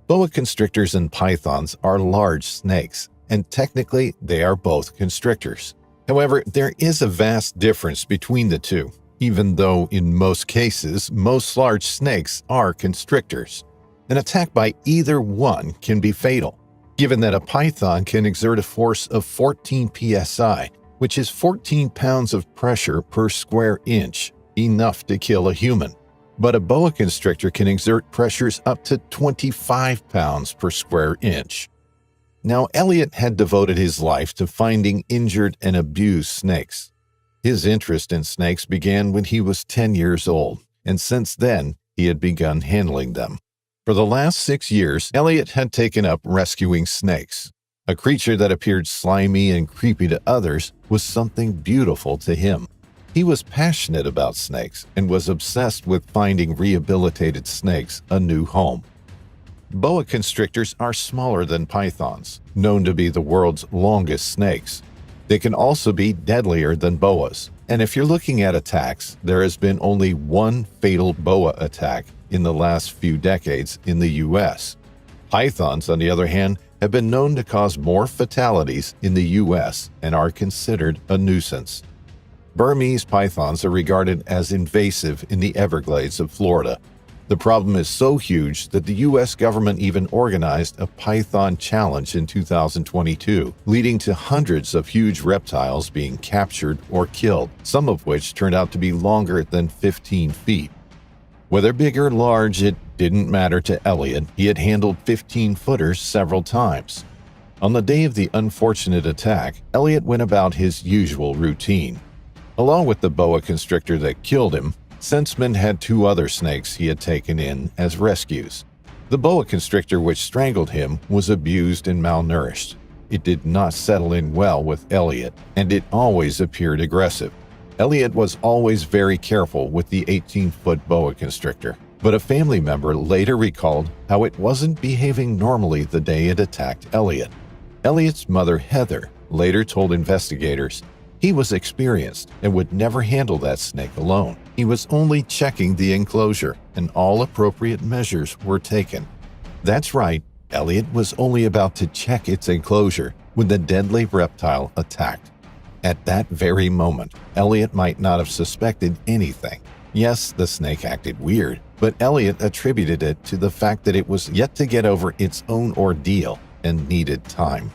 Boa constrictors and pythons are large snakes, and technically they are both constrictors. However, there is a vast difference between the two, even though in most cases, most large snakes are constrictors. An attack by either one can be fatal, given that a python can exert a force of 14 psi, which is 14 pounds of pressure per square inch, enough to kill a human. But a boa constrictor can exert pressures up to 25 pounds per square inch. Now, Elliot had devoted his life to finding injured and abused snakes. His interest in snakes began when he was 10 years old, and since then, he had begun handling them. For the last 6 years, Elliot had taken up rescuing snakes. A creature that appeared slimy and creepy to others was something beautiful to him. He was passionate about snakes and was obsessed with finding rehabilitated snakes a new home. Boa constrictors are smaller than pythons, known to be the world's longest snakes. They can also be deadlier than boas, and if you're looking at attacks, there has been only one fatal boa attack in the last few decades in the U.S. Pythons, on the other hand, have been known to cause more fatalities in the U.S. and are considered a nuisance. Burmese pythons are regarded as invasive in the Everglades of Florida. The problem is so huge that the U.S. government even organized a python challenge in 2022, leading to hundreds of huge reptiles being captured or killed, some of which turned out to be longer than 15 feet. Whether big or large, it didn't matter to Elliot. He had handled 15-footers several times. On the day of the unfortunate attack, Elliot went about his usual routine. Along with the boa constrictor that killed him, Senseman had 2 other snakes he had taken in as rescues. The boa constrictor which strangled him was abused and malnourished. It did not settle in well with Elliot, and it always appeared aggressive. Elliot was always very careful with the 18-foot boa constrictor, but a family member later recalled how it wasn't behaving normally the day it attacked Elliot. Elliot's mother, Heather, later told investigators he was experienced and would never handle that snake alone. He was only checking the enclosure, and all appropriate measures were taken. That's right, Elliot was only about to check its enclosure when the deadly reptile attacked. At that very moment, Elliot might not have suspected anything. Yes, the snake acted weird, but Elliot attributed it to the fact that it was yet to get over its own ordeal and needed time.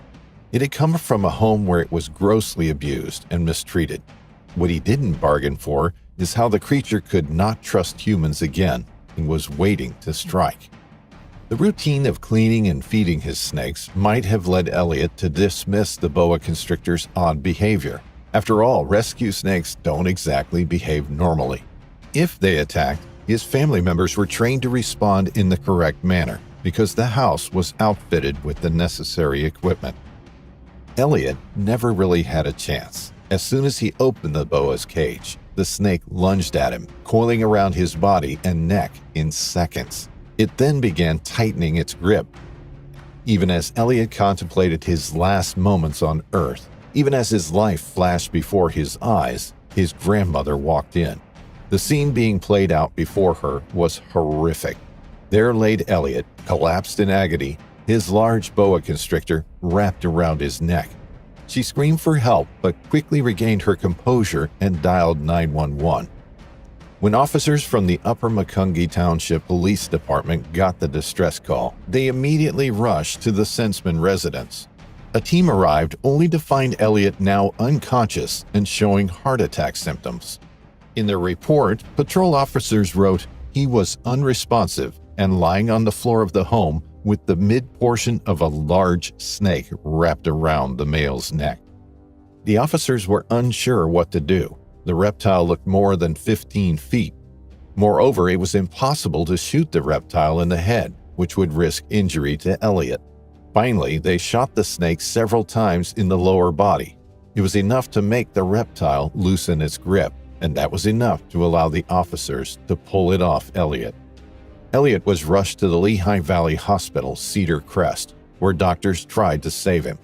It had come from a home where it was grossly abused and mistreated. What he didn't bargain for is how the creature could not trust humans again and was waiting to strike. The routine of cleaning and feeding his snakes might have led Elliot to dismiss the boa constrictor's odd behavior. After all, rescue snakes don't exactly behave normally. If they attacked, his family members were trained to respond in the correct manner because the house was outfitted with the necessary equipment. Elliot never really had a chance. As soon as he opened the boa's cage, the snake lunged at him, coiling around his body and neck in seconds. It then began tightening its grip. Even as Elliot contemplated his last moments on Earth, even as his life flashed before his eyes, his grandmother walked in. The scene being played out before her was horrific. There laid Elliot, collapsed in agony, his large boa constrictor wrapped around his neck. She screamed for help but quickly regained her composure and dialed 911. When officers from the Upper Macungie Township Police Department got the distress call, they immediately rushed to the Senseman residence. A team arrived only to find Elliot now unconscious and showing heart attack symptoms. In their report, patrol officers wrote he was unresponsive and lying on the floor of the home with the mid-portion of a large snake wrapped around the male's neck. The officers were unsure what to do. The reptile looked more than 15 feet. Moreover, it was impossible to shoot the reptile in the head, which would risk injury to Elliot. Finally, they shot the snake several times in the lower body. It was enough to make the reptile loosen its grip, and that was enough to allow the officers to pull it off Elliot. Elliot was rushed to the Lehigh Valley Hospital, Cedar Crest, where doctors tried to save him.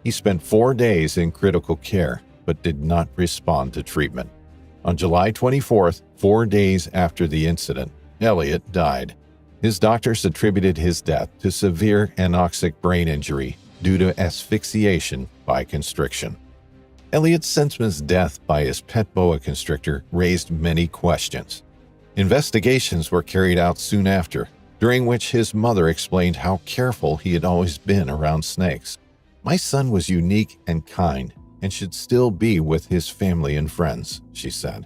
He spent 4 days in critical care, but did not respond to treatment. On July 24th, 4 days after the incident, Elliot died. His doctors attributed his death to severe anoxic brain injury due to asphyxiation by constriction. Elliot Senseman's death by his pet boa constrictor raised many questions. Investigations were carried out soon after, during which his mother explained how careful he had always been around snakes. "My son was unique and kind, and should still be with his family and friends," she said.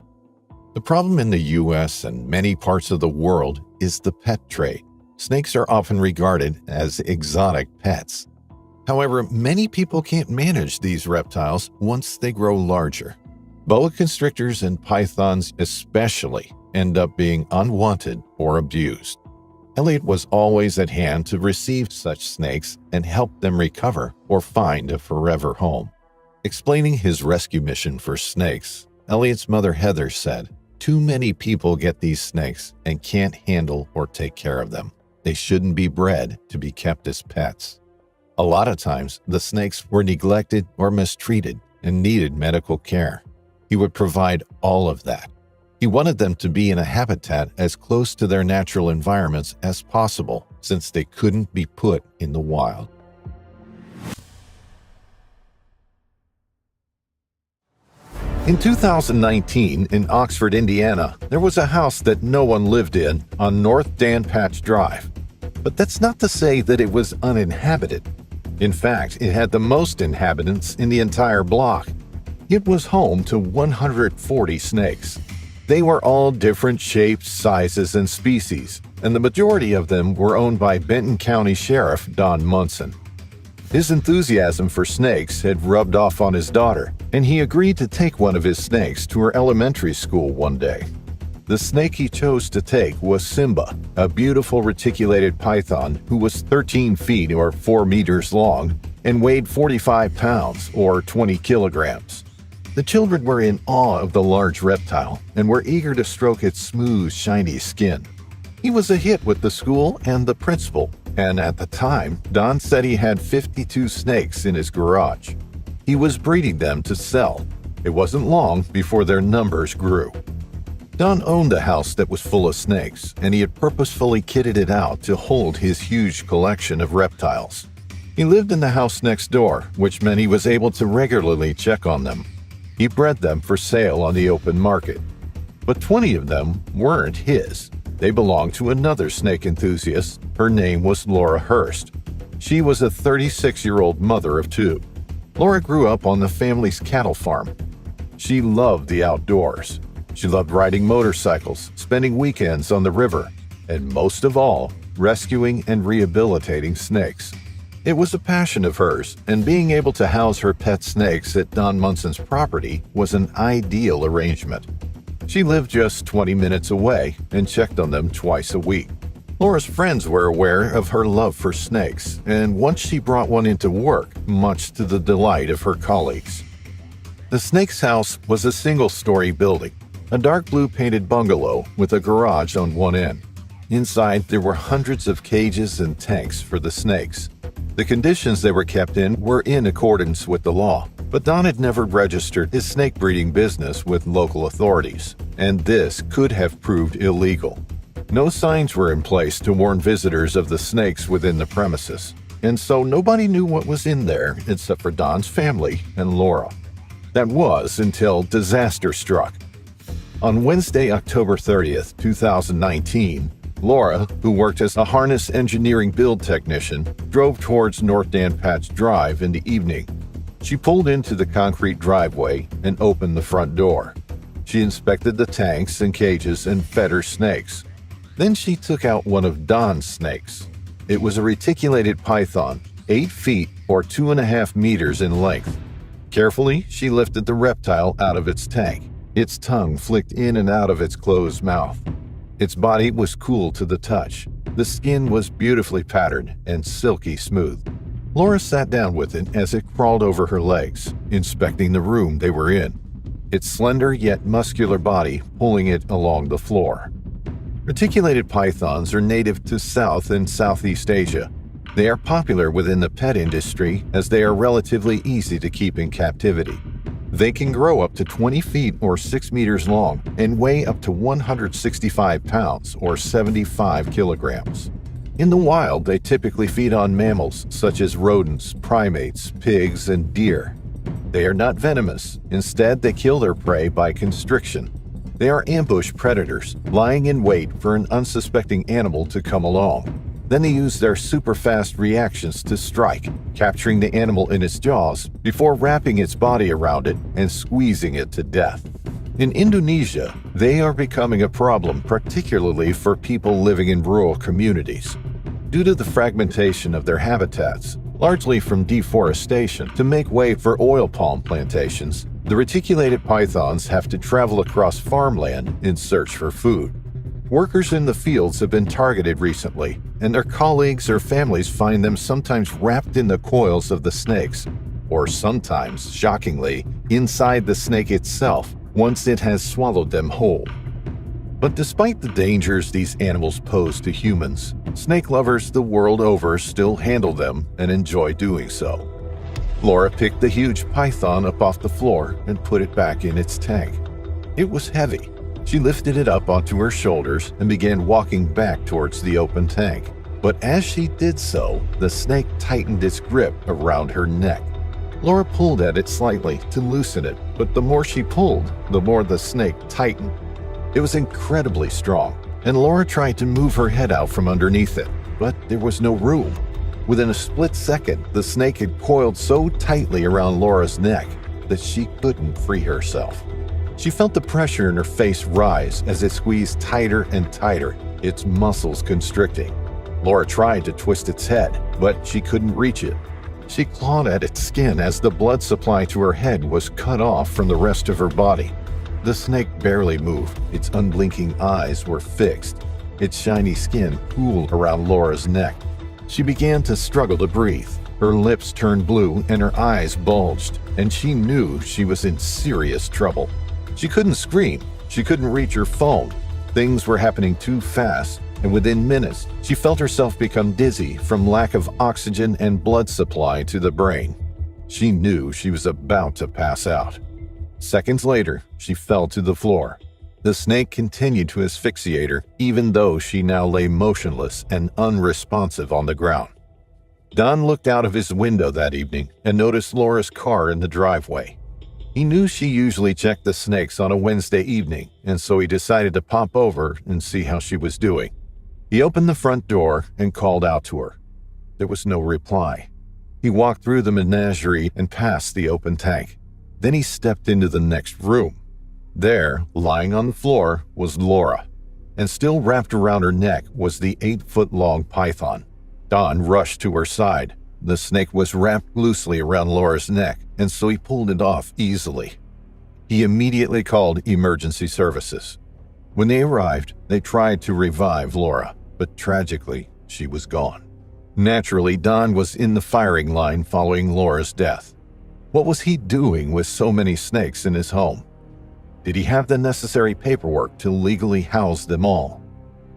The problem in the U.S. and many parts of the world is the pet trade. Snakes are often regarded as exotic pets. However, many people can't manage these reptiles once they grow larger. Boa constrictors and pythons especially end up being unwanted or abused. Elliot was always at hand to receive such snakes and help them recover or find a forever home. Explaining his rescue mission for snakes, Elliot's mother Heather said, "Too many people get these snakes and can't handle or take care of them. They shouldn't be bred to be kept as pets." A lot of times, the snakes were neglected or mistreated and needed medical care. He would provide all of that. He wanted them to be in a habitat as close to their natural environments as possible, since they couldn't be put in the wild. In 2019, in Oxford, Indiana, there was a house that no one lived in on North Dan Patch Drive. But that's not to say that it was uninhabited. In fact, it had the most inhabitants in the entire block. It was home to 140 snakes. They were all different shapes, sizes, and species, and the majority of them were owned by Benton County Sheriff Don Munson. His enthusiasm for snakes had rubbed off on his daughter, and he agreed to take one of his snakes to her elementary school one day. The snake he chose to take was Simba, a beautiful reticulated python who was 13 feet or 4 meters long and weighed 45 pounds or 20 kilograms. The children were in awe of the large reptile and were eager to stroke its smooth, shiny skin. He was a hit with the school and the principal, and at the time, Don said he had 52 snakes in his garage. He was breeding them to sell. It wasn't long before their numbers grew. Don owned a house that was full of snakes, and he had purposefully kitted it out to hold his huge collection of reptiles. He lived in the house next door, which meant he was able to regularly check on them. He bred them for sale on the open market. But 20 of them weren't his. They belonged to another snake enthusiast. Her name was Laura Hurst. She was a 36-year-old mother of 2. Laura grew up on the family's cattle farm. She loved the outdoors. She loved riding motorcycles, spending weekends on the river, and most of all, rescuing and rehabilitating snakes. It was a passion of hers, and being able to house her pet snakes at Don Munson's property was an ideal arrangement. She lived just 20 minutes away and checked on them twice a week. Laura's friends were aware of her love for snakes, and once she brought one into work, much to the delight of her colleagues. The snake's house was a single-story building, a dark blue painted bungalow with a garage on one end. Inside, there were hundreds of cages and tanks for the snakes. The conditions they were kept in were in accordance with the law, but Don had never registered his snake breeding business with local authorities, and this could have proved illegal. No signs were in place to warn visitors of the snakes within the premises, and so nobody knew what was in there except for Don's family and Laura. That was until disaster struck. On Wednesday, October 30th, 2019, Laura, who worked as a harness engineering build technician, drove towards North Dan Patch Drive in the evening. She pulled into the concrete driveway and opened the front door. She inspected the tanks and cages and fed her snakes. Then she took out one of Don's snakes. It was a reticulated python, 8 feet or 2.5 meters in length. Carefully, she lifted the reptile out of its tank. Its tongue flicked in and out of its closed mouth. Its body was cool to the touch. The skin was beautifully patterned and silky smooth. Laura sat down with it as it crawled over her legs, inspecting the room they were in, its slender yet muscular body pulling it along the floor. Reticulated pythons are native to South and Southeast Asia. They are popular within the pet industry as they are relatively easy to keep in captivity. They can grow up to 20 feet or 6 meters long and weigh up to 165 pounds or 75 kilograms. In the wild, they typically feed on mammals such as rodents, primates, pigs, and deer. They are not venomous. Instead, they kill their prey by constriction. They are ambush predators, lying in wait for an unsuspecting animal to come along. Then they use their super-fast reactions to strike, capturing the animal in its jaws before wrapping its body around it and squeezing it to death. In Indonesia, they are becoming a problem, particularly for people living in rural communities. Due to the fragmentation of their habitats, largely from deforestation to make way for oil palm plantations, the reticulated pythons have to travel across farmland in search for food. Workers in the fields have been targeted recently, and their colleagues or families find them sometimes wrapped in the coils of the snakes, or sometimes, shockingly, inside the snake itself once it has swallowed them whole. But despite the dangers these animals pose to humans, snake lovers the world over still handle them and enjoy doing so. Laura picked the huge python up off the floor and put it back in its tank. It was heavy. She lifted it up onto her shoulders and began walking back towards the open tank. But as she did so, the snake tightened its grip around her neck. Laura pulled at it slightly to loosen it, but the more she pulled, the more the snake tightened. It was incredibly strong, and Laura tried to move her head out from underneath it, but there was no room. Within a split second, the snake had coiled so tightly around Laura's neck that she couldn't free herself. She felt the pressure in her face rise as it squeezed tighter and tighter, its muscles constricting. Laura tried to twist its head, but she couldn't reach it. She clawed at its skin as the blood supply to her head was cut off from the rest of her body. The snake barely moved. Its unblinking eyes were fixed. Its shiny skin pooled around Laura's neck. She began to struggle to breathe. Her lips turned blue and her eyes bulged, and she knew she was in serious trouble. She couldn't scream. She couldn't reach her phone. Things were happening too fast, and within minutes, she felt herself become dizzy from lack of oxygen and blood supply to the brain. She knew she was about to pass out. Seconds later, she fell to the floor. The snake continued to asphyxiate her, even though she now lay motionless and unresponsive on the ground. Don looked out of his window that evening and noticed Laura's car in the driveway. He knew she usually checked the snakes on a Wednesday evening, and so he decided to pop over and see how she was doing. He opened the front door and called out to her. There was no reply. He walked through the menagerie and past the open tank. Then he stepped into the next room. There, lying on the floor, was Laura, and still wrapped around her neck was the 8-foot-long python. Don rushed to her side. The snake was wrapped loosely around Laura's neck, and so he pulled it off easily. He immediately called emergency services. When they arrived, they tried to revive Laura, but tragically, she was gone. Naturally, Don was in the firing line following Laura's death. What was he doing with so many snakes in his home? Did he have the necessary paperwork to legally house them all?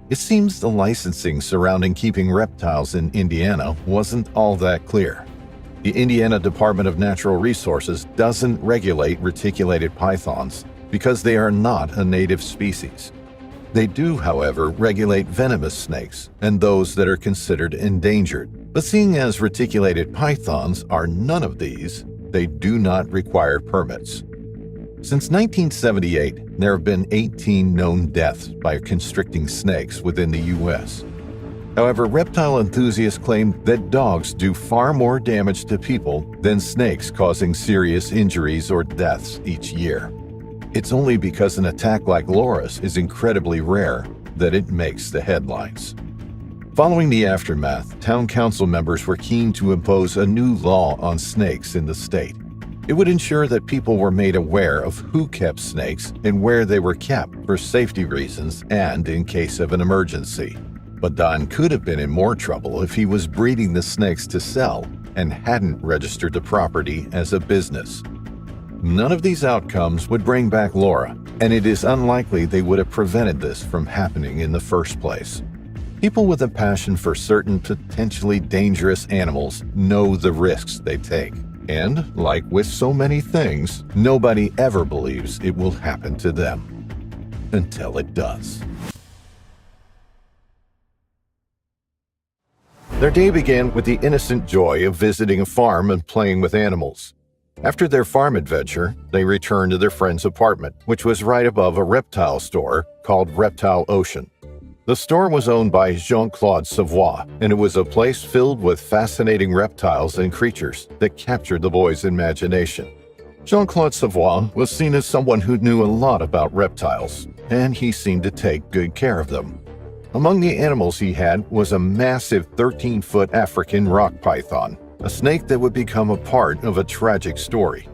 It seems the licensing surrounding keeping reptiles in Indiana wasn't all that clear. The Indiana Department of Natural Resources doesn't regulate reticulated pythons because they are not a native species. They do, however, regulate venomous snakes and those that are considered endangered. But seeing as reticulated pythons are none of these, they do not require permits. Since 1978, there have been 18 known deaths by constricting snakes within the U.S. However, reptile enthusiasts claim that dogs do far more damage to people than snakes, causing serious injuries or deaths each year. It's only because an attack like Laura's is incredibly rare that it makes the headlines. Following the aftermath, town council members were keen to impose a new law on snakes in the state. It would ensure that people were made aware of who kept snakes and where they were kept for safety reasons and in case of an emergency. But Don could have been in more trouble if he was breeding the snakes to sell and hadn't registered the property as a business. None of these outcomes would bring back Laura, and it is unlikely they would have prevented this from happening in the first place. People with a passion for certain potentially dangerous animals know the risks they take. And, like with so many things, nobody ever believes it will happen to them. Until it does. Their day began with the innocent joy of visiting a farm and playing with animals. After their farm adventure, they returned to their friend's apartment, which was right above a reptile store called Reptile Ocean. The store was owned by Jean-Claude Savoie, and it was a place filled with fascinating reptiles and creatures that captured the boys' imagination. Jean-Claude Savoie was seen as someone who knew a lot about reptiles, and he seemed to take good care of them. Among the animals he had was a massive 13-foot African rock python, a snake that would become a part of a tragic story.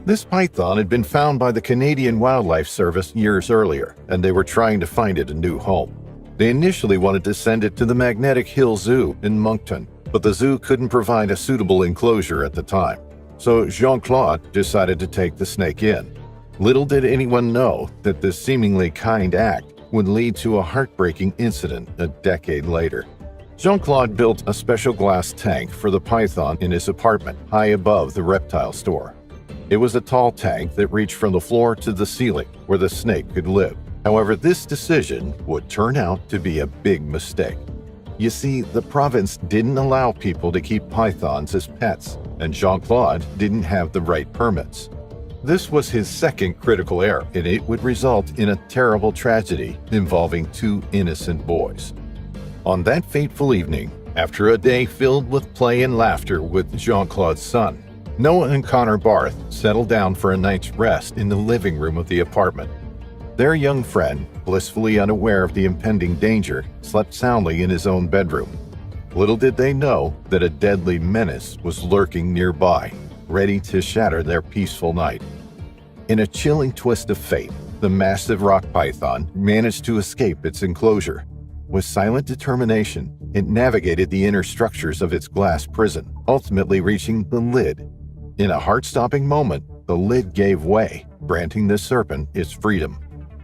This python had been found by the Canadian Wildlife Service years earlier, and they were trying to find it a new home. They initially wanted to send it to the Magnetic Hill Zoo in Moncton, but the zoo couldn't provide a suitable enclosure at the time. So Jean-Claude decided to take the snake in. Little did anyone know that this seemingly kind act would lead to a heartbreaking incident a decade later. Jean-Claude built a special glass tank for the python in his apartment, high above the reptile store. It was a tall tank that reached from the floor to the ceiling, where the snake could live. However, this decision would turn out to be a big mistake. You see, the province didn't allow people to keep pythons as pets, and Jean-Claude didn't have the right permits. This was his second critical error, and it would result in a terrible tragedy involving two innocent boys. On that fateful evening, after a day filled with play and laughter with Jean-Claude's son, Noah and Connor Barthe settled down for a night's rest in the living room of the apartment. Their young friend, blissfully unaware of the impending danger, slept soundly in his own bedroom. Little did they know that a deadly menace was lurking nearby, ready to shatter their peaceful night. In a chilling twist of fate, the massive rock python managed to escape its enclosure. With silent determination, it navigated the inner structures of its glass prison, ultimately reaching the lid. In a heart-stopping moment, the lid gave way, granting the serpent its freedom.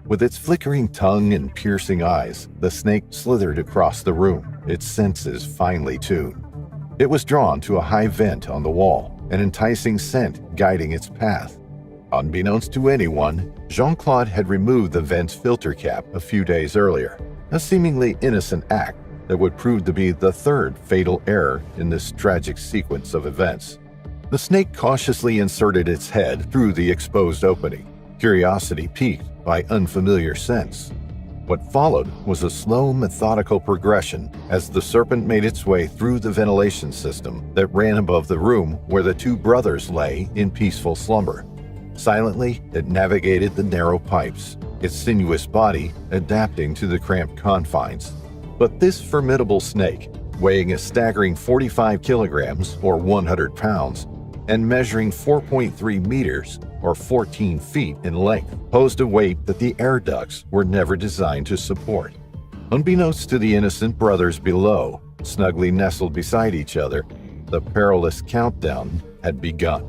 With its flickering tongue and piercing eyes, the snake slithered across the room, its senses finely tuned. It was drawn to a high vent on the wall, an enticing scent guiding its path. Unbeknownst to anyone, Jean-Claude had removed the vent's filter cap a few days earlier, a seemingly innocent act that would prove to be the third fatal error in this tragic sequence of events. The snake cautiously inserted its head through the exposed opening, curiosity piqued by unfamiliar scents. What followed was a slow, methodical progression as the serpent made its way through the ventilation system that ran above the room where the two brothers lay in peaceful slumber. Silently, it navigated the narrow pipes, its sinuous body adapting to the cramped confines. But this formidable snake, weighing a staggering 45 kilograms or 100 pounds, and measuring 4.3 meters or 14 feet in length, posed a weight that the air ducts were never designed to support. Unbeknownst to the innocent brothers below, snugly nestled beside each other, the perilous countdown had begun.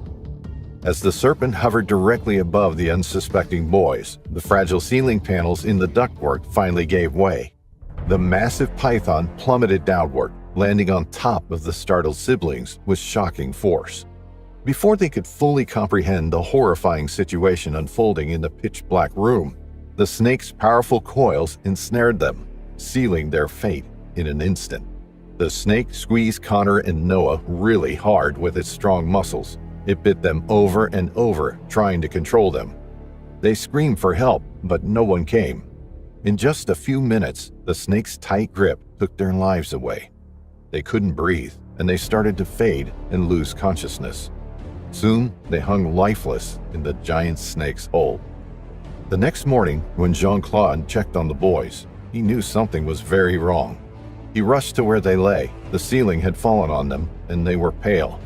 As the serpent hovered directly above the unsuspecting boys, the fragile ceiling panels in the ductwork finally gave way. The massive python plummeted downward, landing on top of the startled siblings with shocking force. Before they could fully comprehend the horrifying situation unfolding in the pitch-black room, the snake's powerful coils ensnared them, sealing their fate in an instant. The snake squeezed Connor and Noah really hard with its strong muscles. It bit them over and over, trying to control them. They screamed for help, but no one came. In just a few minutes, the snake's tight grip took their lives away. They couldn't breathe, and they started to fade and lose consciousness. Soon, they hung lifeless in the giant snake's hole. The next morning, when Jean-Claude checked on the boys, he knew something was very wrong. He rushed to where they lay. The ceiling had fallen on them, and they were pale.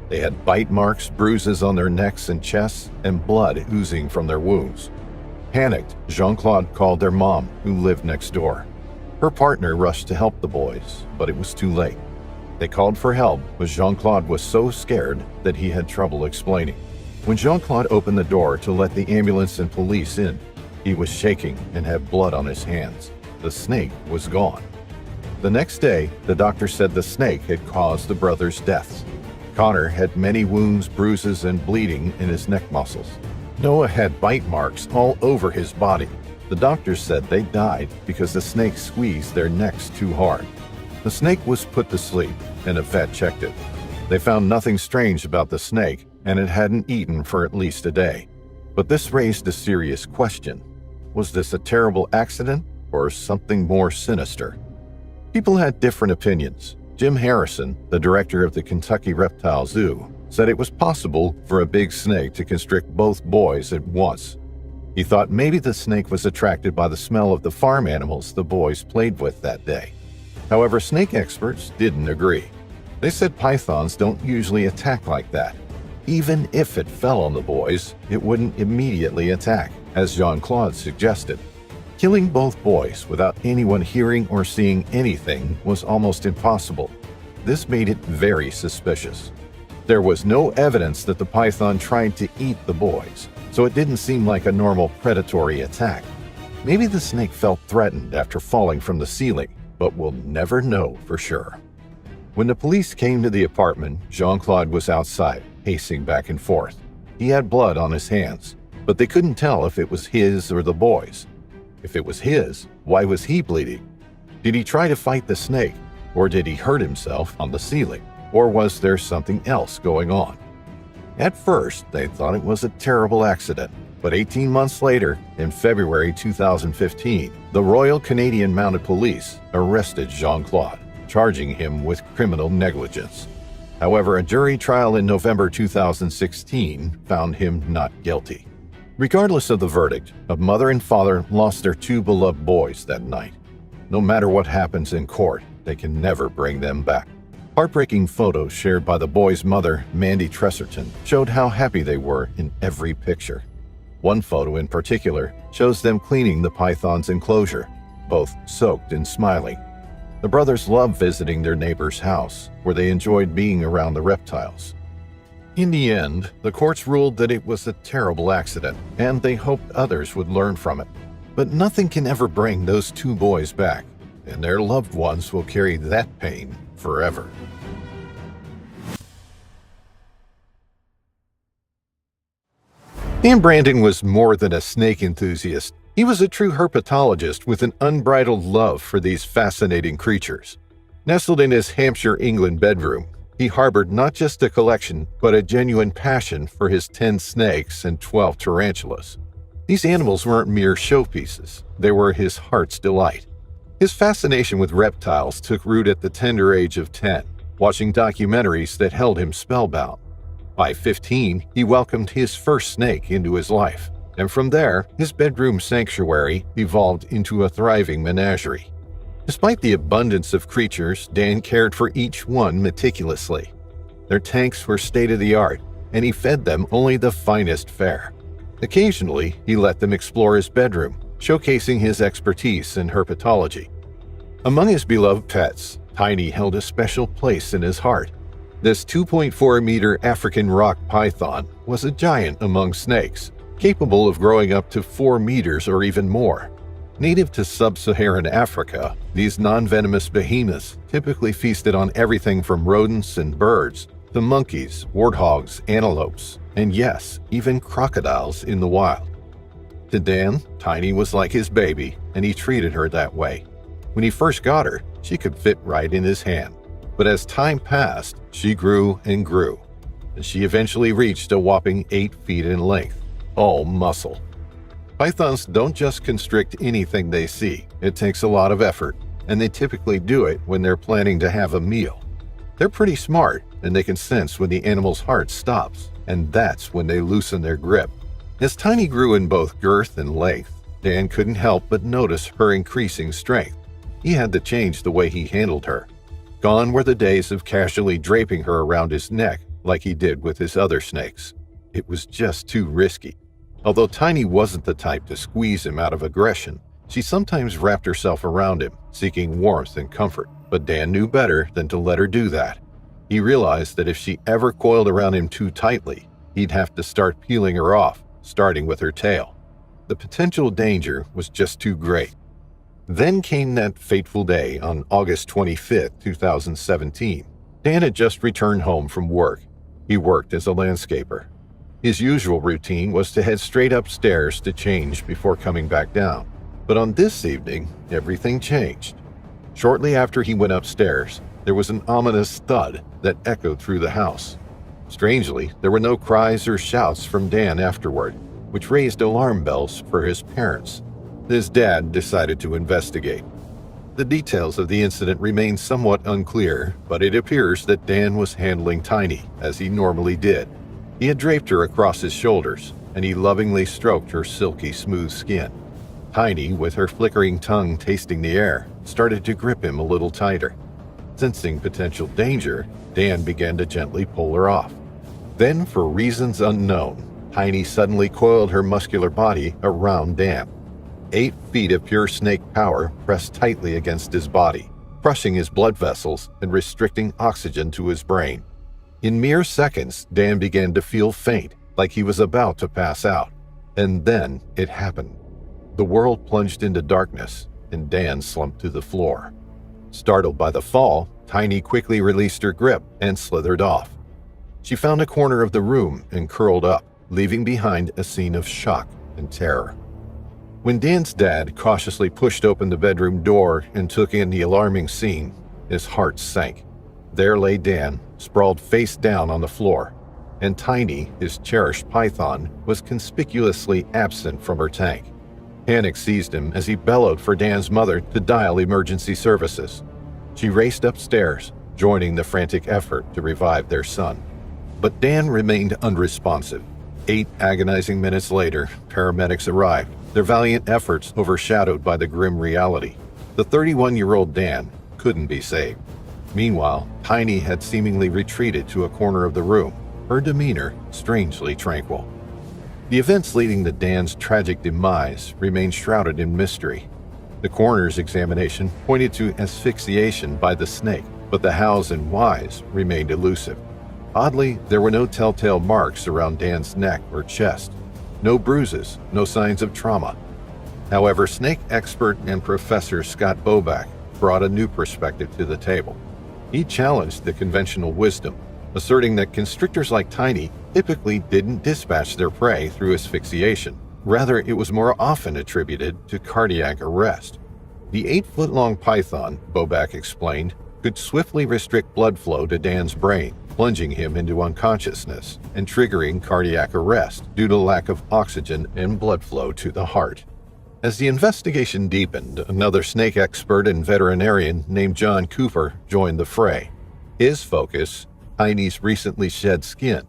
They had bite marks, bruises on their necks and chests, and blood oozing from their wounds. Panicked, Jean-Claude called their mom, who lived next door. Her partner rushed to help the boys, but it was too late. They called for help, but Jean-Claude was so scared that he had trouble explaining. When Jean-Claude opened the door to let the ambulance and police in, he was shaking and had blood on his hands. The snake was gone. The next day, the doctor said the snake had caused the brothers' deaths. Connor had many wounds, bruises, and bleeding in his neck muscles. Noah had bite marks all over his body. The doctors said they died because the snake squeezed their necks too hard. The snake was put to sleep, and a vet checked it. They found nothing strange about the snake, and it hadn't eaten for at least a day. But this raised a serious question. Was this a terrible accident or something more sinister? People had different opinions. Jim Harrison, the director of the Kentucky Reptile Zoo, said it was possible for a big snake to constrict both boys at once. He thought maybe the snake was attracted by the smell of the farm animals the boys played with that day. However, snake experts didn't agree. They said pythons don't usually attack like that. Even if it fell on the boys, it wouldn't immediately attack, as Jean-Claude suggested. Killing both boys without anyone hearing or seeing anything was almost impossible. This made it very suspicious. There was no evidence that the python tried to eat the boys, so it didn't seem like a normal predatory attack. Maybe the snake felt threatened after falling from the ceiling, but we'll never know for sure. When the police came to the apartment, Jean-Claude was outside, pacing back and forth. He had blood on his hands, but they couldn't tell if it was his or the boys'. If it was his, why was he bleeding? Did he try to fight the snake, or did he hurt himself on the ceiling? Or was there something else going on? At first, they thought it was a terrible accident, but 18 months later, in February 2015, the Royal Canadian Mounted Police arrested Jean-Claude, charging him with criminal negligence. However, a jury trial in November 2016 found him not guilty. Regardless of the verdict, a mother and father lost their two beloved boys that night. No matter what happens in court, they can never bring them back. Heartbreaking photos shared by the boys' mother, Mandy Tresserton, showed how happy they were in every picture. One photo in particular shows them cleaning the python's enclosure, both soaked and smiling. The brothers loved visiting their neighbor's house, where they enjoyed being around the reptiles. In the end, the courts ruled that it was a terrible accident, and they hoped others would learn from it. But nothing can ever bring those two boys back, and their loved ones will carry that pain forever. Dan Brandon was more than a snake enthusiast. He was a true herpetologist with an unbridled love for these fascinating creatures. Nestled in his Hampshire, England bedroom, he harbored not just a collection, but a genuine passion for his 10 snakes and 12 tarantulas. These animals weren't mere showpieces. They were his heart's delight. His fascination with reptiles took root at the tender age of 10, watching documentaries that held him spellbound. By 15, he welcomed his first snake into his life, and from there, his bedroom sanctuary evolved into a thriving menagerie. Despite the abundance of creatures, Dan cared for each one meticulously. Their tanks were state-of-the-art, and he fed them only the finest fare. Occasionally, he let them explore his bedroom, showcasing his expertise in herpetology. Among his beloved pets, Tiny held a special place in his heart. This 2.4-meter African rock python was a giant among snakes, capable of growing up to 4 meters or even more. Native to sub-Saharan Africa, these non-venomous behemoths typically feasted on everything from rodents and birds to monkeys, warthogs, antelopes, and yes, even crocodiles in the wild. To Dan, Tiny was like his baby, and he treated her that way. When he first got her, she could fit right in his hand. But as time passed, she grew and grew, and she eventually reached a whopping 8 feet in length, all muscle. Pythons don't just constrict anything they see. It takes a lot of effort, and they typically do it when they're planning to have a meal. They're pretty smart, and they can sense when the animal's heart stops, and that's when they loosen their grip. As Tiny grew in both girth and length, Dan couldn't help but notice her increasing strength. He had to change the way he handled her. Gone were the days of casually draping her around his neck like he did with his other snakes. It was just too risky. Although Tiny wasn't the type to squeeze him out of aggression, she sometimes wrapped herself around him, seeking warmth and comfort. But Dan knew better than to let her do that. He realized that if she ever coiled around him too tightly, he'd have to start peeling her off, starting with her tail. The potential danger was just too great. Then came that fateful day on August 25, 2017. Dan had just returned home from work. He worked as a landscaper. His usual routine was to head straight upstairs to change before coming back down. But on this evening, everything changed. Shortly after he went upstairs, there was an ominous thud that echoed through the house. Strangely, there were no cries or shouts from Dan afterward, which raised alarm bells for his parents. His dad decided to investigate. The details of the incident remain somewhat unclear, but it appears that Dan was handling Tiny as he normally did. He had draped her across his shoulders, and he lovingly stroked her silky smooth skin. Tiny, with her flickering tongue tasting the air, started to grip him a little tighter. Sensing potential danger, Dan began to gently pull her off. Then, for reasons unknown, Tiny suddenly coiled her muscular body around Dan. 8 feet of pure snake power pressed tightly against his body, crushing his blood vessels and restricting oxygen to his brain. In mere seconds, Dan began to feel faint, like he was about to pass out. And then it happened. The world plunged into darkness, and Dan slumped to the floor. Startled by the fall, Tiny quickly released her grip and slithered off. She found a corner of the room and curled up, leaving behind a scene of shock and terror. When Dan's dad cautiously pushed open the bedroom door and took in the alarming scene, his heart sank. There lay Dan, sprawled face down on the floor, and Tiny, his cherished python, was conspicuously absent from her tank. Panic seized him as he bellowed for Dan's mother to dial emergency services. She raced upstairs, joining the frantic effort to revive their son. But Dan remained unresponsive. 8 agonizing minutes later, paramedics arrived, their valiant efforts overshadowed by the grim reality. The 31-year-old Dan couldn't be saved. Meanwhile, Tiny had seemingly retreated to a corner of the room, her demeanor strangely tranquil. The events leading to Dan's tragic demise remained shrouded in mystery. The coroner's examination pointed to asphyxiation by the snake, but the hows and whys remained elusive. Oddly, there were no telltale marks around Dan's neck or chest. No bruises, no signs of trauma. However, snake expert and Professor Scott Boback brought a new perspective to the table. He challenged the conventional wisdom, asserting that constrictors like Tiny typically didn't dispatch their prey through asphyxiation. Rather, it was more often attributed to cardiac arrest. The 8-foot-long python, Boback explained, could swiftly restrict blood flow to Dan's brain, plunging him into unconsciousness and triggering cardiac arrest due to lack of oxygen and blood flow to the heart. As the investigation deepened, another snake expert and veterinarian named John Cooper joined the fray. His focus, Tiny's recently shed skin.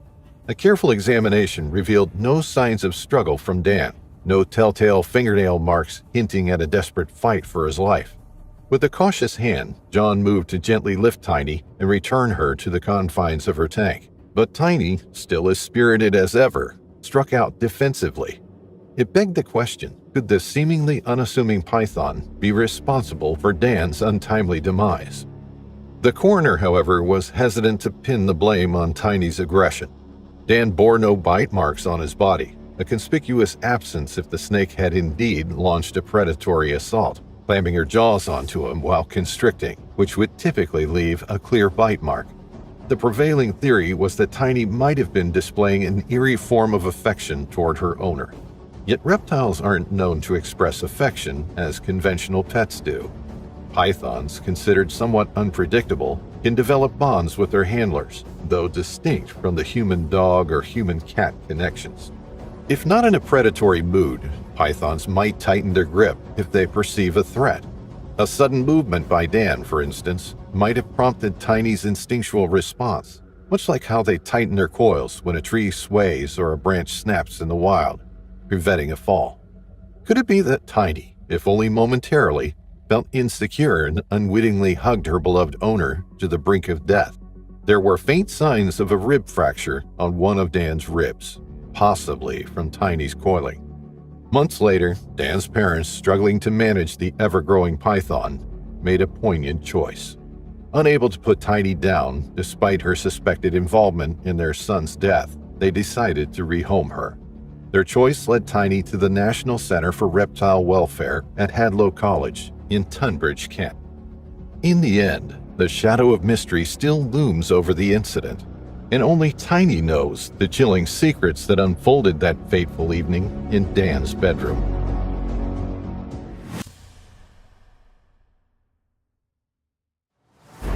A careful examination revealed no signs of struggle from Dan, no telltale fingernail marks hinting at a desperate fight for his life. With a cautious hand, John moved to gently lift Tiny and return her to the confines of her tank. But Tiny, still as spirited as ever, struck out defensively. It begged the question, could this seemingly unassuming python be responsible for Dan's untimely demise? The coroner, however, was hesitant to pin the blame on Tiny's aggression. Dan bore no bite marks on his body, a conspicuous absence if the snake had indeed launched a predatory assault, clamping her jaws onto him while constricting, which would typically leave a clear bite mark. The prevailing theory was that Tiny might have been displaying an eerie form of affection toward her owner. Yet reptiles aren't known to express affection as conventional pets do. Pythons, considered somewhat unpredictable, can develop bonds with their handlers, though distinct from the human-dog or human-cat connections. If not in a predatory mood, pythons might tighten their grip if they perceive a threat. A sudden movement by Dan, for instance, might have prompted Tiny's instinctual response, much like how they tighten their coils when a tree sways or a branch snaps in the wild, preventing a fall. Could it be that Tiny, if only momentarily, felt insecure and unwittingly hugged her beloved owner to the brink of death? There were faint signs of a rib fracture on one of Dan's ribs, possibly from Tiny's coiling. Months later, Dan's parents, struggling to manage the ever-growing python, made a poignant choice. Unable to put Tiny down despite her suspected involvement in their son's death, they decided to rehome her. Their choice led Tiny to the National Center for Reptile Welfare at Hadlow College in Tunbridge, Kent. In the end, the shadow of mystery still looms over the incident, and only Tiny knows the chilling secrets that unfolded that fateful evening in Dan's bedroom.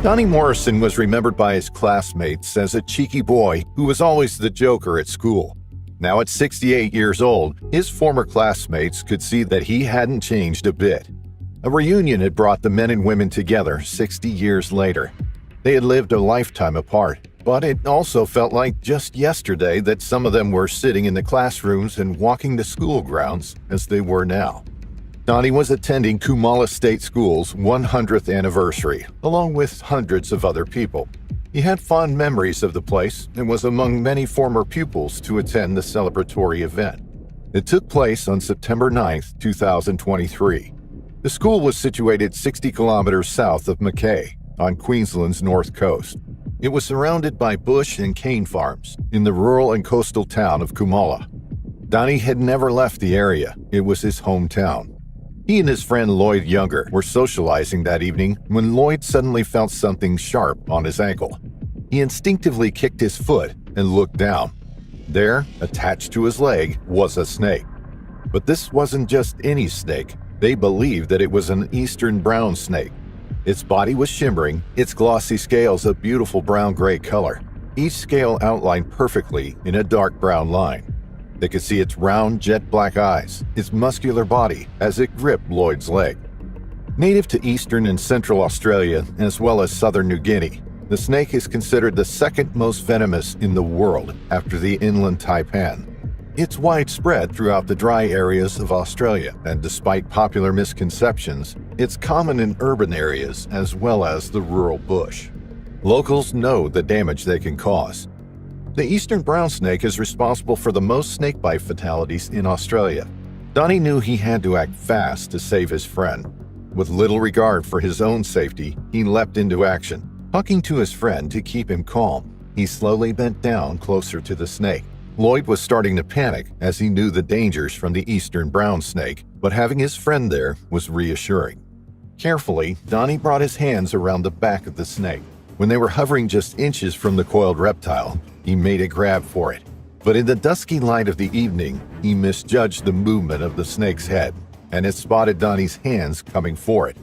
Donnie Morrison was remembered by his classmates as a cheeky boy who was always the joker at school. Now at 68 years old, his former classmates could see that he hadn't changed a bit. A reunion had brought the men and women together 60 years later. They had lived a lifetime apart, but it also felt like just yesterday that some of them were sitting in the classrooms and walking the school grounds as they were now. Donnie was attending Coomalla State School's 100th anniversary, along with hundreds of other people. He had fond memories of the place and was among many former pupils to attend the celebratory event. It took place on September 9, 2023. The school was situated 60 kilometers south of Mackay, on Queensland's north coast. It was surrounded by bush and cane farms in the rural and coastal town of Coomalla. Donnie had never left the area. It was his hometown. He and his friend Lloyd Younger were socializing that evening when Lloyd suddenly felt something sharp on his ankle. He instinctively kicked his foot and looked down. There, attached to his leg, was a snake. But this wasn't just any snake. They believed that it was an eastern brown snake. Its body was shimmering, its glossy scales a beautiful brown-gray color, each scale outlined perfectly in a dark brown line. They could see its round, jet-black eyes, its muscular body as it gripped Lloyd's leg. Native to eastern and central Australia, as well as southern New Guinea, the snake is considered the second most venomous in the world after the inland taipan. It's widespread throughout the dry areas of Australia, and despite popular misconceptions, it's common in urban areas as well as the rural bush. Locals know the damage they can cause. The eastern brown snake is responsible for the most snakebite fatalities in Australia. Donnie knew he had to act fast to save his friend. With little regard for his own safety, he leapt into action. Talking to his friend to keep him calm, he slowly bent down closer to the snake. Lloyd was starting to panic as he knew the dangers from the eastern brown snake, but having his friend there was reassuring. Carefully, Donnie brought his hands around the back of the snake. When they were hovering just inches from the coiled reptile, he made a grab for it. But in the dusky light of the evening, he misjudged the movement of the snake's head, and it spotted Donnie's hands coming for it.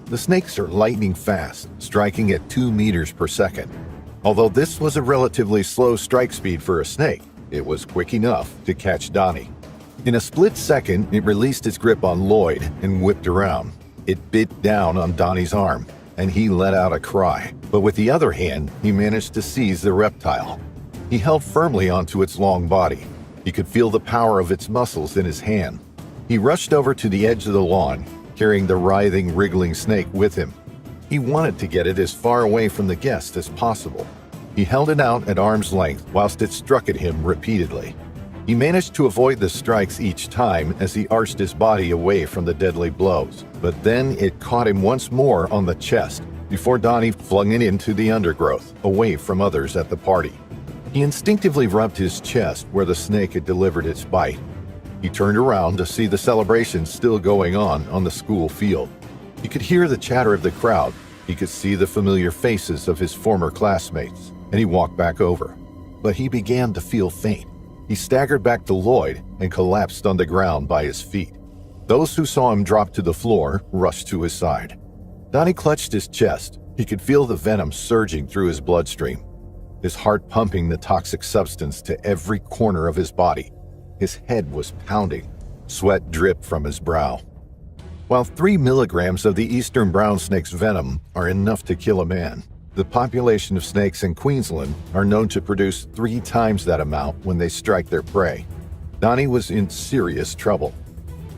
The snakes are lightning fast, striking at 2 meters per second. Although this was a relatively slow strike speed for a snake, it was quick enough to catch Donnie. In a split second, it released its grip on Lloyd and whipped around. It bit down on Donnie's arm, and he let out a cry. But with the other hand, he managed to seize the reptile. He held firmly onto its long body. He could feel the power of its muscles in his hand. He rushed over to the edge of the lawn, carrying the writhing, wriggling snake with him. He wanted to get it as far away from the guest as possible. He held it out at arm's length whilst it struck at him repeatedly. He managed to avoid the strikes each time as he arched his body away from the deadly blows, but then it caught him once more on the chest before Donnie flung it into the undergrowth, away from others at the party. He instinctively rubbed his chest where the snake had delivered its bite. He turned around to see the celebration still going on the school field. He could hear the chatter of the crowd. He could see the familiar faces of his former classmates, and he walked back over. But he began to feel faint. He staggered back to Lloyd and collapsed on the ground by his feet. Those who saw him drop to the floor rushed to his side. Donnie clutched his chest. He could feel the venom surging through his bloodstream, his heart pumping the toxic substance to every corner of his body. His head was pounding. Sweat dripped from his brow. While 3 milligrams of the eastern brown snake's venom are enough to kill a man, the population of snakes in Queensland are known to produce 3 times that amount when they strike their prey. Donnie was in serious trouble.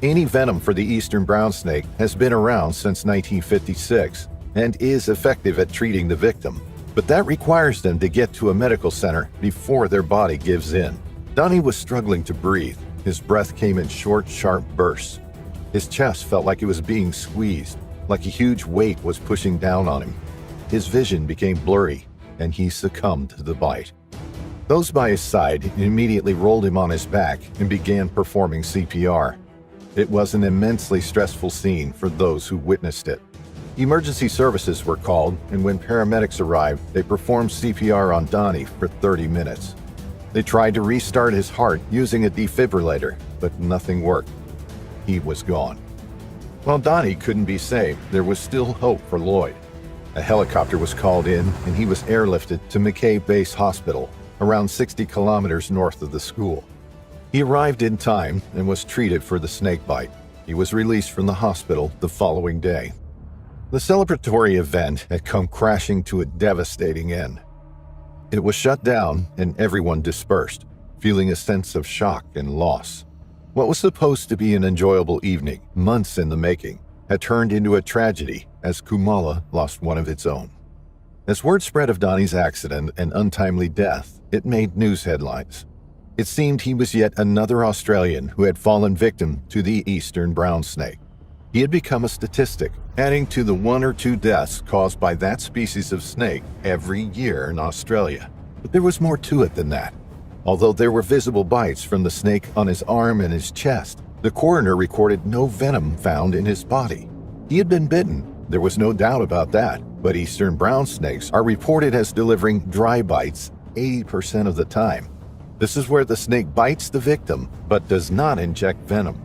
Anti-venom for the eastern brown snake has been around since 1956 and is effective at treating the victim, but that requires them to get to a medical center before their body gives in. Donnie was struggling to breathe. His breath came in short, sharp bursts. His chest felt like it was being squeezed, like a huge weight was pushing down on him. His vision became blurry, and he succumbed to the bite. Those by his side immediately rolled him on his back and began performing CPR. It was an immensely stressful scene for those who witnessed it. Emergency services were called, and when paramedics arrived, they performed CPR on Donnie for 30 minutes. They tried to restart his heart using a defibrillator, but nothing worked. He was gone. While Donnie couldn't be saved, there was still hope for Lloyd. A helicopter was called in, and he was airlifted to McKay Base Hospital, around 60 kilometers north of the school. He arrived in time and was treated for the snake bite. He was released from the hospital the following day. The celebratory event had come crashing to a devastating end. It was shut down, and everyone dispersed, feeling a sense of shock and loss. What was supposed to be an enjoyable evening, months in the making, had turned into a tragedy as Kumala lost one of its own. As word spread of Donnie's accident and untimely death, it made news headlines. It seemed he was yet another Australian who had fallen victim to the eastern brown snake. He had become a statistic, adding to the 1 or 2 deaths caused by that species of snake every year in Australia. But there was more to it than that. Although there were visible bites from the snake on his arm and his chest, the coroner recorded no venom found in his body. He had been bitten, there was no doubt about that, but eastern brown snakes are reported as delivering dry bites 80% of the time. This is where the snake bites the victim, but does not inject venom.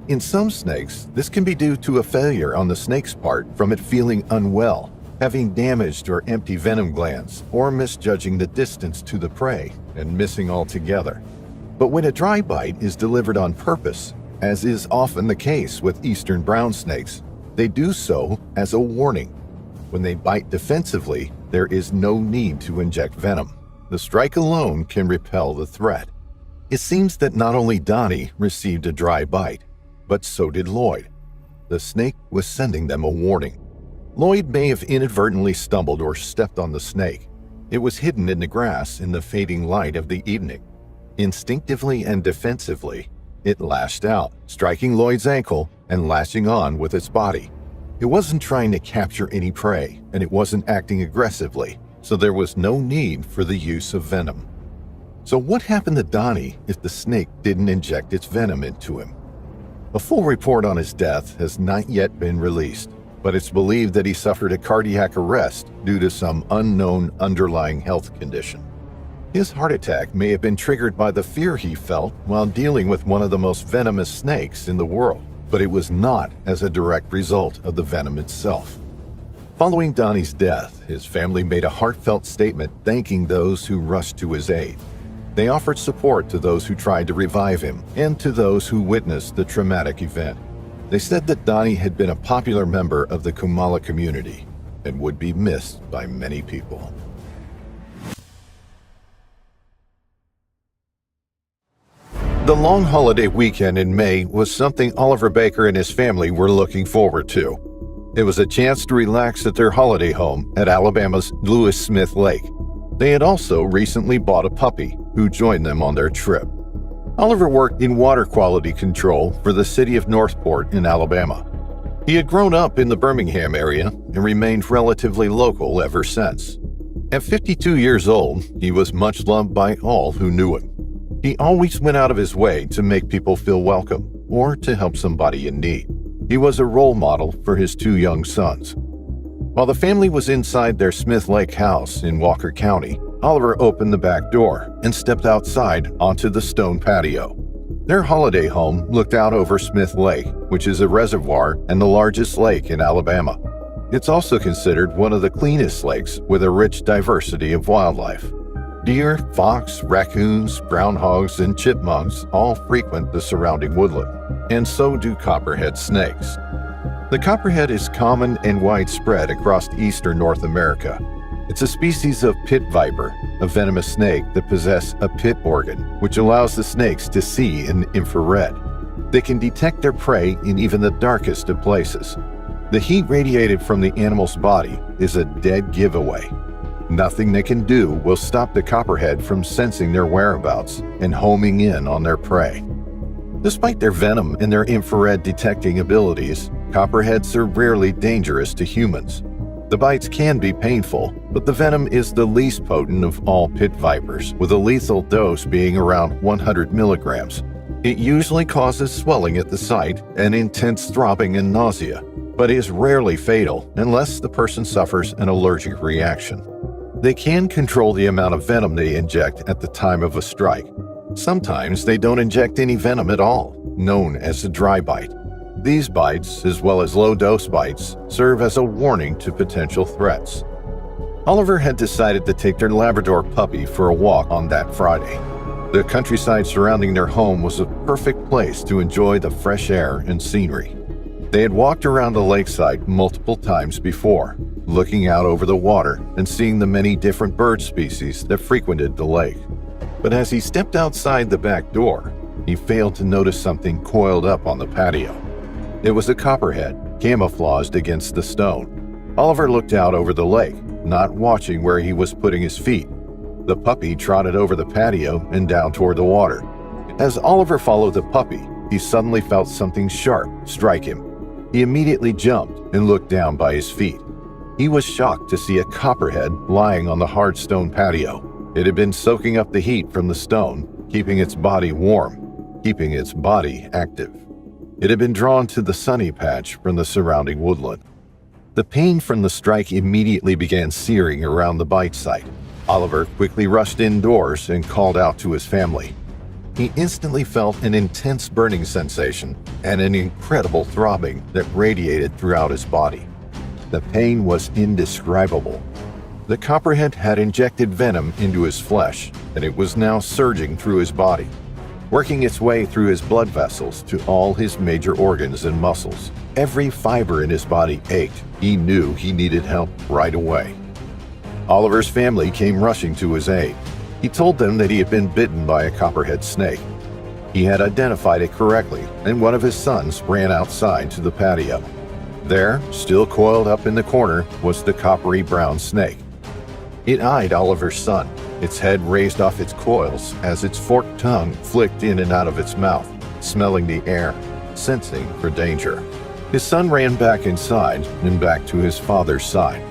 In some snakes, this can be due to a failure on the snake's part from it feeling unwell, having damaged or empty venom glands, or misjudging the distance to the prey and missing altogether. But when a dry bite is delivered on purpose, as is often the case with eastern brown snakes, they do so as a warning. When they bite defensively, there is no need to inject venom. The strike alone can repel the threat. It seems that not only Donnie received a dry bite, but so did Lloyd. The snake was sending them a warning. Lloyd may have inadvertently stumbled or stepped on the snake. It was hidden in the grass in the fading light of the evening. Instinctively and defensively, it lashed out, striking Lloyd's ankle and lashing on with its body. It wasn't trying to capture any prey, and it wasn't acting aggressively, so there was no need for the use of venom. So what happened to Donnie if the snake didn't inject its venom into him? A full report on his death has not yet been released, but it's believed that he suffered a cardiac arrest due to some unknown underlying health condition. His heart attack may have been triggered by the fear he felt while dealing with one of the most venomous snakes in the world, but it was not as a direct result of the venom itself. Following Donnie's death, his family made a heartfelt statement thanking those who rushed to his aid. They offered support to those who tried to revive him and to those who witnessed the traumatic event. They said that Donnie had been a popular member of the Kumala community and would be missed by many people. The long holiday weekend in May was something Oliver Baker and his family were looking forward to. It was a chance to relax at their holiday home at Alabama's Lewis Smith Lake. They had also recently bought a puppy who joined them on their trip. Oliver worked in water quality control for the city of Northport in Alabama. He had grown up in the Birmingham area and remained relatively local ever since. At 52 years old, he was much loved by all who knew him. He always went out of his way to make people feel welcome or to help somebody in need. He was a role model for his two young sons. While the family was inside their Smith Lake house in Walker County, Oliver opened the back door and stepped outside onto the stone patio. Their holiday home looked out over Smith Lake, which is a reservoir and the largest lake in Alabama. It's also considered one of the cleanest lakes with a rich diversity of wildlife. Deer, fox, raccoons, groundhogs, and chipmunks all frequent the surrounding woodland, and so do copperhead snakes. The copperhead is common and widespread across eastern North America. It's a species of pit viper, a venomous snake that possesses a pit organ, which allows the snakes to see in infrared. They can detect their prey in even the darkest of places. The heat radiated from the animal's body is a dead giveaway. Nothing they can do will stop the copperhead from sensing their whereabouts and homing in on their prey. Despite their venom and their infrared detecting abilities, copperheads are rarely dangerous to humans. The bites can be painful, but the venom is the least potent of all pit vipers, with a lethal dose being around 100 milligrams. It usually causes swelling at the site and intense throbbing and nausea, but is rarely fatal unless the person suffers an allergic reaction. They can control the amount of venom they inject at the time of a strike. Sometimes they don't inject any venom at all, known as a dry bite. These bites, as well as low-dose bites, serve as a warning to potential threats. Oliver had decided to take their Labrador puppy for a walk on that Friday. The countryside surrounding their home was a perfect place to enjoy the fresh air and scenery. They had walked around the lakeside multiple times before, looking out over the water and seeing the many different bird species that frequented the lake. But as he stepped outside the back door, he failed to notice something coiled up on the patio. It was a copperhead, camouflaged against the stone. Oliver looked out over the lake, not watching where he was putting his feet. The puppy trotted over the patio and down toward the water. As Oliver followed the puppy, he suddenly felt something sharp strike him. He immediately jumped and looked down by his feet. He was shocked to see a copperhead lying on the hard stone patio. It had been soaking up the heat from the stone, keeping its body warm, keeping its body active. It had been drawn to the sunny patch from the surrounding woodland. The pain from the strike immediately began searing around the bite site. Oliver quickly rushed indoors and called out to his family. he instantly felt an intense burning sensation and an incredible throbbing that radiated throughout his body. The pain was indescribable. The copperhead had injected venom into his flesh, and it was now surging through his body, working its way through his blood vessels to all his major organs and muscles. Every fiber in his body ached. He knew he needed help right away. Oliver's family came rushing to his aid. He told them that he had been bitten by a copperhead snake. He had identified it correctly, and one of his sons ran outside to the patio. There, still coiled up in the corner, was the coppery brown snake. It eyed Oliver's son, its head raised off its coils as its forked tongue flicked in and out of its mouth, smelling the air, sensing for danger. His son ran back inside and back to his father's side.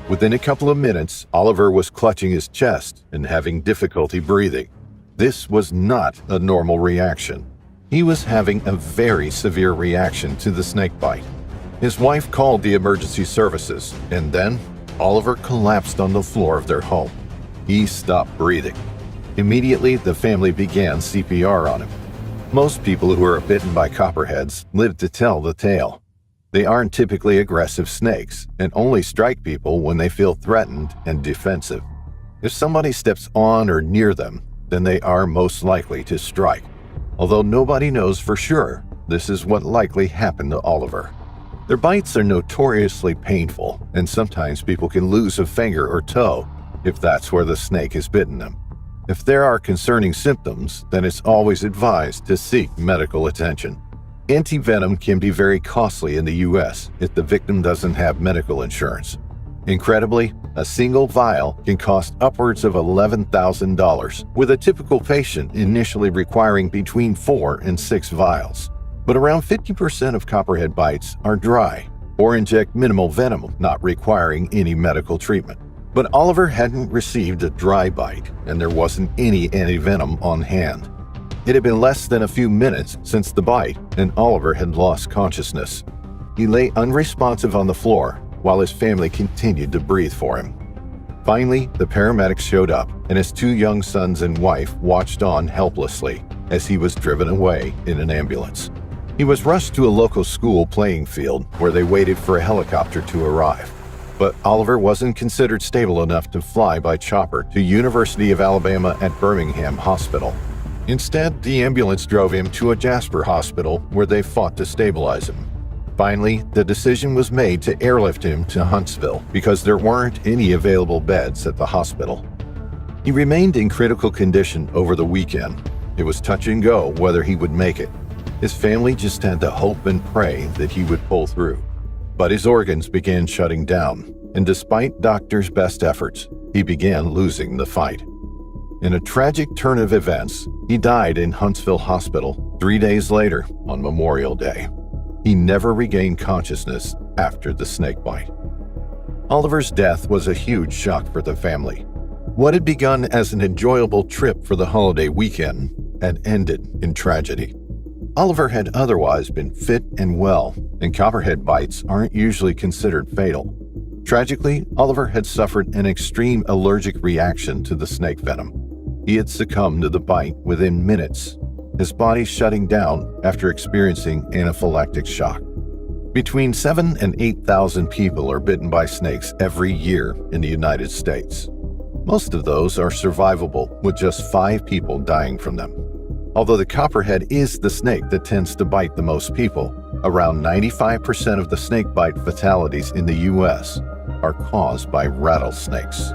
Within a couple of minutes, Oliver was clutching his chest and having difficulty breathing. This was not a normal reaction. He was having a very severe reaction to the snake bite. His wife called the emergency services, and then Oliver collapsed on the floor of their home. He stopped breathing. Immediately, the family began CPR on him. Most people who are bitten by copperheads live to tell the tale. They aren't typically aggressive snakes and only strike people when they feel threatened and defensive. If somebody steps on or near them, then they are most likely to strike. Although nobody knows for sure, this is what likely happened to Oliver. Their bites are notoriously painful, and sometimes people can lose a finger or toe if that's where the snake has bitten them. If there are concerning symptoms, then it's always advised to seek medical attention. Anti-venom can be very costly in the U.S. if the victim doesn't have medical insurance. Incredibly, a single vial can cost upwards of $11,000, with a typical patient initially requiring between 4 and 6 vials. But around 50% of copperhead bites are dry or inject minimal venom, not requiring any medical treatment. But Oliver hadn't received a dry bite, and there wasn't any anti-venom on hand. It had been less than a few minutes since the bite, and Oliver had lost consciousness. He lay unresponsive on the floor while his family continued to breathe for him. Finally, the paramedics showed up, and his 2 young sons and wife watched on helplessly as he was driven away in an ambulance. He was rushed to a local school playing field where they waited for a helicopter to arrive. But Oliver wasn't considered stable enough to fly by chopper to University of Alabama at Birmingham Hospital. Instead, the ambulance drove him to a Jasper hospital where they fought to stabilize him. Finally, the decision was made to airlift him to Huntsville because there weren't any available beds at the hospital. He remained in critical condition over the weekend. It was touch and go whether he would make it. His family just had to hope and pray that he would pull through. But his organs began shutting down, and despite doctors' best efforts, he began losing the fight. In a tragic turn of events, he died in Huntsville Hospital 3 days later on Memorial Day. He never regained consciousness after the snake bite. Oliver's death was a huge shock for the family. What had begun as an enjoyable trip for the holiday weekend had ended in tragedy. Oliver had otherwise been fit and well, and copperhead bites aren't usually considered fatal. Tragically, Oliver had suffered an extreme allergic reaction to the snake venom. He had succumbed to the bite within minutes, his body shutting down after experiencing anaphylactic shock. Between 7,000 and 8,000 people are bitten by snakes every year in the United States. Most of those are survivable, with just 5 people dying from them. Although the copperhead is the snake that tends to bite the most people, around 95% of the snakebite fatalities in the U.S. are caused by rattlesnakes.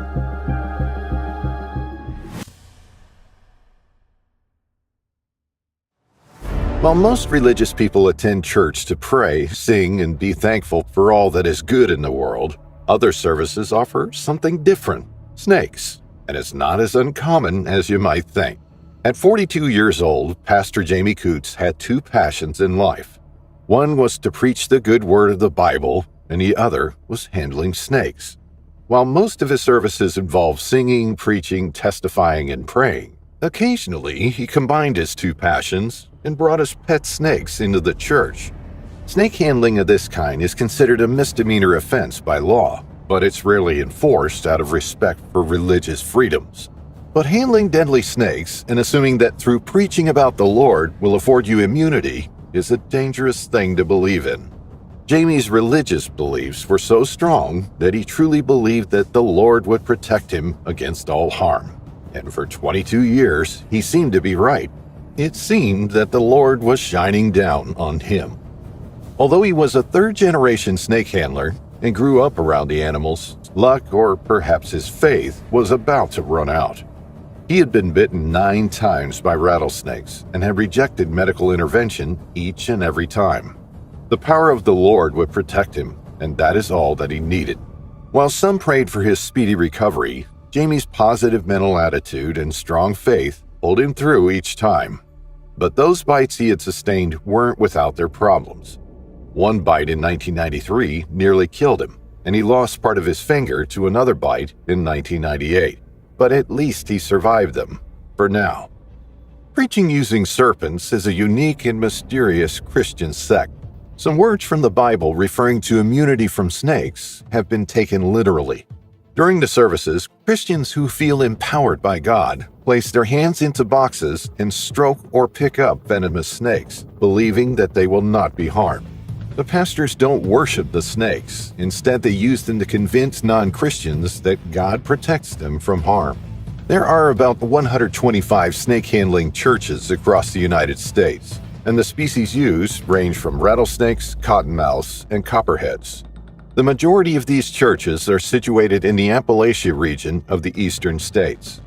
While most religious people attend church to pray, sing, and be thankful for all that is good in the world, other services offer something different: snakes. And it's not as uncommon as you might think. At 42 years old, Pastor Jamie Coots had 2 passions in life. One was to preach the good word of the Bible, and the other was handling snakes. While most of his services involved singing, preaching, testifying, and praying, occasionally he combined his 2 passions and brought his pet snakes into the church. Snake handling of this kind is considered a misdemeanor offense by law, but it's rarely enforced out of respect for religious freedoms. But handling deadly snakes and assuming that through preaching about the Lord will afford you immunity is a dangerous thing to believe in. Jamie's religious beliefs were so strong that he truly believed that the Lord would protect him against all harm. And for 22 years, he seemed to be right. It seemed that the Lord was shining down on him. Although he was a third-generation snake handler and grew up around the animals, luck, or perhaps his faith, was about to run out. He had been bitten 9 times by rattlesnakes and had rejected medical intervention each and every time. The power of the Lord would protect him, and that is all that he needed. While some prayed for his speedy recovery, Jamie's positive mental attitude and strong faith pulled him through each time. But those bites he had sustained weren't without their problems. One bite in 1993 nearly killed him, and he lost part of his finger to another bite in 1998. But at least he survived them, for now. Preaching using serpents is a unique and mysterious Christian sect. Some words from the Bible referring to immunity from snakes have been taken literally. During the services, Christians who feel empowered by God place their hands into boxes and stroke or pick up venomous snakes, believing that they will not be harmed. The pastors don't worship the snakes. Instead, they use them to convince non-Christians that God protects them from harm. There are about 125 snake-handling churches across the United States, and the species used range from rattlesnakes, cottonmouths, and copperheads. The majority of these churches are situated in the Appalachia region of the eastern states.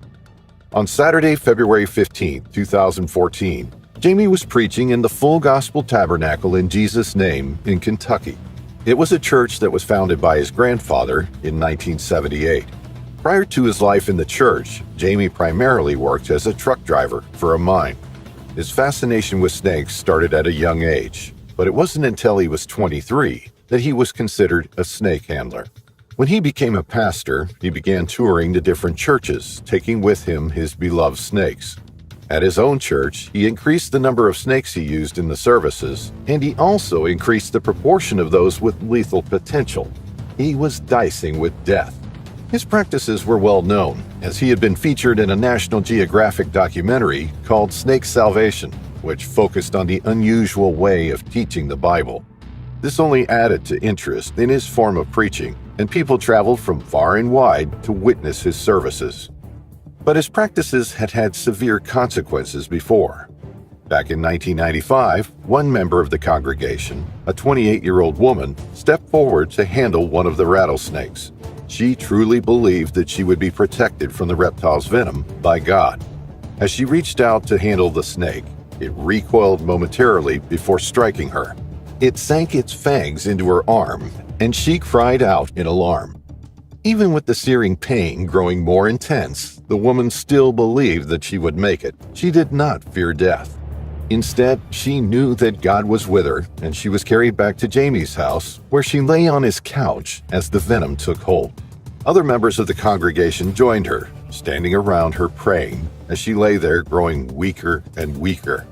On Saturday, February 15, 2014, Jamie was preaching in the Full Gospel Tabernacle in Jesus' Name in Kentucky. It was a church that was founded by his grandfather in 1978. Prior to his life in the church, Jamie primarily worked as a truck driver for a mine. His fascination with snakes started at a young age, but it wasn't until he was 23 that he was considered a snake handler. When he became a pastor, he began touring to different churches, taking with him his beloved snakes. At his own church, he increased the number of snakes he used in the services, and he also increased the proportion of those with lethal potential. He was dicing with death. His practices were well known, as he had been featured in a National Geographic documentary called Snake Salvation, which focused on the unusual way of teaching the Bible. This only added to interest in his form of preaching, and people traveled from far and wide to witness his services. But his practices had had severe consequences before. Back in 1995, one member of the congregation, a 28-year-old woman, stepped forward to handle one of the rattlesnakes. She truly believed that she would be protected from the reptile's venom by God. As she reached out to handle the snake, it recoiled momentarily before striking her. It sank its fangs into her arm, and she cried out in alarm. Even with the searing pain growing more intense, the woman still believed that she would make it. She did not fear death. Instead, she knew that God was with her, and she was carried back to Jamie's house, where she lay on his couch as the venom took hold. Other members of the congregation joined her, standing around her praying as she lay there growing weaker and weaker.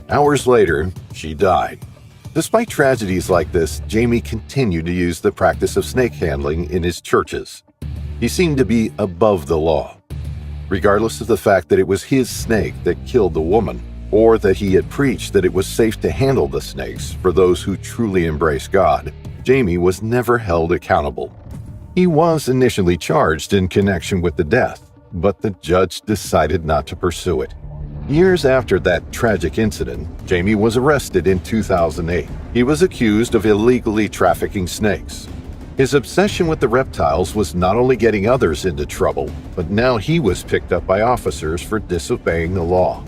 Hours later, she died. Despite tragedies like this, Jamie continued to use the practice of snake handling in his churches. He seemed to be above the law. Regardless of the fact that it was his snake that killed the woman, or that he had preached that it was safe to handle the snakes for those who truly embrace God, Jamie was never held accountable. He was initially charged in connection with the death, but the judge decided not to pursue it. Years after that tragic incident, Jamie was arrested in 2008. He was accused of illegally trafficking snakes. His obsession with the reptiles was not only getting others into trouble, but now he was picked up by officers for disobeying the law.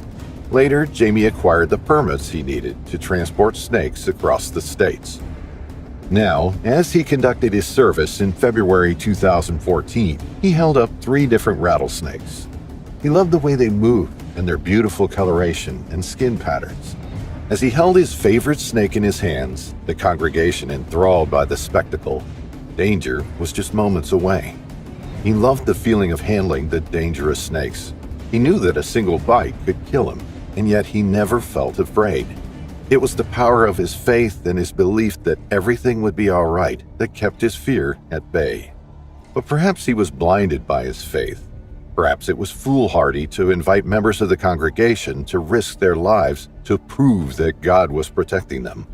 Later, Jamie acquired the permits he needed to transport snakes across the states. Now, as he conducted his service in February 2014, he held up 3 different rattlesnakes. He loved the way they moved and their beautiful coloration and skin patterns. As he held his favorite snake in his hands, the congregation enthralled by the spectacle, danger was just moments away. He loved the feeling of handling the dangerous snakes. He knew that a single bite could kill him, and yet he never felt afraid. It was the power of his faith and his belief that everything would be all right that kept his fear at bay. But perhaps he was blinded by his faith. Perhaps it was foolhardy to invite members of the congregation to risk their lives to prove that God was protecting them.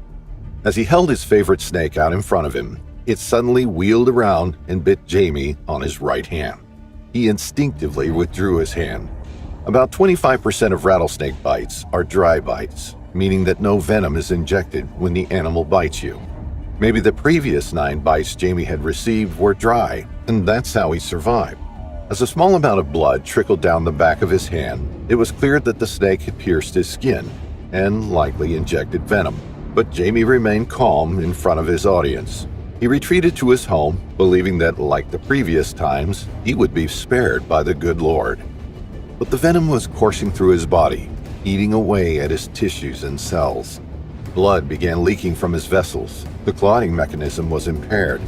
As he held his favorite snake out in front of him, it suddenly wheeled around and bit Jerromy on his right hand. He instinctively withdrew his hand. About 25% of rattlesnake bites are dry bites, meaning that no venom is injected when the animal bites you. Maybe the previous 9 bites Jerromy had received were dry, and that's how he survived. As a small amount of blood trickled down the back of his hand, it was clear that the snake had pierced his skin and likely injected venom. But Jerromy remained calm in front of his audience. He retreated to his home, believing that, like the previous times, he would be spared by the good Lord. But the venom was coursing through his body, eating away at his tissues and cells. Blood began leaking from his vessels. The clotting mechanism was impaired.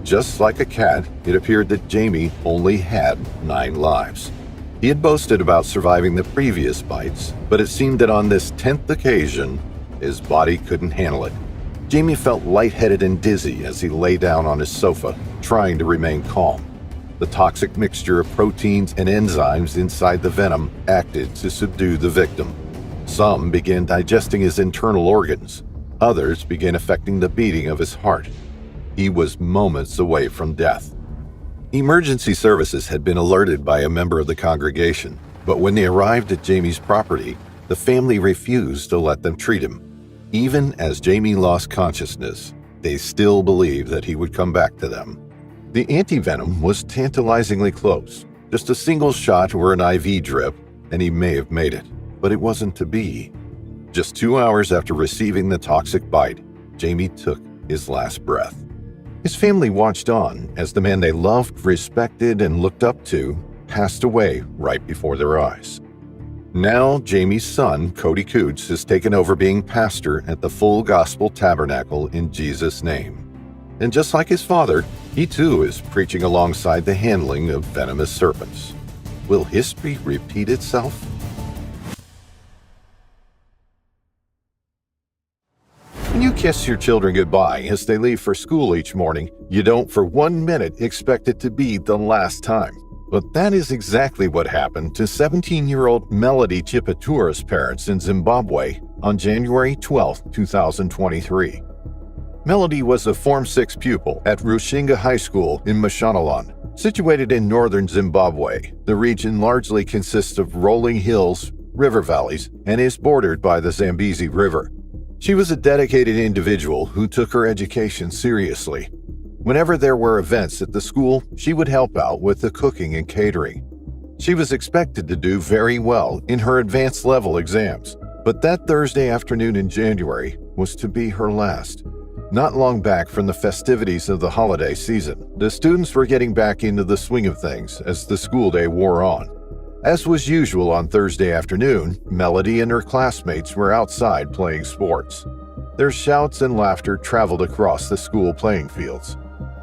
Just like a cat, it appeared that Jerromy only had 9 lives. He had boasted about surviving the previous bites, but it seemed that on this 10th occasion, his body couldn't handle it. Jerromy felt lightheaded and dizzy as he lay down on his sofa, trying to remain calm. The toxic mixture of proteins and enzymes inside the venom acted to subdue the victim. Some began digesting his internal organs. Others began affecting the beating of his heart. He was moments away from death. Emergency services had been alerted by a member of the congregation, but when they arrived at Jerromy's property, the family refused to let them treat him. Even as Jerromy lost consciousness, they still believed that he would come back to them. The anti-venom was tantalizingly close. Just a single shot or an IV drip, and he may have made it, but it wasn't to be. Just 2 hours after receiving the toxic bite, Jerromy took his last breath. His family watched on as the man they loved, respected, and looked up to passed away right before their eyes. Now, Jerromy's son, Cody Coots, has taken over being pastor at the Full Gospel Tabernacle in Jesus' name. And just like his father, he too is preaching alongside the handling of venomous serpents. Will history repeat itself? When you kiss your children goodbye as they leave for school each morning, you don't for 1 minute expect it to be the last time. But that is exactly what happened to 17-year-old Melody Chiputura's parents in Zimbabwe on January 12, 2023. Melody was a Form 6 pupil at Rushinga High School in Mashonaland. Situated in northern Zimbabwe, the region largely consists of rolling hills, river valleys, and is bordered by the Zambezi River. She was a dedicated individual who took her education seriously. Whenever there were events at the school, she would help out with the cooking and catering. She was expected to do very well in her advanced level exams, but that Thursday afternoon in January was to be her last. Not long back from the festivities of the holiday season, the students were getting back into the swing of things as the school day wore on. As was usual on Thursday afternoon, Melody and her classmates were outside playing sports. Their shouts and laughter traveled across the school playing fields.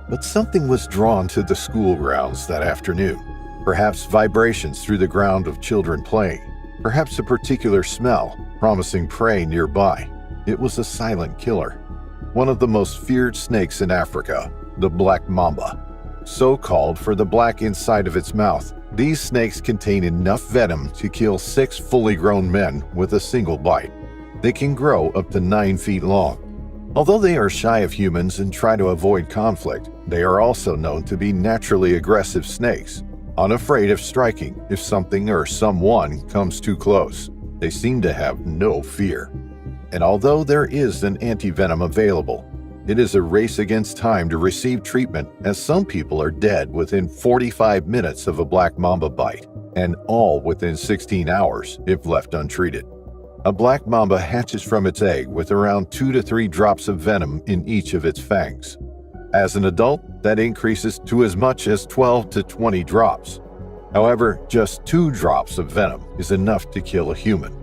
But something was drawn to the school grounds that afternoon. Perhaps vibrations through the ground of children playing. Perhaps a particular smell, promising prey nearby. It was a silent killer. One of the most feared snakes in Africa, the black mamba. So called for the black inside of its mouth, these snakes contain enough venom to kill 6 fully grown men with a single bite. They can grow up to 9 feet long. Although they are shy of humans and try to avoid conflict, they are also known to be naturally aggressive snakes, unafraid of striking if something or someone comes too close. They seem to have no fear. And although there is an anti-venom available, it is a race against time to receive treatment, as some people are dead within 45 minutes of a black mamba bite, and all within 16 hours if left untreated. A black mamba hatches from its egg with around 2 to 3 drops of venom in each of its fangs. As an adult, that increases to as much as 12 to 20 drops. However, just 2 drops of venom is enough to kill a human.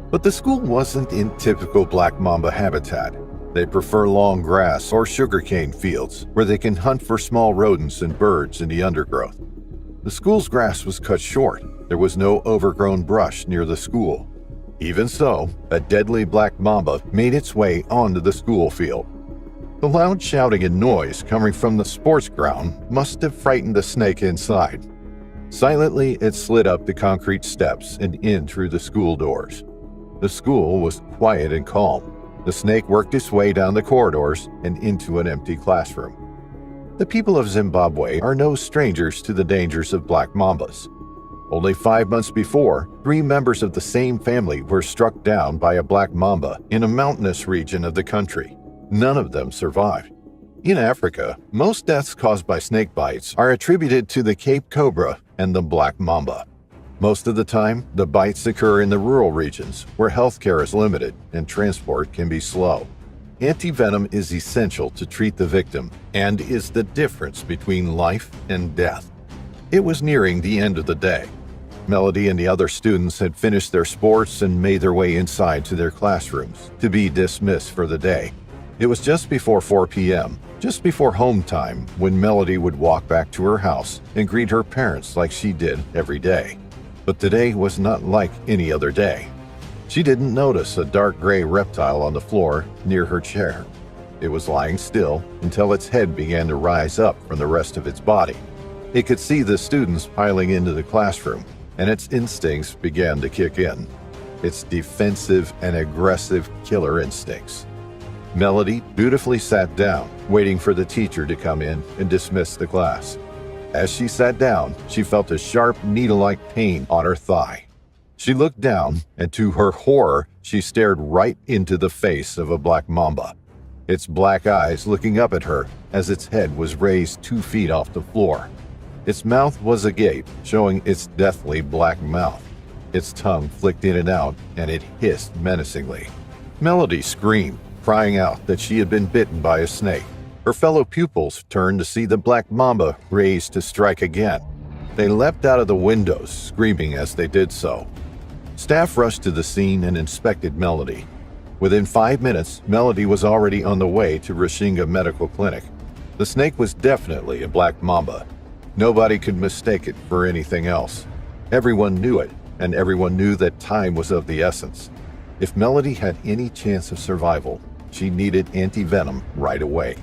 But the school wasn't in typical black mamba habitat. They prefer long grass or sugarcane fields where they can hunt for small rodents and birds in the undergrowth. The school's grass was cut short. There was no overgrown brush near the school. Even so, a deadly black mamba made its way onto the school field. The loud shouting and noise coming from the sports ground must have frightened the snake inside. Silently, it slid up the concrete steps and in through the school doors. The school was quiet and calm. The snake worked its way down the corridors and into an empty classroom. The people of Zimbabwe are no strangers to the dangers of black mambas. Only 5 months before, 3 members of the same family were struck down by a black mamba in a mountainous region of the country. None of them survived. In Africa, most deaths caused by snake bites are attributed to the Cape cobra and the black mamba. Most of the time, the bites occur in the rural regions where healthcare is limited and transport can be slow. Antivenom is essential to treat the victim and is the difference between life and death. It was nearing the end of the day. Melody and the other students had finished their sports and made their way inside to their classrooms to be dismissed for the day. It was just before 4 p.m., just before home time, when Melody would walk back to her house and greet her parents like she did every day. But today was not like any other day. She didn't notice a dark gray reptile on the floor near her chair. It was lying still until its head began to rise up from the rest of its body. It could see the students piling into the classroom, and its instincts began to kick in. Its defensive and aggressive killer instincts. Melody dutifully sat down, waiting for the teacher to come in and dismiss the class. As she sat down, she felt a sharp, needle-like pain on her thigh. She looked down, and to her horror, she stared right into the face of a black mamba, its black eyes looking up at her as its head was raised 2 feet off the floor. Its mouth was agape, showing its deathly black mouth. Its tongue flicked in and out, and it hissed menacingly. Melody screamed, crying out that she had been bitten by a snake. Her fellow pupils turned to see the black mamba raised to strike again. They leapt out of the windows, screaming as they did so. Staff rushed to the scene and inspected Melody. Within 5 minutes, Melody was already on the way to Rishinga Medical Clinic. The snake was definitely a black mamba. Nobody could mistake it for anything else. Everyone knew it, and everyone knew that time was of the essence. If Melody had any chance of survival, she needed antivenom right away.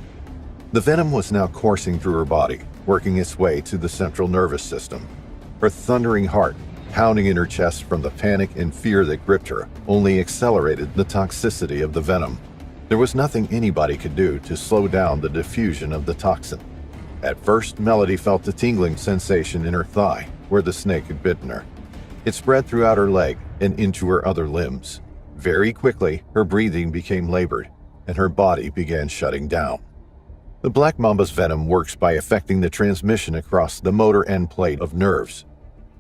The venom was now coursing through her body, working its way to the central nervous system. Her thundering heart, pounding in her chest from the panic and fear that gripped her, only accelerated the toxicity of the venom. There was nothing anybody could do to slow down the diffusion of the toxin. At first, Melody felt a tingling sensation in her thigh, where the snake had bitten her. It spread throughout her leg and into her other limbs. Very quickly, her breathing became labored, and her body began shutting down. The black mamba's venom works by affecting the transmission across the motor end plate of nerves.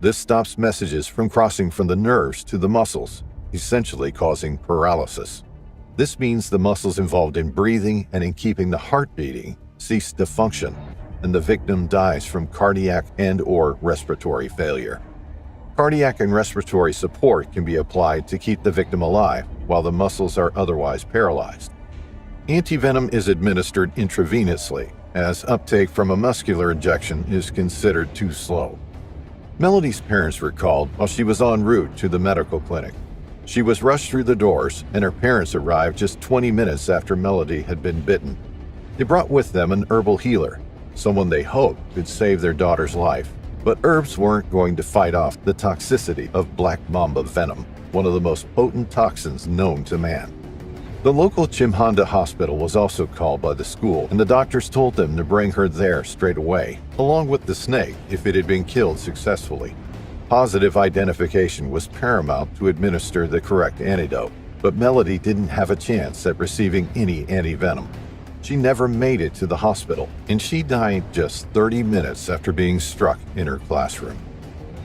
This stops messages from crossing from the nerves to the muscles, essentially causing paralysis. This means the muscles involved in breathing and in keeping the heart beating cease to function, and the victim dies from cardiac and/or respiratory failure. Cardiac and respiratory support can be applied to keep the victim alive while the muscles are otherwise paralyzed. Antivenom is administered intravenously, as uptake from a muscular injection is considered too slow. Melody's parents were called while she was en route to the medical clinic. She was rushed through the doors, and her parents arrived just 20 minutes after Melody had been bitten. They brought with them an herbal healer, someone they hoped could save their daughter's life. But herbs weren't going to fight off the toxicity of black mamba venom, one of the most potent toxins known to man. The local Chimhanda hospital was also called by the school, and the doctors told them to bring her there straight away, along with the snake if it had been killed successfully. Positive identification was paramount to administer the correct antidote, but Melody didn't have a chance at receiving any antivenom. She never made it to the hospital, and she died just 30 minutes after being struck in her classroom.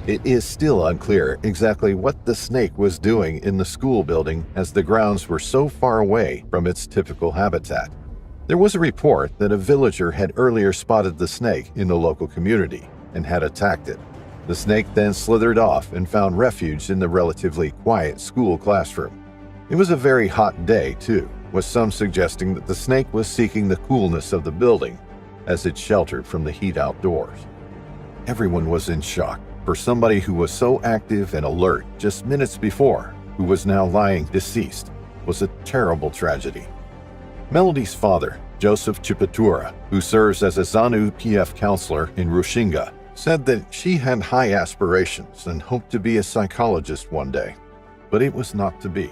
It is still unclear exactly what the snake was doing in the school building, as the grounds were so far away from its typical habitat. There was a report that a villager had earlier spotted the snake in the local community and had attacked it. The snake then slithered off and found refuge in the relatively quiet school classroom. It was a very hot day, too, with some suggesting that the snake was seeking the coolness of the building as it sheltered from the heat outdoors. Everyone was in shock, for somebody who was so active and alert just minutes before, who was now lying deceased, was a terrible tragedy. Melody's father, Joseph Chiputura, who serves as a ZANU-PF counselor in Rishinga, said that she had high aspirations and hoped to be a psychologist one day, but it was not to be.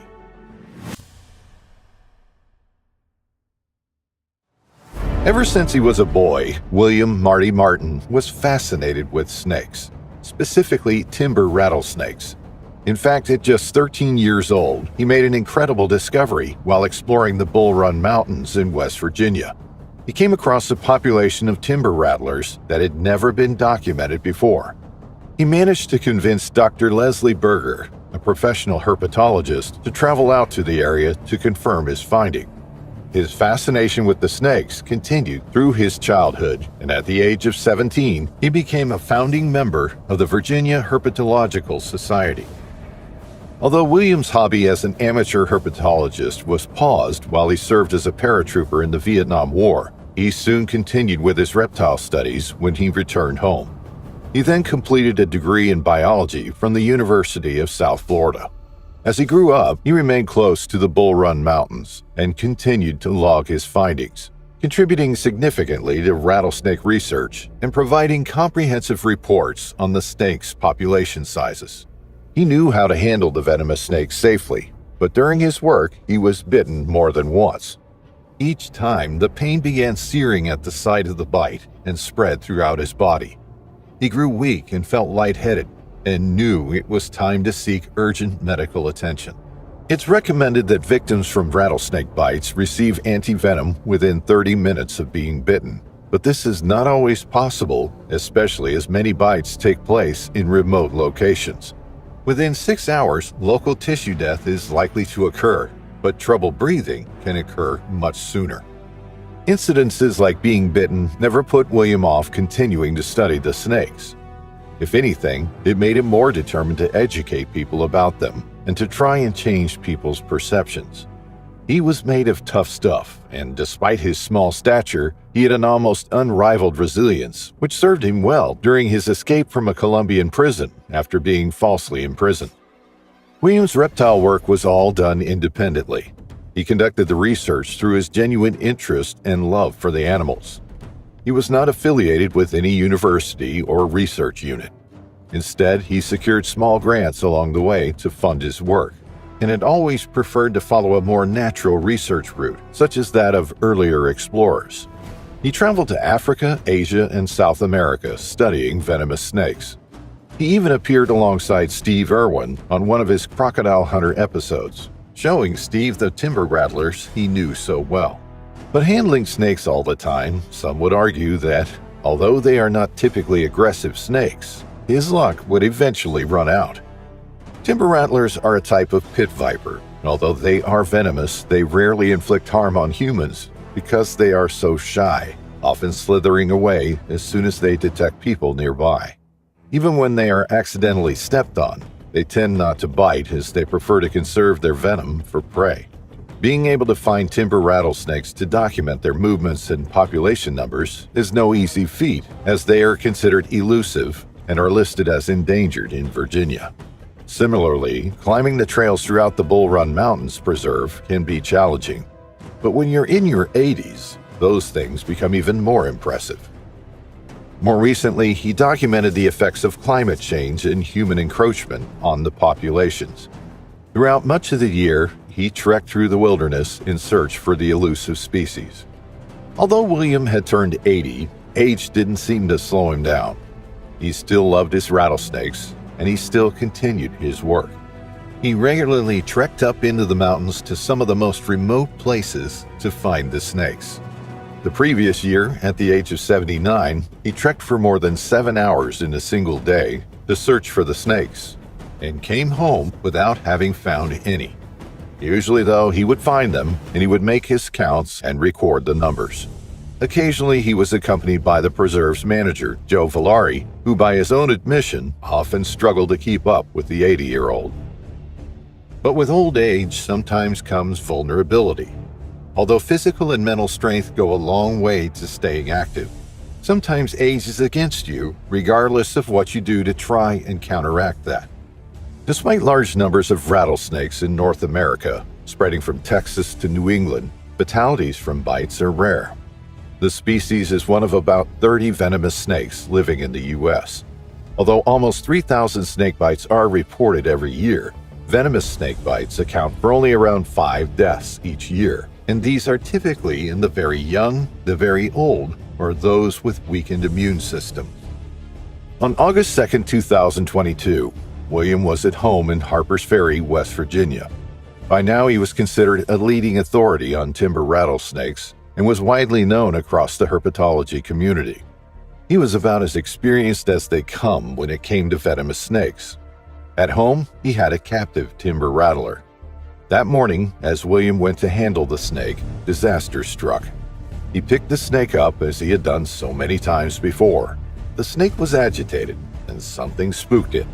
Ever since he was a boy, William Marty Martin was fascinated with snakes, specifically timber rattlesnakes. In fact, at just 13 years old, he made an incredible discovery while exploring the Bull Run Mountains in West Virginia. He came across a population of timber rattlers that had never been documented before. He managed to convince Dr. Leslie Berger, a professional herpetologist, to travel out to the area to confirm his finding. His fascination with the snakes continued through his childhood, and at the age of 17, he became a founding member of the Virginia Herpetological Society. Although William's hobby as an amateur herpetologist was paused while he served as a paratrooper in the Vietnam War, he soon continued with his reptile studies when he returned home. He then completed a degree in biology from the University of South Florida. As he grew up, he remained close to the Bull Run Mountains and continued to log his findings, contributing significantly to rattlesnake research and providing comprehensive reports on the snake's population sizes. He knew how to handle the venomous snakes safely, but during his work, he was bitten more than once. Each time, the pain began searing at the site of the bite and spread throughout his body. He grew weak and felt lightheaded and knew it was time to seek urgent medical attention. It's recommended that victims from rattlesnake bites receive antivenom within 30 minutes of being bitten, but this is not always possible, especially as many bites take place in remote locations. Within 6 hours, local tissue death is likely to occur, but trouble breathing can occur much sooner. Incidences like being bitten never put William off continuing to study the snakes. If anything, it made him more determined to educate people about them and to try and change people's perceptions. He was made of tough stuff, and despite his small stature, he had an almost unrivaled resilience, which served him well during his escape from a Colombian prison after being falsely imprisoned. William's reptile work was all done independently. He conducted the research through his genuine interest and love for the animals. He was not affiliated with any university or research unit. Instead, he secured small grants along the way to fund his work, and had always preferred to follow a more natural research route, such as that of earlier explorers. He traveled to Africa, Asia, and South America studying venomous snakes. He even appeared alongside Steve Irwin on one of his crocodile hunter episodes, showing Steve the timber rattlers he knew so well. But handling snakes all the time, some would argue that, although they are not typically aggressive snakes, his luck would eventually run out. Timber rattlers are a type of pit viper. Although they are venomous, they rarely inflict harm on humans because they are so shy, often slithering away as soon as they detect people nearby. Even when they are accidentally stepped on, they tend not to bite as they prefer to conserve their venom for prey. Being able to find timber rattlesnakes to document their movements and population numbers is no easy feat, as they are considered elusive and are listed as endangered in Virginia. Similarly, climbing the trails throughout the Bull Run Mountains Preserve can be challenging. But when you're in your 80s, those things become even more impressive. More recently, he documented the effects of climate change and human encroachment on the populations. Throughout much of the year, he trekked through the wilderness in search for the elusive species. Although William had turned 80, age didn't seem to slow him down. He still loved his rattlesnakes, and he still continued his work. He regularly trekked up into the mountains to some of the most remote places to find the snakes. The previous year, at the age of 79, he trekked for more than 7 hours in a single day to search for the snakes, and came home without having found any. Usually, though, he would find them, and he would make his counts and record the numbers. Occasionally, he was accompanied by the preserve's manager, Joe Villari, who by his own admission often struggled to keep up with the 80-year-old. But with old age sometimes comes vulnerability. Although physical and mental strength go a long way to staying active, sometimes age is against you, regardless of what you do to try and counteract that. Despite large numbers of rattlesnakes in North America, spreading from Texas to New England, fatalities from bites are rare. The species is one of about 30 venomous snakes living in the U.S. Although almost 3,000 snake bites are reported every year, venomous snake bites account for only around 5 deaths each year, and these are typically in the very young, the very old, or those with weakened immune systems. On August 2, 2022, William was at home in Harpers Ferry, West Virginia. By now, he was considered a leading authority on timber rattlesnakes and was widely known across the herpetology community. He was about as experienced as they come when it came to venomous snakes. At home, he had a captive timber rattler. That morning, as William went to handle the snake, disaster struck. He picked the snake up as he had done so many times before. The snake was agitated, and something spooked it.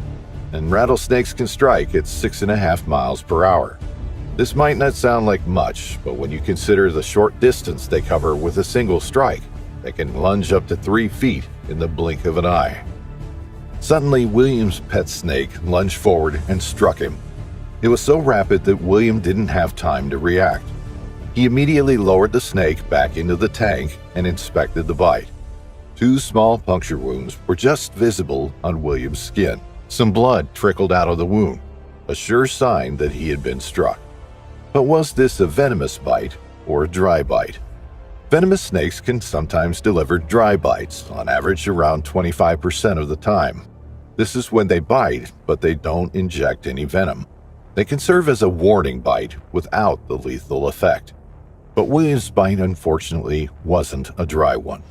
And rattlesnakes can strike at 6.5 miles per hour. This might not sound like much, but when you consider the short distance they cover with a single strike, they can lunge up to 3 feet in the blink of an eye. Suddenly, William's pet snake lunged forward and struck him. It was so rapid that William didn't have time to react. He immediately lowered the snake back into the tank and inspected the bite. 2 small puncture wounds were just visible on William's skin. Some blood trickled out of the wound, a sure sign that he had been struck. But was this a venomous bite or a dry bite? Venomous snakes can sometimes deliver dry bites, on average around 25% of the time. This is when they bite, but they don't inject any venom. They can serve as a warning bite without the lethal effect. But William's bite, unfortunately, wasn't a dry one.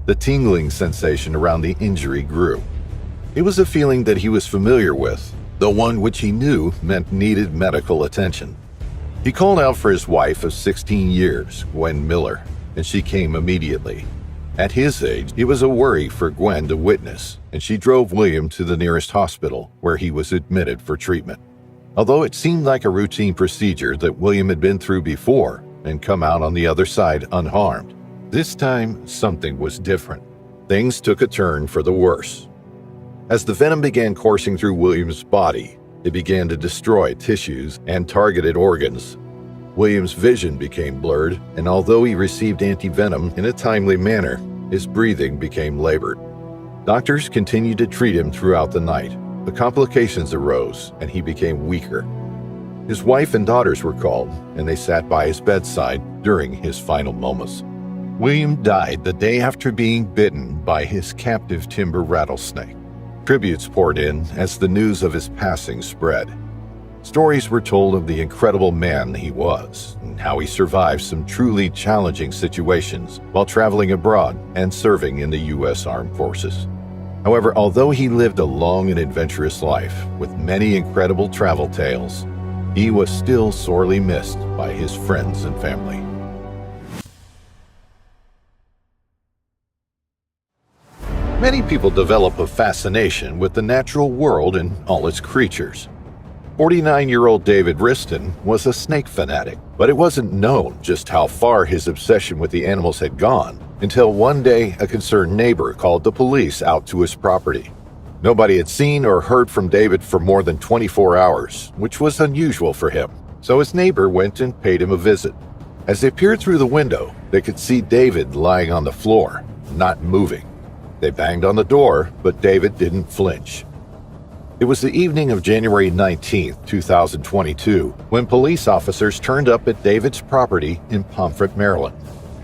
The tingling sensation around the injury grew. It was a feeling that he was familiar with, though one which he knew meant needed medical attention. He called out for his wife of 16 years, Gwen Miller, and she came immediately. At his age, it was a worry for Gwen to witness, and she drove William to the nearest hospital, where he was admitted for treatment. Although it seemed like a routine procedure that William had been through before and come out on the other side unharmed, this time something was different. Things took a turn for the worse. As the venom began coursing through William's body, it began to destroy tissues and targeted organs. William's vision became blurred, and although he received anti-venom in a timely manner, his breathing became labored. Doctors continued to treat him throughout the night, but complications arose and he became weaker. His wife and daughters were called, and they sat by his bedside during his final moments. William died the day after being bitten by his captive timber rattlesnake. Tributes poured in as the news of his passing spread. Stories were told of the incredible man he was and how he survived some truly challenging situations while traveling abroad and serving in the U.S. Armed Forces. However, although he lived a long and adventurous life with many incredible travel tales, he was still sorely missed by his friends and family. Many people develop a fascination with the natural world and all its creatures. 49-year-old David Riston was a snake fanatic, but it wasn't known just how far his obsession with the animals had gone until one day a concerned neighbor called the police out to his property. Nobody had seen or heard from David for more than 24 hours, which was unusual for him, so his neighbor went and paid him a visit. As they peered through the window, they could see David lying on the floor, not moving. They banged on the door, but David didn't flinch. It was the evening of January 19, 2022, when police officers turned up at David's property in Pomfret, Maryland.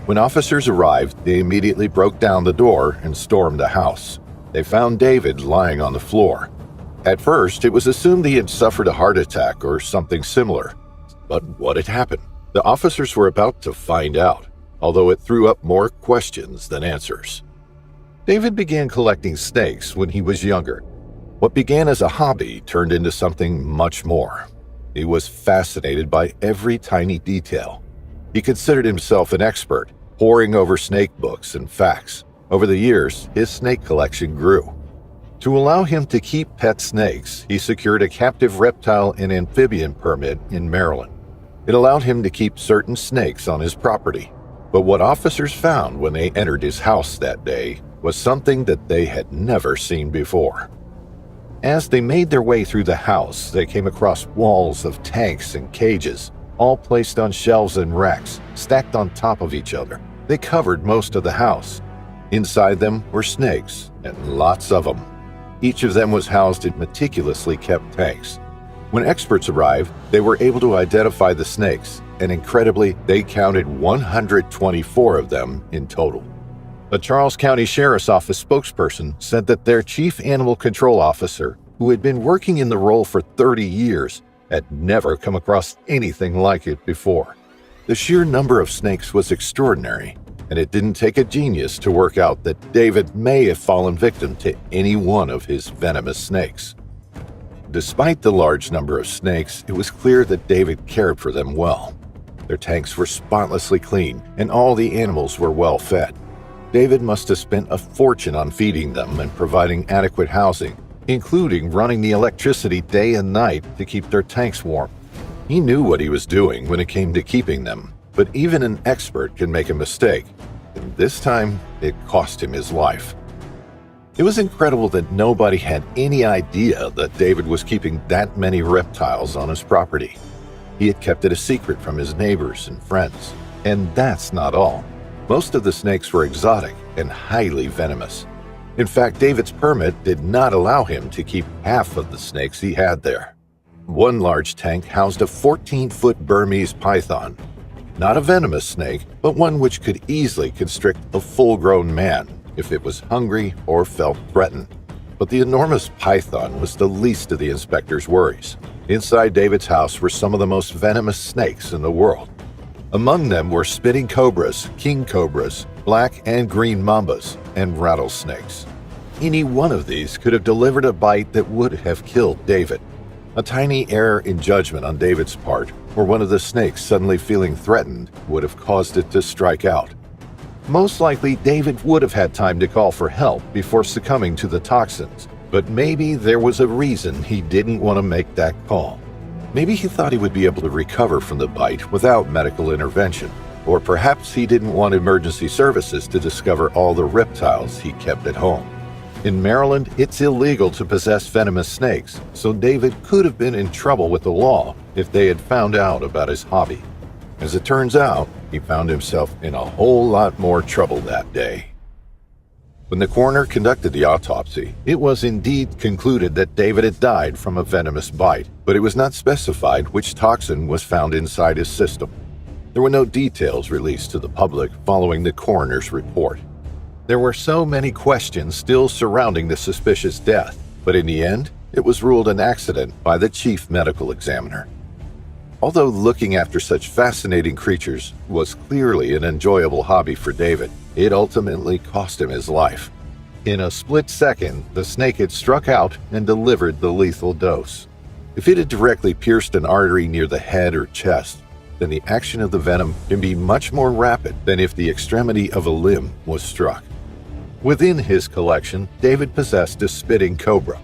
When officers arrived, they immediately broke down the door and stormed the house. They found David lying on the floor. At first, it was assumed he had suffered a heart attack or something similar. But what had happened? The officers were about to find out, although it threw up more questions than answers. David began collecting snakes when he was younger. What began as a hobby turned into something much more. He was fascinated by every tiny detail. He considered himself an expert, poring over snake books and facts. Over the years, his snake collection grew. To allow him to keep pet snakes, he secured a captive reptile and amphibian permit in Maryland. It allowed him to keep certain snakes on his property. But what officers found when they entered his house that day was something that they had never seen before. As they made their way through the house, they came across walls of tanks and cages, all placed on shelves and racks, stacked on top of each other. They covered most of the house. Inside them were snakes, and lots of them. Each of them was housed in meticulously kept tanks. When experts arrived, they were able to identify the snakes, and incredibly, they counted 124 of them in total. A Charles County Sheriff's Office spokesperson said that their chief animal control officer, who had been working in the role for 30 years, had never come across anything like it before. The sheer number of snakes was extraordinary, and it didn't take a genius to work out that David may have fallen victim to any one of his venomous snakes. Despite the large number of snakes, it was clear that David cared for them well. Their tanks were spotlessly clean, and all the animals were well fed. David must have spent a fortune on feeding them and providing adequate housing, including running the electricity day and night to keep their tanks warm. He knew what he was doing when it came to keeping them, but even an expert can make a mistake, and this time it cost him his life. It was incredible that nobody had any idea that David was keeping that many reptiles on his property. He had kept it a secret from his neighbors and friends. And that's not all. Most of the snakes were exotic and highly venomous. In fact, David's permit did not allow him to keep half of the snakes he had there. One large tank housed a 14-foot Burmese python. Not a venomous snake, but one which could easily constrict a full-grown man if it was hungry or felt threatened. But the enormous python was the least of the inspector's worries. Inside David's house were some of the most venomous snakes in the world. Among them were spitting cobras, king cobras, black and green mambas, and rattlesnakes. Any one of these could have delivered a bite that would have killed David. A tiny error in judgment on David's part, or one of the snakes suddenly feeling threatened, would have caused it to strike out. Most likely, David would have had time to call for help before succumbing to the toxins, but maybe there was a reason he didn't want to make that call. Maybe he thought he would be able to recover from the bite without medical intervention, or perhaps he didn't want emergency services to discover all the reptiles he kept at home. In Maryland, it's illegal to possess venomous snakes, so David could have been in trouble with the law if they had found out about his hobby. As it turns out, he found himself in a whole lot more trouble that day. When the coroner conducted the autopsy, it was indeed concluded that David had died from a venomous bite, but it was not specified which toxin was found inside his system. There were no details released to the public following the coroner's report. There were so many questions still surrounding the suspicious death, but in the end, it was ruled an accident by the chief medical examiner. Although looking after such fascinating creatures was clearly an enjoyable hobby for David, it ultimately cost him his life. In a split second, the snake had struck out and delivered the lethal dose. If it had directly pierced an artery near the head or chest, then the action of the venom can be much more rapid than if the extremity of a limb was struck. Within his collection, David possessed a spitting cobra.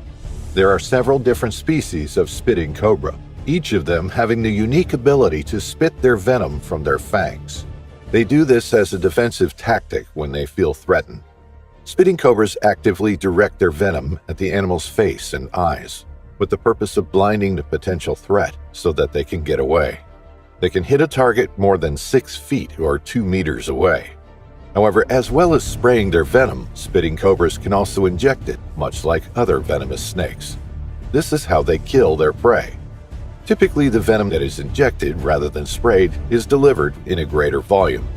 There are several different species of spitting cobra, each of them having the unique ability to spit their venom from their fangs. They do this as a defensive tactic when they feel threatened. Spitting cobras actively direct their venom at the animal's face and eyes, with the purpose of blinding the potential threat so that they can get away. They can hit a target more than 6 feet or 2 meters away. However, as well as spraying their venom, spitting cobras can also inject it, much like other venomous snakes. This is how they kill their prey. Typically, the venom that is injected rather than sprayed is delivered in a greater volume.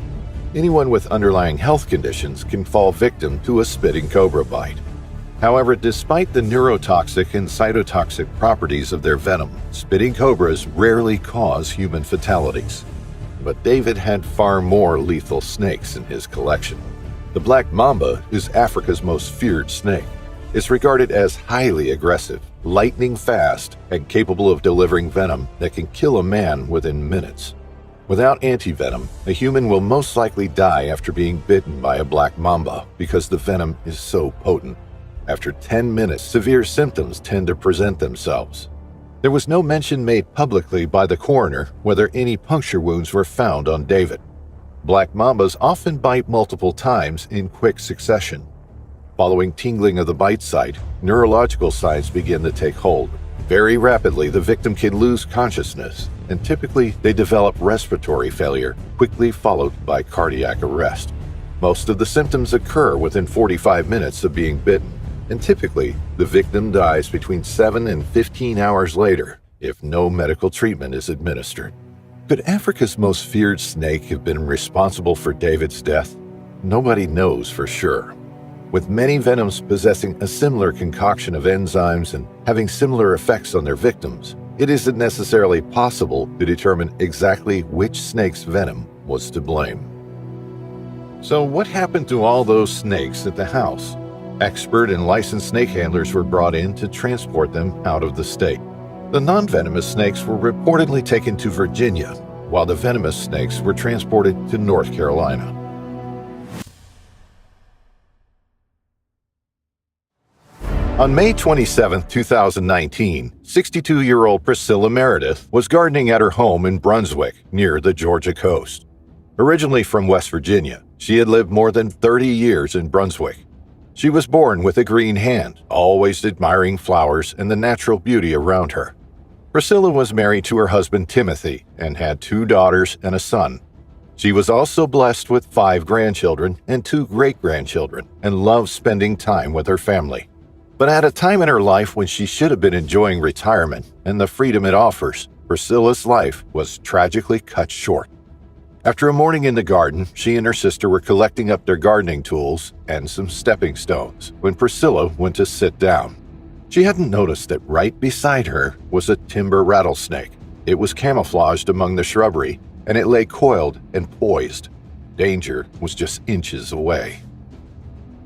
Anyone with underlying health conditions can fall victim to a spitting cobra bite. However, despite the neurotoxic and cytotoxic properties of their venom, spitting cobras rarely cause human fatalities. But David had far more lethal snakes in his collection. The black mamba is Africa's most feared snake. It's regarded as highly aggressive, lightning fast, and capable of delivering venom that can kill a man within minutes. Without antivenom, a human will most likely die after being bitten by a black mamba because the venom is so potent. After 10 minutes, severe symptoms tend to present themselves. There was no mention made publicly by the coroner whether any puncture wounds were found on David. Black mambas often bite multiple times in quick succession. Following tingling of the bite site, neurological signs begin to take hold. Very rapidly, the victim can lose consciousness, and typically they develop respiratory failure, quickly followed by cardiac arrest. Most of the symptoms occur within 45 minutes of being bitten, and typically the victim dies between 7 and 15 hours later if no medical treatment is administered. Could Africa's most feared snake have been responsible for David's death? Nobody knows for sure. With many venoms possessing a similar concoction of enzymes and having similar effects on their victims, it isn't necessarily possible to determine exactly which snake's venom was to blame. So what happened to all those snakes at the house? Expert and licensed snake handlers were brought in to transport them out of the state. The non-venomous snakes were reportedly taken to Virginia, while the venomous snakes were transported to North Carolina. On May 27, 2019, 62-year-old Priscilla Meredith was gardening at her home in Brunswick, near the Georgia coast. Originally from West Virginia, she had lived more than 30 years in Brunswick. She was born with a green hand, always admiring flowers and the natural beauty around her. Priscilla was married to her husband Timothy and had 2 daughters and a son. She was also blessed with 5 grandchildren and 2 great-grandchildren and loved spending time with her family. But at a time in her life when she should have been enjoying retirement and the freedom it offers, Priscilla's life was tragically cut short. After a morning in the garden, she and her sister were collecting up their gardening tools and some stepping stones when Priscilla went to sit down. She hadn't noticed that right beside her was a timber rattlesnake. It was camouflaged among the shrubbery, and it lay coiled and poised. Danger was just inches away.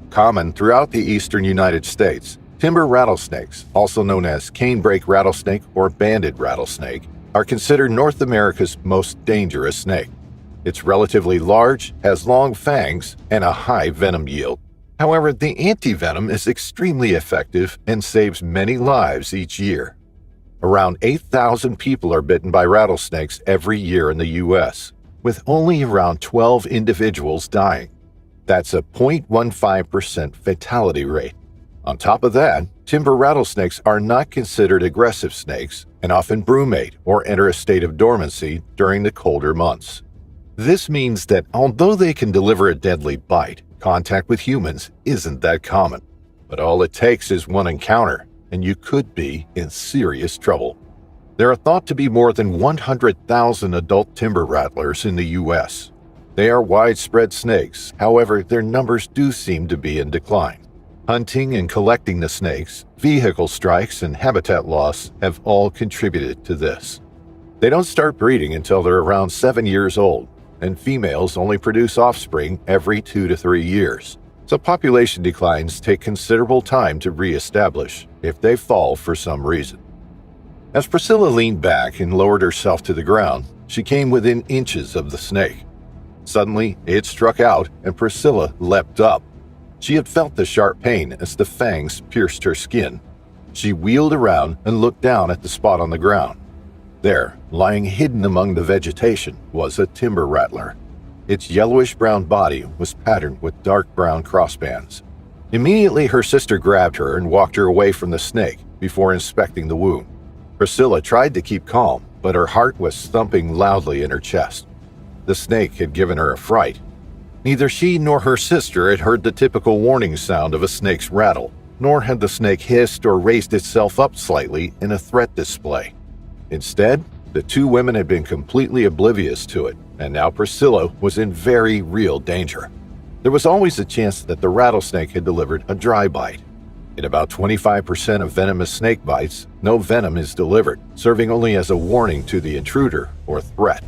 Common throughout the eastern United States, timber rattlesnakes, also known as canebrake rattlesnake or banded rattlesnake, are considered North America's most dangerous snake. It's relatively large, has long fangs, and a high venom yield. However, the antivenom is extremely effective and saves many lives each year. Around 8,000 people are bitten by rattlesnakes every year in the U.S., with only around 12 individuals dying. That's a 0.15% fatality rate. On top of that, timber rattlesnakes are not considered aggressive snakes and often brumate or enter a state of dormancy during the colder months. This means that although they can deliver a deadly bite, contact with humans isn't that common. But all it takes is one encounter, and you could be in serious trouble. There are thought to be more than 100,000 adult timber rattlers in the U.S. They are widespread snakes, however, their numbers do seem to be in decline. Hunting and collecting the snakes, vehicle strikes, and habitat loss have all contributed to this. They don't start breeding until they're around 7 years old, and females only produce offspring every 2 to 3 years. So population declines take considerable time to re-establish if they fall for some reason. As Priscilla leaned back and lowered herself to the ground, she came within inches of the snake. Suddenly, it struck out and Priscilla leapt up. She had felt the sharp pain as the fangs pierced her skin. She wheeled around and looked down at the spot on the ground. There, lying hidden among the vegetation, was a timber rattler. Its yellowish-brown body was patterned with dark brown crossbands. Immediately, her sister grabbed her and walked her away from the snake before inspecting the wound. Priscilla tried to keep calm, but her heart was thumping loudly in her chest. The snake had given her a fright. Neither she nor her sister had heard the typical warning sound of a snake's rattle, nor had the snake hissed or raised itself up slightly in a threat display. Instead, the 2 women had been completely oblivious to it, and now Priscilla was in very real danger. There was always a chance that the rattlesnake had delivered a dry bite. In about 25% of venomous snake bites, no venom is delivered, serving only as a warning to the intruder or threat.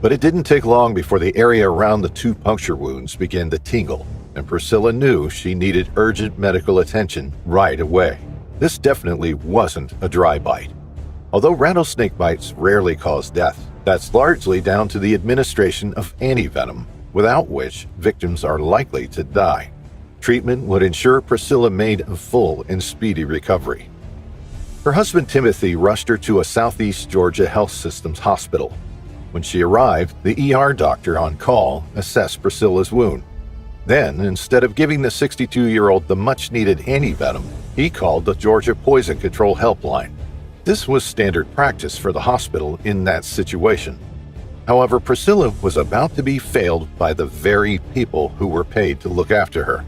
But it didn't take long before the area around the 2 puncture wounds began to tingle, and Priscilla knew she needed urgent medical attention right away. This definitely wasn't a dry bite. Although rattlesnake bites rarely cause death, that's largely down to the administration of antivenom, without which victims are likely to die. Treatment would ensure Priscilla made a full and speedy recovery. Her husband Timothy rushed her to a Southeast Georgia Health Systems hospital. When she arrived, the ER doctor on call assessed Priscilla's wound. Then, instead of giving the 62-year-old the much-needed antivenom, he called the Georgia Poison Control Helpline. This was standard practice for the hospital in that situation. However, Priscilla was about to be failed by the very people who were paid to look after her.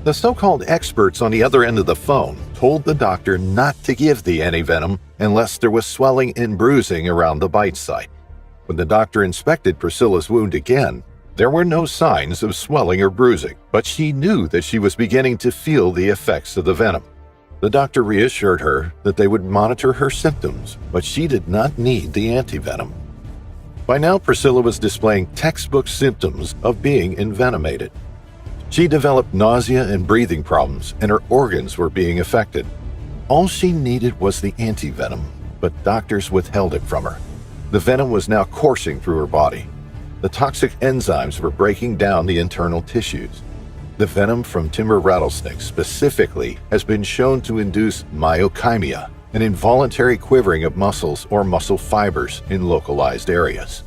The so-called experts on the other end of the phone told the doctor not to give the antivenom unless there was swelling and bruising around the bite site. When the doctor inspected Priscilla's wound again, there were no signs of swelling or bruising, but she knew that she was beginning to feel the effects of the venom. The doctor reassured her that they would monitor her symptoms, but she did not need the antivenom. By now, Priscilla was displaying textbook symptoms of being envenomated. She developed nausea and breathing problems, and her organs were being affected. All she needed was the antivenom, but doctors withheld it from her. The venom was now coursing through her body. The toxic enzymes were breaking down the internal tissues. The venom from timber rattlesnakes specifically has been shown to induce myokymia, an involuntary quivering of muscles or muscle fibers in localized areas.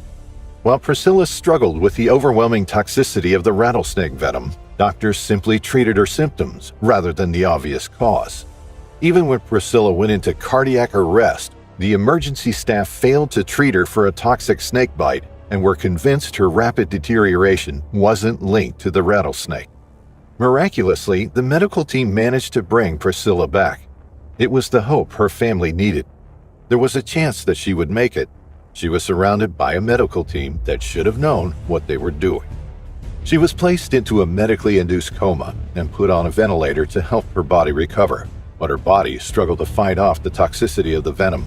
While Priscilla struggled with the overwhelming toxicity of the rattlesnake venom, doctors simply treated her symptoms rather than the obvious cause. Even when Priscilla went into cardiac arrest, the emergency staff failed to treat her for a toxic snake bite and were convinced her rapid deterioration wasn't linked to the rattlesnake. Miraculously, the medical team managed to bring Priscilla back. It was the hope her family needed. There was a chance that she would make it. She was surrounded by a medical team that should have known what they were doing. She was placed into a medically induced coma and put on a ventilator to help her body recover, but her body struggled to fight off the toxicity of the venom.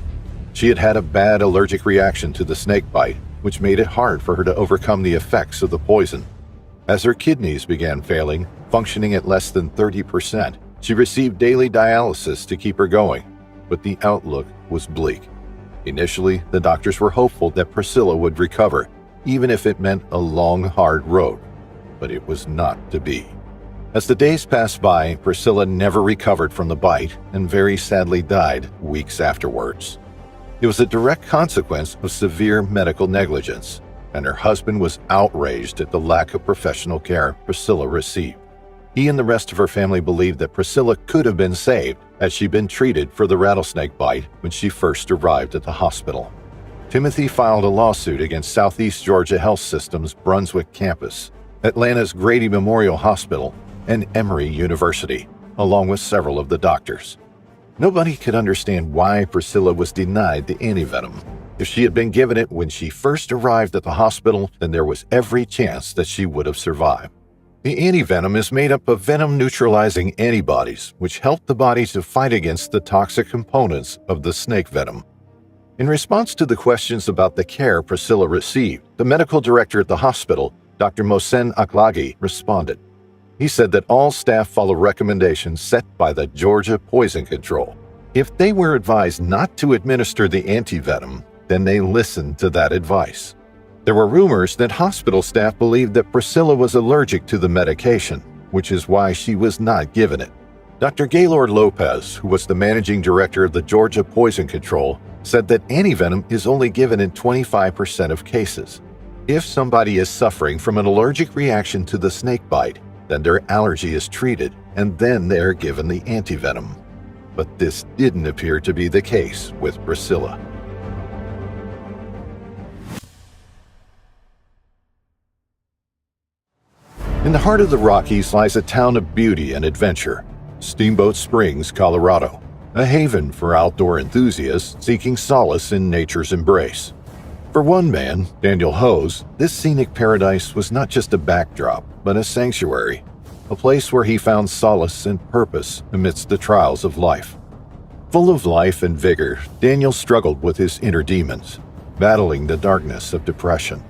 She had had a bad allergic reaction to the snake bite, which made it hard for her to overcome the effects of the poison. As her kidneys began failing, functioning at less than 30%, she received daily dialysis to keep her going, but the outlook was bleak. Initially, the doctors were hopeful that Priscilla would recover, even if it meant a long, hard road. But it was not to be. As the days passed by, Priscilla never recovered from the bite and very sadly died weeks afterwards. It was a direct consequence of severe medical negligence, and her husband was outraged at the lack of professional care Priscilla received. He and the rest of her family believed that Priscilla could have been saved had she been treated for the rattlesnake bite when she first arrived at the hospital. Timothy filed a lawsuit against Southeast Georgia Health System's Brunswick campus, Atlanta's Grady Memorial Hospital, and Emory University, along with several of the doctors. Nobody could understand why Priscilla was denied the antivenom. If she had been given it when she first arrived at the hospital, then there was every chance that she would have survived. The antivenom is made up of venom-neutralizing antibodies, which help the body to fight against the toxic components of the snake venom. In response to the questions about the care Priscilla received, the medical director at the hospital, Dr. Mohsen Akhlagi, responded. He said that all staff follow recommendations set by the Georgia Poison Control. If they were advised not to administer the antivenom, then they listened to that advice. There were rumors that hospital staff believed that Priscilla was allergic to the medication, which is why she was not given it. Dr. Gaylord Lopez, who was the managing director of the Georgia Poison Control, said that antivenom is only given in 25% of cases. If somebody is suffering from an allergic reaction to the snake bite, then their allergy is treated, and then they are given the antivenom. But this didn't appear to be the case with Priscilla. In the heart of the Rockies lies a town of beauty and adventure, Steamboat Springs, Colorado, a haven for outdoor enthusiasts seeking solace in nature's embrace. For one man, Daniel Hohs, this scenic paradise was not just a backdrop, but a sanctuary, a place where he found solace and purpose amidst the trials of life. Full of life and vigor, Daniel struggled with his inner demons, battling the darkness of depression.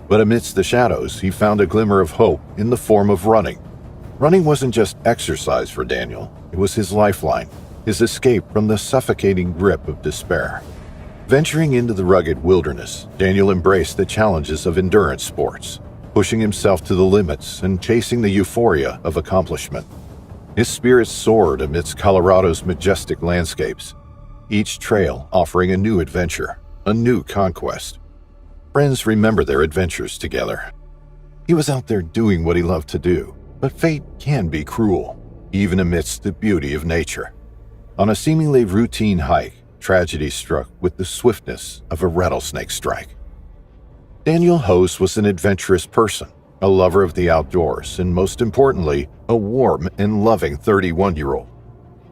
But amidst the shadows, he found a glimmer of hope in the form of running. Running wasn't just exercise for Daniel, it was his lifeline, his escape from the suffocating grip of despair. Venturing into the rugged wilderness, Daniel embraced the challenges of endurance sports, pushing himself to the limits and chasing the euphoria of accomplishment. His spirit soared amidst Colorado's majestic landscapes, each trail offering a new adventure, a new conquest. Friends remember their adventures together. He was out there doing what he loved to do, but fate can be cruel, even amidst the beauty of nature. On a seemingly routine hike, tragedy struck with the swiftness of a rattlesnake strike. Daniel Hohs was an adventurous person, a lover of the outdoors, and most importantly, a warm and loving 31-year-old.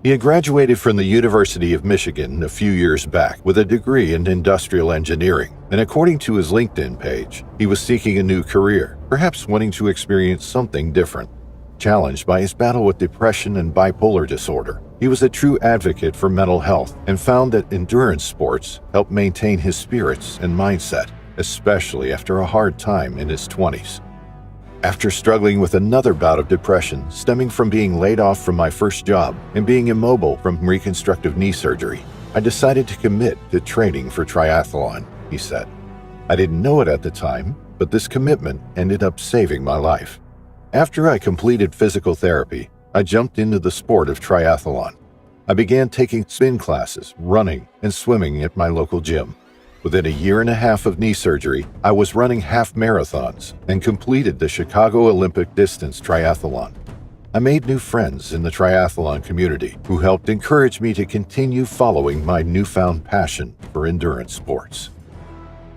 He had graduated from the University of Michigan a few years back with a degree in industrial engineering, and according to his LinkedIn page, he was seeking a new career, perhaps wanting to experience something different. Challenged by his battle with depression and bipolar disorder, he was a true advocate for mental health and found that endurance sports helped maintain his spirits and mindset, especially after a hard time in his 20s. After struggling with another bout of depression stemming from being laid off from my first job and being immobile from reconstructive knee surgery, I decided to commit to training for triathlon, he said. I didn't know it at the time, but this commitment ended up saving my life. After I completed physical therapy, I jumped into the sport of triathlon. I began taking spin classes, running, and swimming at my local gym. Within a year and a half of knee surgery, I was running half marathons and completed the Chicago Olympic distance triathlon. I made new friends in the triathlon community who helped encourage me to continue following my newfound passion for endurance sports.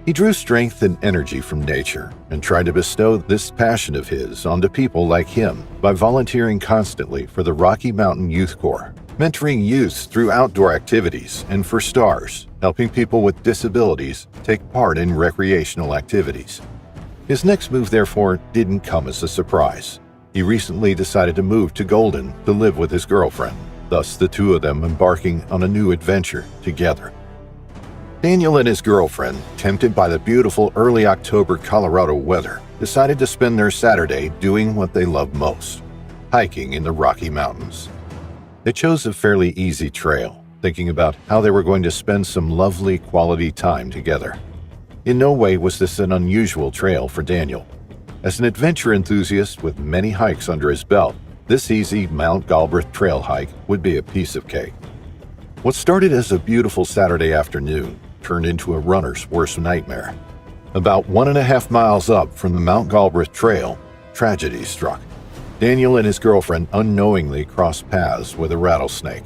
He drew strength and energy from nature and tried to bestow this passion of his onto people like him by volunteering constantly for the Rocky Mountain Youth Corps, mentoring youth through outdoor activities, and for STARS, helping people with disabilities take part in recreational activities. His next move, therefore, didn't come as a surprise. He recently decided to move to Golden to live with his girlfriend, thus the two of them embarking on a new adventure together. Daniel and his girlfriend, tempted by the beautiful early October Colorado weather, decided to spend their Saturday doing what they love most, hiking in the Rocky Mountains. They chose a fairly easy trail, thinking about how they were going to spend some lovely quality time together. In no way was this an unusual trail for Daniel. As an adventure enthusiast with many hikes under his belt, this easy Mount Galbraith trail hike would be a piece of cake. What started as a beautiful Saturday afternoon turned into a runner's worst nightmare. About 1.5 miles up from the Mount Galbraith Trail, tragedy struck. Daniel and his girlfriend unknowingly crossed paths with a rattlesnake.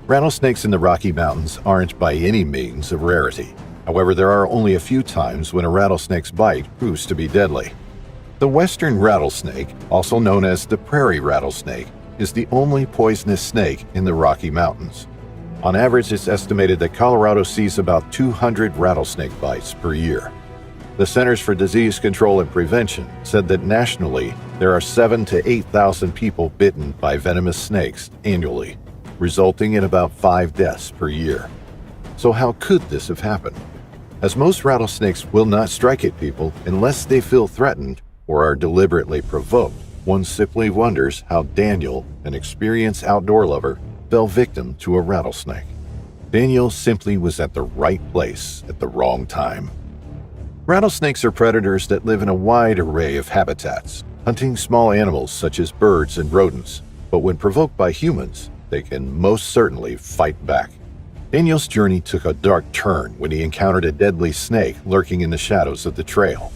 Rattlesnakes in the Rocky Mountains aren't by any means a rarity. However, there are only a few times when a rattlesnake's bite proves to be deadly. The western rattlesnake, also known as the prairie rattlesnake, is the only poisonous snake in the Rocky Mountains. On average, it's estimated that Colorado sees about 200 rattlesnake bites per year. The Centers for Disease Control and Prevention said that nationally, there are 7,000 to 8,000 people bitten by venomous snakes annually, resulting in about 5 deaths per year. So how could this have happened? As most rattlesnakes will not strike at people unless they feel threatened or are deliberately provoked, one simply wonders how Daniel, an experienced outdoor lover, fell victim to a rattlesnake. Daniel simply was at the right place at the wrong time. Rattlesnakes are predators that live in a wide array of habitats, hunting small animals such as birds and rodents, but when provoked by humans, they can most certainly fight back. Daniel's journey took a dark turn when he encountered a deadly snake lurking in the shadows of the trail.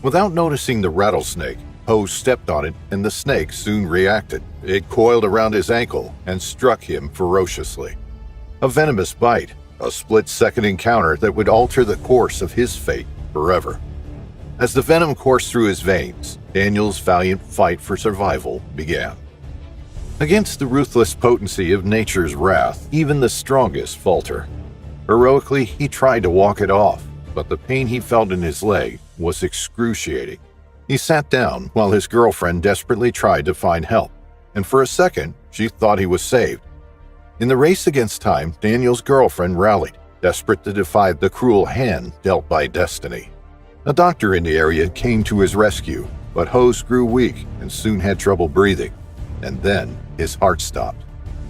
Without noticing the rattlesnake, Hohs stepped on it and the snake soon reacted. It coiled around his ankle and struck him ferociously. A venomous bite, a split-second encounter that would alter the course of his fate forever. As the venom coursed through his veins, Daniel's valiant fight for survival began. Against the ruthless potency of nature's wrath, even the strongest falter. Heroically, he tried to walk it off, but the pain he felt in his leg was excruciating. He sat down while his girlfriend desperately tried to find help, and for a second, she thought he was saved. In the race against time, Daniel's girlfriend rallied, desperate to defy the cruel hand dealt by destiny. A doctor in the area came to his rescue, but Hohs grew weak and soon had trouble breathing, and then his heart stopped.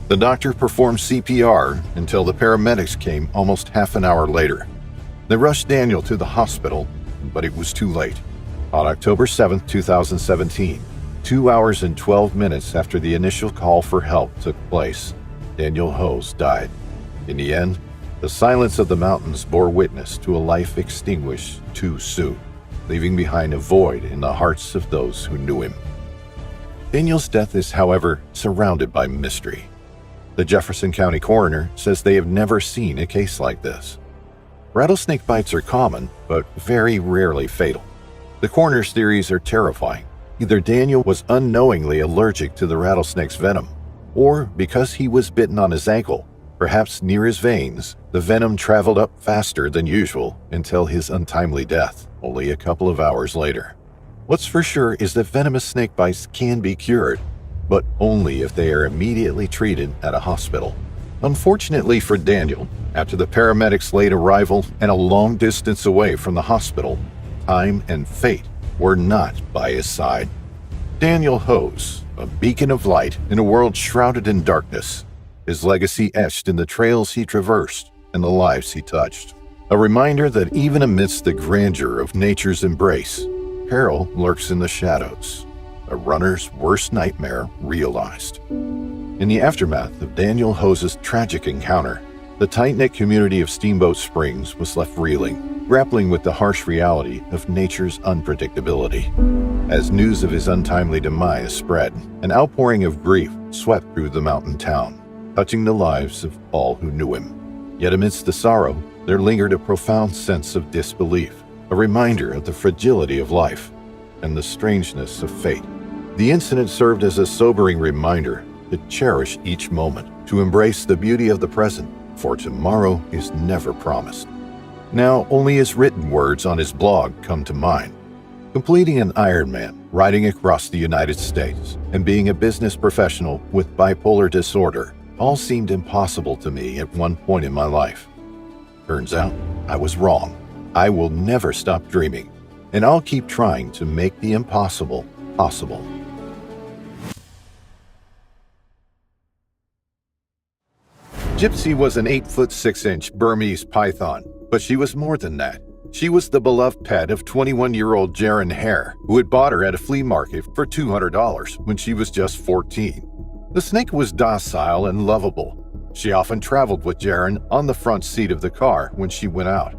The doctor performed CPR until the paramedics came almost half an hour later. They rushed Daniel to the hospital, but it was too late. On October 7, 2017, 2 hours and 12 minutes after the initial call for help took place, Daniel Hohs died. In the end, the silence of the mountains bore witness to a life extinguished too soon, leaving behind a void in the hearts of those who knew him. Daniel's death is, however, surrounded by mystery. The Jefferson County coroner says they have never seen a case like this. Rattlesnake bites are common, but very rarely fatal. The coroner's theories are terrifying. Either Daniel was unknowingly allergic to the rattlesnake's venom, or because he was bitten on his ankle, perhaps near his veins, the venom traveled up faster than usual until his untimely death, only a couple of hours later. What's for sure is that venomous snake bites can be cured, but only if they are immediately treated at a hospital. Unfortunately for Daniel, after the paramedics' late arrival and a long distance away from the hospital, time and fate were not by his side. Daniel Hohs, a beacon of light in a world shrouded in darkness, his legacy etched in the trails he traversed and the lives he touched. A reminder that even amidst the grandeur of nature's embrace, peril lurks in the shadows, a runner's worst nightmare realized. In the aftermath of Daniel Hohs' tragic encounter, the tight-knit community of Steamboat Springs was left reeling, grappling with the harsh reality of nature's unpredictability. As news of his untimely demise spread, an outpouring of grief swept through the mountain town, touching the lives of all who knew him. Yet amidst the sorrow, there lingered a profound sense of disbelief, a reminder of the fragility of life and the strangeness of fate. The incident served as a sobering reminder to cherish each moment, to embrace the beauty of the present, for tomorrow is never promised. Now, only his written words on his blog come to mind. Completing an Ironman, riding across the United States, and being a business professional with bipolar disorder all seemed impossible to me at one point in my life. Turns out, I was wrong. I will never stop dreaming, and I'll keep trying to make the impossible possible. Gypsy was an 8'6" Burmese python, but she was more than that. She was the beloved pet of 21-year-old Shaianna Hare, who had bought her at a flea market for $200 when she was just 14. The snake was docile and lovable. She often traveled with Shaianna on the front seat of the car when she went out.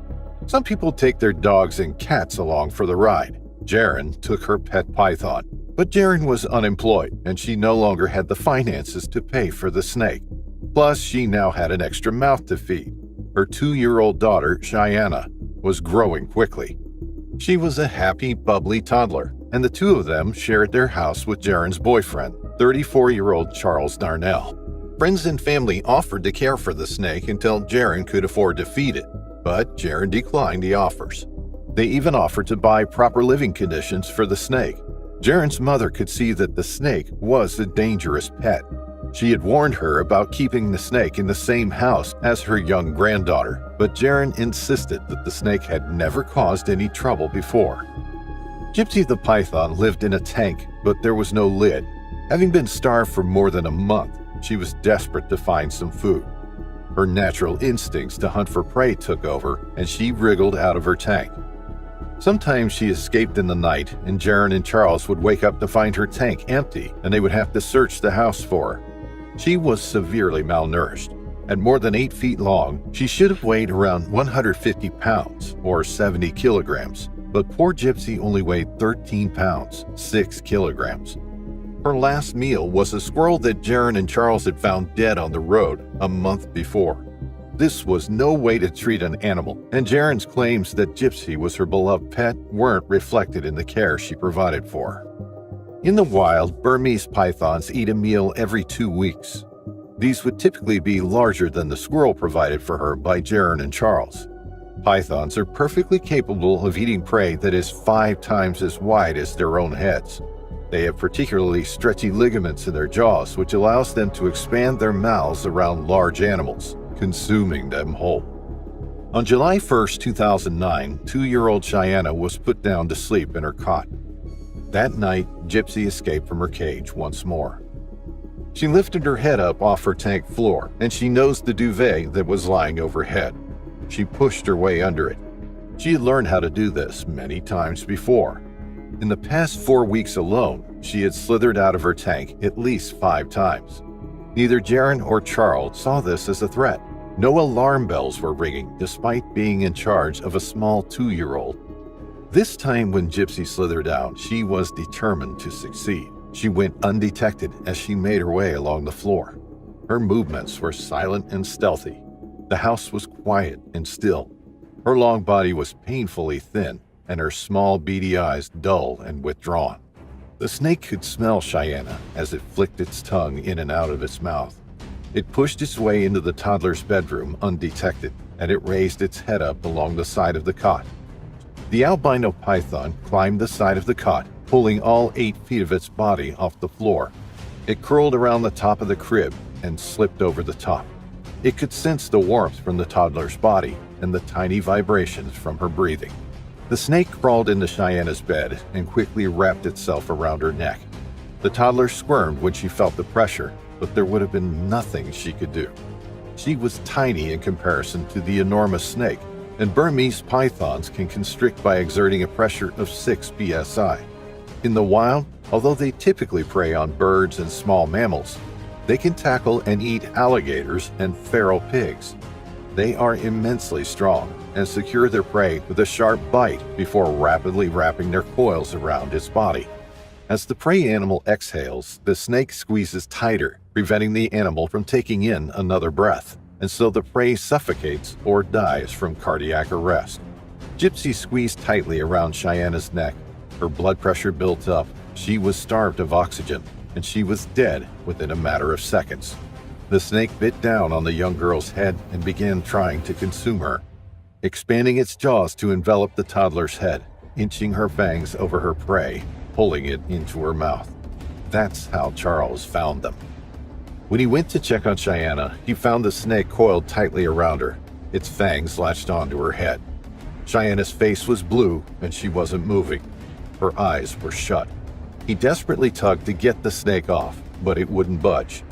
Some people take their dogs and cats along for the ride. Shaianna took her pet python, but Shaianna was unemployed and she no longer had the finances to pay for the snake. Plus, she now had an extra mouth to feed. Her 2-year-old daughter, Shaianna, was growing quickly. She was a happy, bubbly toddler, and the two of them shared their house with Shaianna's boyfriend, 34-year-old Charles Darnell. Friends and family offered to care for the snake until Shaianna could afford to feed it, but Shaianna declined the offers. They even offered to buy proper living conditions for the snake. Shaianna's mother could see that the snake was a dangerous pet. She had warned her about keeping the snake in the same house as her young granddaughter, but Shaianna insisted that the snake had never caused any trouble before. Gypsy the python lived in a tank, but there was no lid. Having been starved for more than a month, she was desperate to find some food. Her natural instincts to hunt for prey took over, and she wriggled out of her tank. Sometimes she escaped in the night, and Shaianna and Charles would wake up to find her tank empty, and they would have to search the house for her. She was severely malnourished. At more than 8 feet long, she should have weighed around 150 pounds, or 70 kilograms, but poor Gypsy only weighed 13 pounds, 6 kilograms. Her last meal was a squirrel that Shaianna and Charles had found dead on the road a month before. This was no way to treat an animal, and Shaianna's claims that Gypsy was her beloved pet weren't reflected in the care she provided for her. In the wild, Burmese pythons eat a meal every 2 weeks. These would typically be larger than the squirrel provided for her by Shaianna and Charles. Pythons are perfectly capable of eating prey that is 5 times as wide as their own heads. They have particularly stretchy ligaments in their jaws, which allows them to expand their mouths around large animals, consuming them whole. On July 1, 2009, 2-year-old Shaianna was put down to sleep in her cot. That night, Gypsy escaped from her cage once more. She lifted her head up off her tank floor, and she nosed the duvet that was lying overhead. She pushed her way under it. She had learned how to do this many times before. In the past 4 weeks alone, she had slithered out of her tank at least 5 times. Neither Shaianna or Charles saw this as a threat. No alarm bells were ringing, despite being in charge of a small 2-year-old. This time when Gypsy slithered out, she was determined to succeed. She went undetected as she made her way along the floor. Her movements were silent and stealthy. The house was quiet and still. Her long body was painfully thin, and her small beady eyes dull and withdrawn. The snake could smell Shaianna as it flicked its tongue in and out of its mouth. It pushed its way into the toddler's bedroom undetected, and it raised its head up along the side of the cot. The albino python climbed the side of the cot, pulling all 8 feet of its body off the floor. It curled around the top of the crib and slipped over the top. It could sense the warmth from the toddler's body and the tiny vibrations from her breathing. The snake crawled into Shaianna's bed and quickly wrapped itself around her neck. The toddler squirmed when she felt the pressure, but there would have been nothing she could do. She was tiny in comparison to the enormous snake, and Burmese pythons can constrict by exerting a pressure of 6 psi. In the wild, although they typically prey on birds and small mammals, they can tackle and eat alligators and feral pigs. They are immensely strong and secure their prey with a sharp bite before rapidly wrapping their coils around its body. As the prey animal exhales, the snake squeezes tighter, preventing the animal from taking in another breath, and so the prey suffocates or dies from cardiac arrest. Gypsy squeezed tightly around Shaianna's neck. Her blood pressure built up. She was starved of oxygen, and she was dead within a matter of seconds. The snake bit down on the young girl's head and began trying to consume her, expanding its jaws to envelop the toddler's head, inching her fangs over her prey, pulling it into her mouth. That's how Charles found them. When he went to check on Shaianna, he found the snake coiled tightly around her, its fangs latched onto her head. Cheyenne,'s face was blue and she wasn't moving. Her eyes were shut. He desperately tugged to get the snake off, but it wouldn't budge.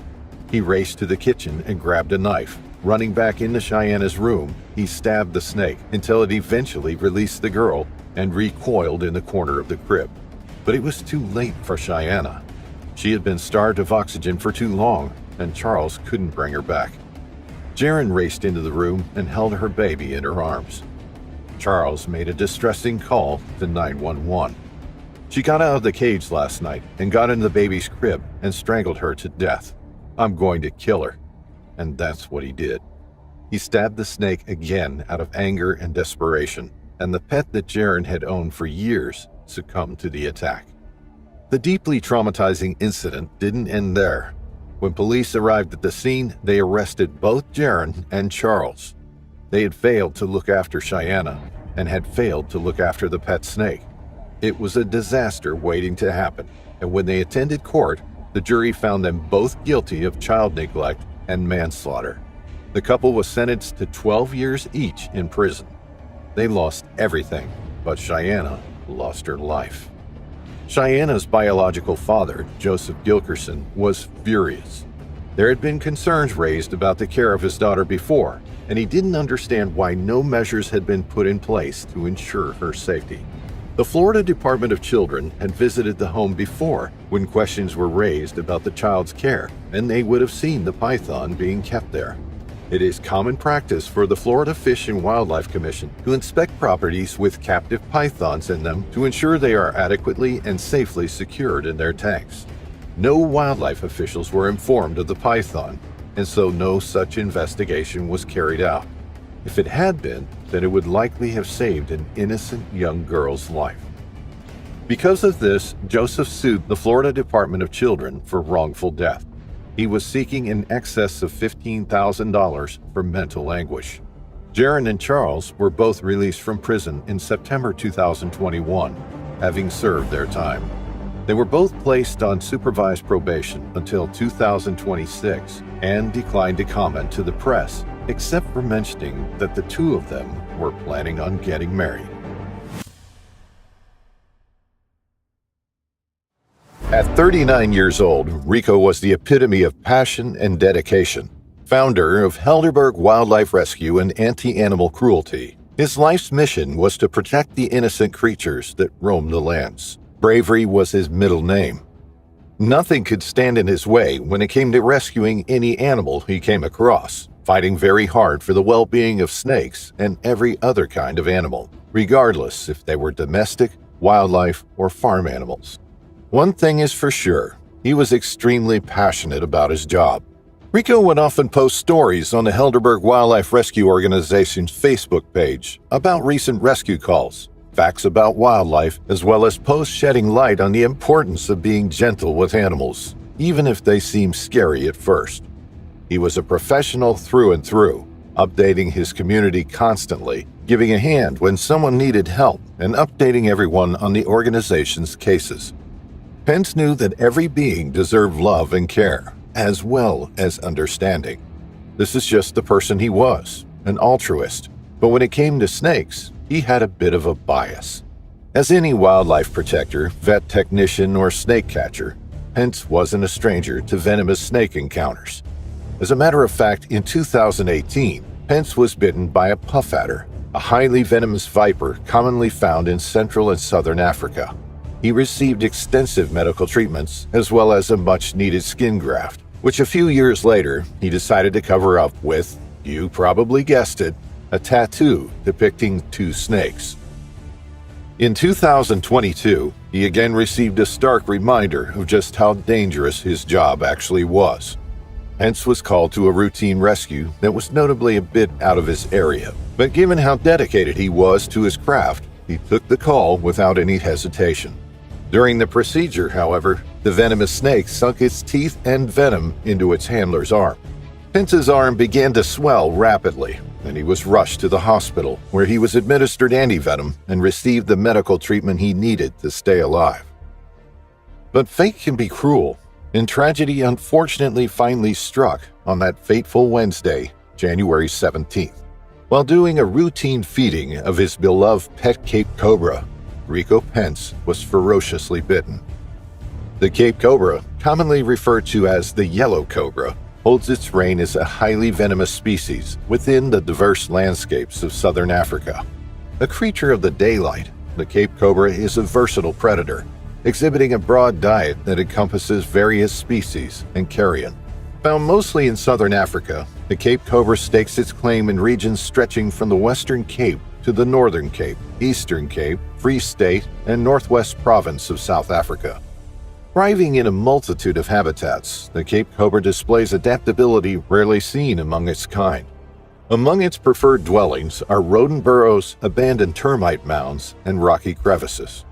He raced to the kitchen and grabbed a knife. Running back into Cheyenne's room, he stabbed the snake until it eventually released the girl and recoiled in the corner of the crib. But it was too late for Cheyenne. She had been starved of oxygen for too long, and Charles couldn't bring her back. Jaren raced into the room and held her baby in her arms. Charles made a distressing call to 911. She got out of the cage last night and got into the baby's crib and strangled her to death. I'm going to kill her. And that's what he did. He stabbed the snake again out of anger and desperation, and the pet that Jaren had owned for years succumbed to the attack. The deeply traumatizing incident didn't end there. When police arrived at the scene, they arrested both Jaren and Charles. They had failed to look after Cheyenne and had failed to look after the pet snake. It was a disaster waiting to happen, and when they attended court, the jury found them both guilty of child neglect and manslaughter. The couple was sentenced to 12 years each in prison. They lost everything, but Cheyenne lost her life. Cheyenne's biological father, Joseph Gilkerson, was furious. There had been concerns raised about the care of his daughter before, and he didn't understand why no measures had been put in place to ensure her safety. The Florida Department of Children had visited the home before when questions were raised about the child's care, and they would have seen the python being kept there. It is common practice for the Florida Fish and Wildlife Commission to inspect properties with captive pythons in them to ensure they are adequately and safely secured in their tanks. No wildlife officials were informed of the python, and so no such investigation was carried out. If it had been, then it would likely have saved an innocent young girl's life. Because of this, Joseph sued the Florida Department of Children for wrongful death. He was seeking in excess of $15,000 for mental anguish. Jaren and Charles were both released from prison in September 2021, having served their time. They were both placed on supervised probation until 2026 and declined to comment to the press, except for mentioning that the two of them were planning on getting married. At 39 years old, Rico was the epitome of passion and dedication. Founder of Helderberg Wildlife Rescue and Anti-Animal Cruelty, his life's mission was to protect the innocent creatures that roam the lands. Bravery was his middle name. Nothing could stand in his way when it came to rescuing any animal he came across, fighting very hard for the well-being of snakes and every other kind of animal, regardless if they were domestic, wildlife, or farm animals. One thing is for sure, he was extremely passionate about his job. Rico would often post stories on the Helderberg Wildlife Rescue Organization's Facebook page about recent rescue calls, facts about wildlife, as well as posts shedding light on the importance of being gentle with animals, even if they seem scary at first. He was a professional through and through, updating his community constantly, giving a hand when someone needed help, and updating everyone on the organization's cases. Pentz knew that every being deserved love and care, as well as understanding. This is just the person he was, an altruist. But when it came to snakes, he had a bit of a bias. As any wildlife protector, vet technician, or snake catcher, Pentz wasn't a stranger to venomous snake encounters. As a matter of fact, in 2018, Pentz was bitten by a puff adder, a highly venomous viper commonly found in Central and Southern Africa. He received extensive medical treatments as well as a much-needed skin graft, which a few years later he decided to cover up with, you probably guessed it, a tattoo depicting two snakes. In 2022, he again received a stark reminder of just how dangerous his job actually was. Pentz was called to a routine rescue that was notably a bit out of his area, but given how dedicated he was to his craft, he took the call without any hesitation. During the procedure, however, the venomous snake sunk its teeth and venom into its handler's arm. Pentz's arm began to swell rapidly, and he was rushed to the hospital, where he was administered antivenom and received the medical treatment he needed to stay alive. But fate can be cruel, and tragedy unfortunately finally struck on that fateful Wednesday, January 17th. While doing a routine feeding of his beloved pet Cape Cobra, Rico Pentz was ferociously bitten. The Cape Cobra, commonly referred to as the yellow cobra, holds its reign as a highly venomous species within the diverse landscapes of southern Africa. A creature of the daylight, the Cape Cobra is a versatile predator, exhibiting a broad diet that encompasses various species and carrion. Found mostly in southern Africa, the Cape Cobra stakes its claim in regions stretching from the Western Cape to the Northern Cape, Eastern Cape, Free State, and Northwest Province of South Africa. Thriving in a multitude of habitats, the Cape Cobra displays adaptability rarely seen among its kind. Among its preferred dwellings are rodent burrows, abandoned termite mounds, and rocky crevices.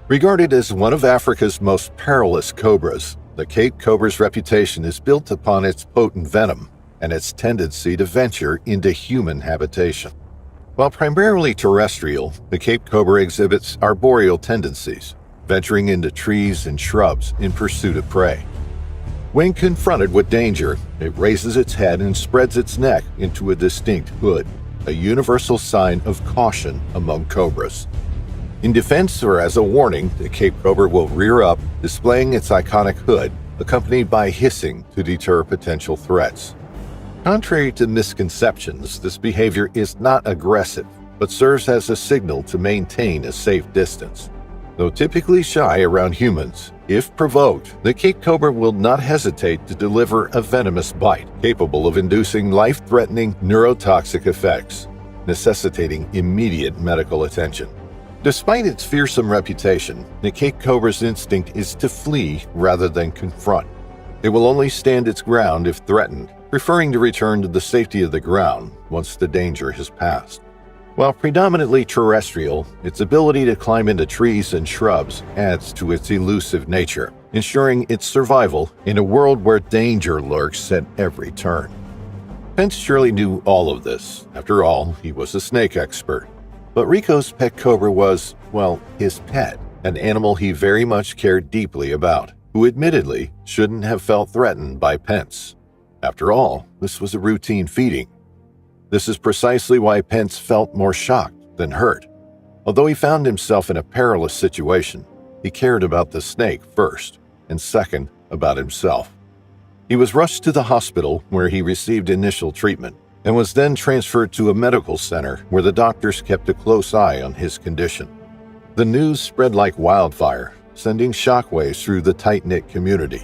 Regarded as one of Africa's most perilous cobras, the Cape Cobra's reputation is built upon its potent venom and its tendency to venture into human habitation. While primarily terrestrial, the Cape Cobra exhibits arboreal tendencies, venturing into trees and shrubs in pursuit of prey. When confronted with danger, it raises its head and spreads its neck into a distinct hood, a universal sign of caution among cobras. In defense or as a warning, the Cape Cobra will rear up, displaying its iconic hood, accompanied by hissing to deter potential threats. Contrary to misconceptions, this behavior is not aggressive, but serves as a signal to maintain a safe distance. Though typically shy around humans, if provoked, the Cape Cobra will not hesitate to deliver a venomous bite capable of inducing life-threatening neurotoxic effects, necessitating immediate medical attention. Despite its fearsome reputation, the Cape Cobra's instinct is to flee rather than confront. It will only stand its ground if threatened, preferring to return to the safety of the ground once the danger has passed. While predominantly terrestrial, its ability to climb into trees and shrubs adds to its elusive nature, ensuring its survival in a world where danger lurks at every turn. Pentz surely knew all of this. After all, he was a snake expert. But Rico's pet cobra was, well, his pet, an animal he very much cared deeply about, who admittedly shouldn't have felt threatened by Pentz. After all, this was a routine feeding. This is precisely why Pentz felt more shocked than hurt. Although he found himself in a perilous situation, he cared about the snake first, and second, about himself. He was rushed to the hospital where he received initial treatment, and was then transferred to a medical center where the doctors kept a close eye on his condition. The news spread like wildfire, sending shockwaves through the tight-knit community.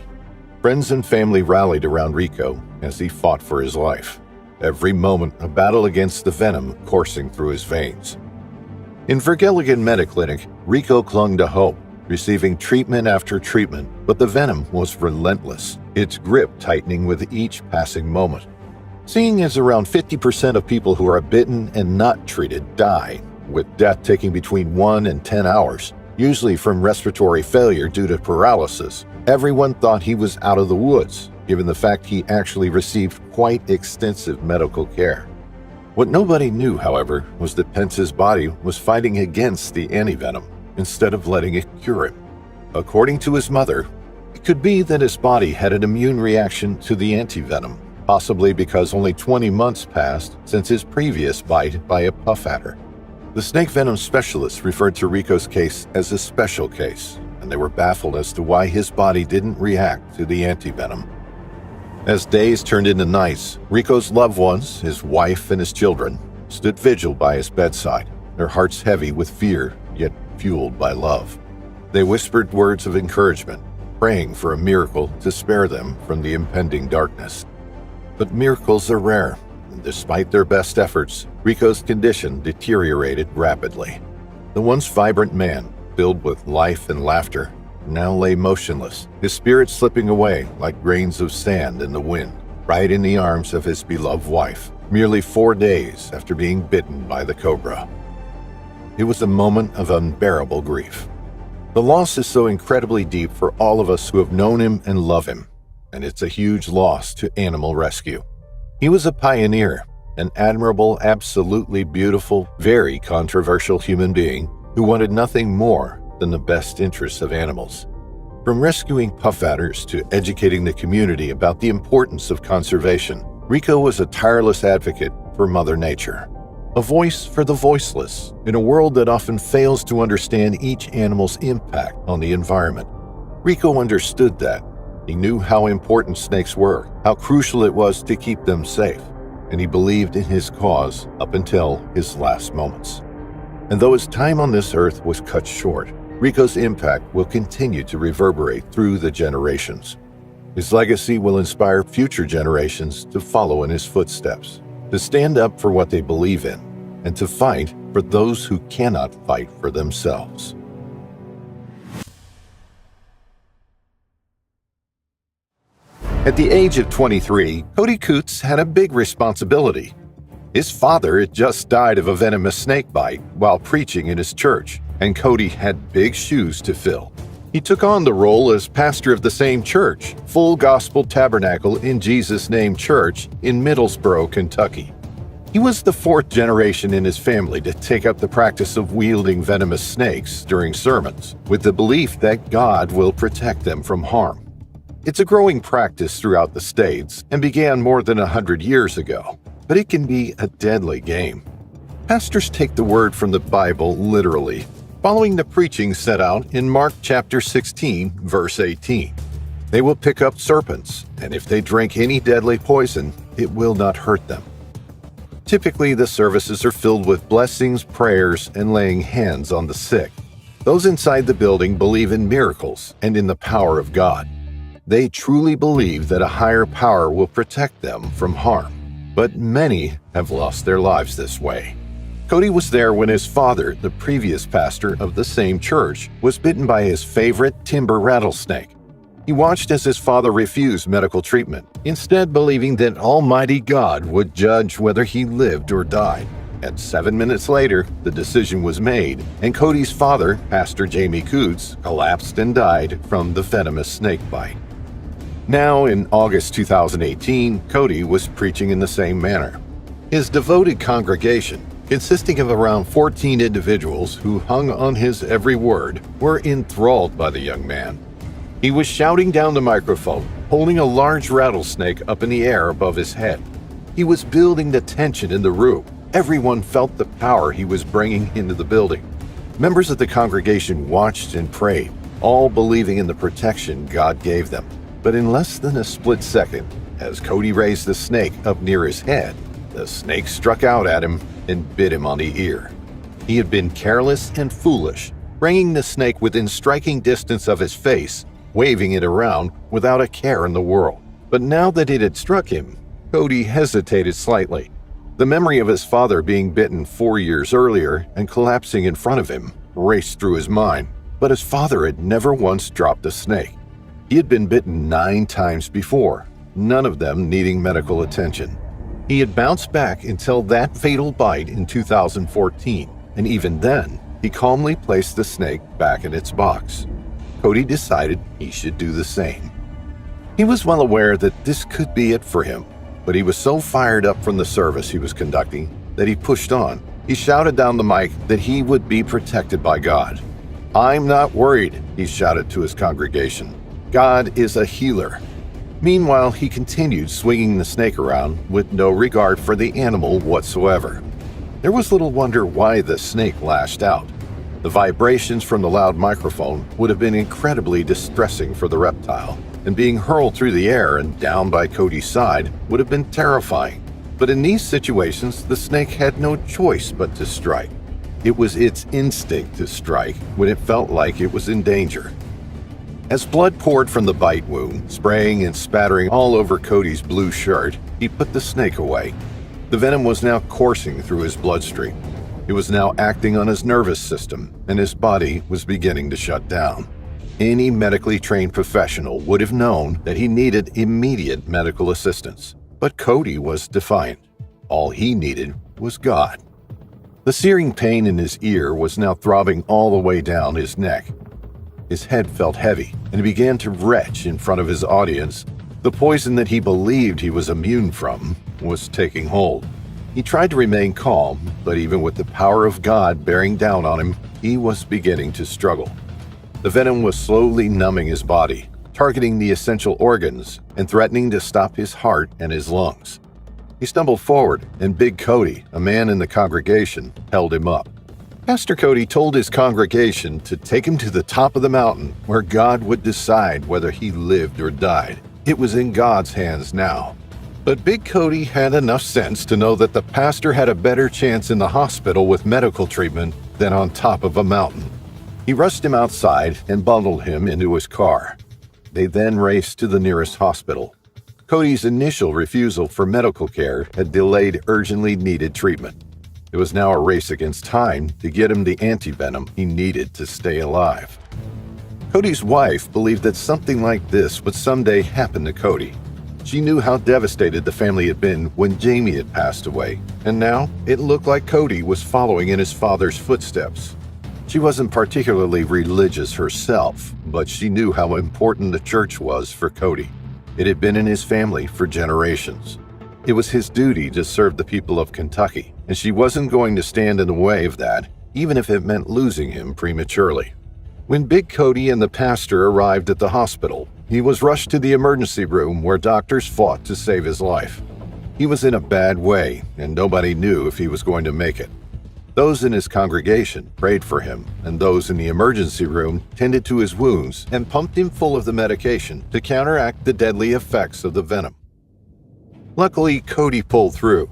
Friends and family rallied around Rico as he fought for his life. Every moment a battle against the venom coursing through his veins. In Vergelegen Mediclinic, Rico clung to hope, receiving treatment after treatment, but the venom was relentless, its grip tightening with each passing moment. Seeing as around 50% of people who are bitten and not treated die, with death taking between 1 and 10 hours, usually from respiratory failure due to paralysis, everyone thought he was out of the woods, given the fact he actually received quite extensive medical care. What nobody knew, however, was that Pentz's body was fighting against the antivenom instead of letting it cure him. According to his mother, it could be that his body had an immune reaction to the antivenom, possibly because only 20 months passed since his previous bite by a puff adder. The snake venom specialists referred to Rico's case as a special case, and they were baffled as to why his body didn't react to the antivenom. As days turned into nights, Rico's loved ones, his wife and his children, stood vigil by his bedside, their hearts heavy with fear, yet fueled by love. They whispered words of encouragement, praying for a miracle to spare them from the impending darkness. But miracles are rare, and despite their best efforts, Rico's condition deteriorated rapidly. The once vibrant man, filled with life and laughter, now lay motionless, his spirit slipping away like grains of sand in the wind, right in the arms of his beloved wife, merely 4 days after being bitten by the cobra. It was a moment of unbearable grief. The loss is so incredibly deep for all of us who have known him and love him, and it's a huge loss to animal rescue. He was a pioneer, an admirable, absolutely beautiful, very controversial human being who wanted nothing more than the best interests of animals. From rescuing puff adders to educating the community about the importance of conservation, Rico was a tireless advocate for Mother Nature. A voice for the voiceless in a world that often fails to understand each animal's impact on the environment. Rico understood that. He knew how important snakes were, how crucial it was to keep them safe, and he believed in his cause up until his last moments. And though his time on this earth was cut short, Rico's impact will continue to reverberate through the generations. His legacy will inspire future generations to follow in his footsteps, to stand up for what they believe in, and to fight for those who cannot fight for themselves. At the age of 23, Cody Coots had a big responsibility. His father had just died of a venomous snake bite while preaching in his church, and Cody had big shoes to fill. He took on the role as pastor of the same church, Full Gospel Tabernacle in Jesus' Name Church in Middlesboro, Kentucky. He was the 4th generation in his family to take up the practice of wielding venomous snakes during sermons, with the belief that God will protect them from harm. It's a growing practice throughout the states and began more than 100 years ago, but it can be a deadly game. Pastors take the word from the Bible literally, following the preaching set out in Mark chapter 16, verse 18. They will pick up serpents, and if they drink any deadly poison, it will not hurt them. Typically, the services are filled with blessings, prayers, and laying hands on the sick. Those inside the building believe in miracles and in the power of God. They truly believe that a higher power will protect them from harm, but many have lost their lives this way. Cody was there when his father, the previous pastor of the same church, was bitten by his favorite timber rattlesnake. He watched as his father refused medical treatment, instead believing that Almighty God would judge whether he lived or died. And 7 minutes later, the decision was made, and Cody's father, Pastor Jamie Coots, collapsed and died from the venomous snake bite. Now, in August 2018, Cody was preaching in the same manner. His devoted congregation, consisting of around 14 individuals who hung on his every word, were enthralled by the young man. He was shouting down the microphone, holding a large rattlesnake up in the air above his head. He was building the tension in the room. Everyone felt the power he was bringing into the building. Members of the congregation watched and prayed, all believing in the protection God gave them. But in less than a split second, as Cody raised the snake up near his head, the snake struck out at him and bit him on the ear. He had been careless and foolish, bringing the snake within striking distance of his face, waving it around without a care in the world. But now that it had struck him, Cody hesitated slightly. The memory of his father being bitten 4 years earlier and collapsing in front of him raced through his mind. But his father had never once dropped a snake. He had been bitten 9 times before, none of them needing medical attention. He had bounced back until that fatal bite in 2014, and even then, he calmly placed the snake back in its box. Cody decided he should do the same. He was well aware that this could be it for him, but he was so fired up from the service he was conducting that he pushed on. He shouted down the mic that he would be protected by God. "I'm not worried," he shouted to his congregation. "God is a healer." Meanwhile, he continued swinging the snake around with no regard for the animal whatsoever. There was little wonder why the snake lashed out. The vibrations from the loud microphone would have been incredibly distressing for the reptile, and being hurled through the air and down by Cody's side would have been terrifying. But in these situations, the snake had no choice but to strike. It was its instinct to strike when it felt like it was in danger. As blood poured from the bite wound, spraying and spattering all over Cody's blue shirt, he put the snake away. The venom was now coursing through his bloodstream. It was now acting on his nervous system, and his body was beginning to shut down. Any medically trained professional would have known that he needed immediate medical assistance. But Cody was defiant. All he needed was God. The searing pain in his ear was now throbbing all the way down his neck. His head felt heavy, and he began to retch in front of his audience. The poison that he believed he was immune from was taking hold. He tried to remain calm, but even with the power of God bearing down on him, he was beginning to struggle. The venom was slowly numbing his body, targeting the essential organs and threatening to stop his heart and his lungs. He stumbled forward, and Big Cody, a man in the congregation, held him up. Pastor Cody told his congregation to take him to the top of the mountain where God would decide whether he lived or died. It was in God's hands now. But Big Cody had enough sense to know that the pastor had a better chance in the hospital with medical treatment than on top of a mountain. He rushed him outside and bundled him into his car. They then raced to the nearest hospital. Cody's initial refusal for medical care had delayed urgently needed treatment. It was now a race against time to get him the antivenom he needed to stay alive. Cody's wife believed that something like this would someday happen to Cody. She knew how devastated the family had been when Jamie had passed away, and now it looked like Cody was following in his father's footsteps. She wasn't particularly religious herself, but she knew how important the church was for Cody. It had been in his family for generations. It was his duty to serve the people of Kentucky, and she wasn't going to stand in the way of that, even if it meant losing him prematurely. When Big Cody and the pastor arrived at the hospital, he was rushed to the emergency room where doctors fought to save his life. He was in a bad way, and nobody knew if he was going to make it. Those in his congregation prayed for him, and those in the emergency room tended to his wounds and pumped him full of the medication to counteract the deadly effects of the venom. Luckily, Cody pulled through.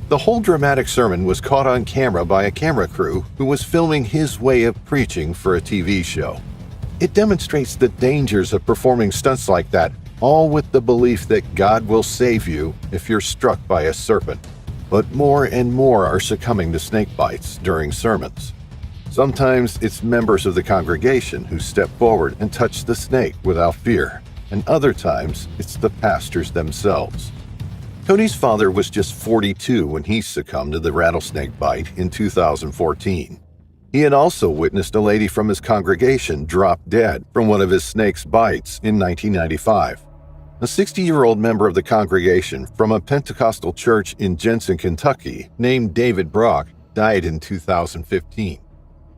The whole dramatic sermon was caught on camera by a camera crew who was filming his way of preaching for a TV show. It demonstrates the dangers of performing stunts like that, all with the belief that God will save you if you're struck by a serpent. But more and more are succumbing to snake bites during sermons. Sometimes it's members of the congregation who step forward and touch the snake without fear, and other times it's the pastors themselves. Cody's father was just 42 when he succumbed to the rattlesnake bite in 2014. He had also witnessed a lady from his congregation drop dead from one of his snake's bites in 1995. A 60-year-old member of the congregation from a Pentecostal church in Jensen, Kentucky, named David Brock, died in 2015.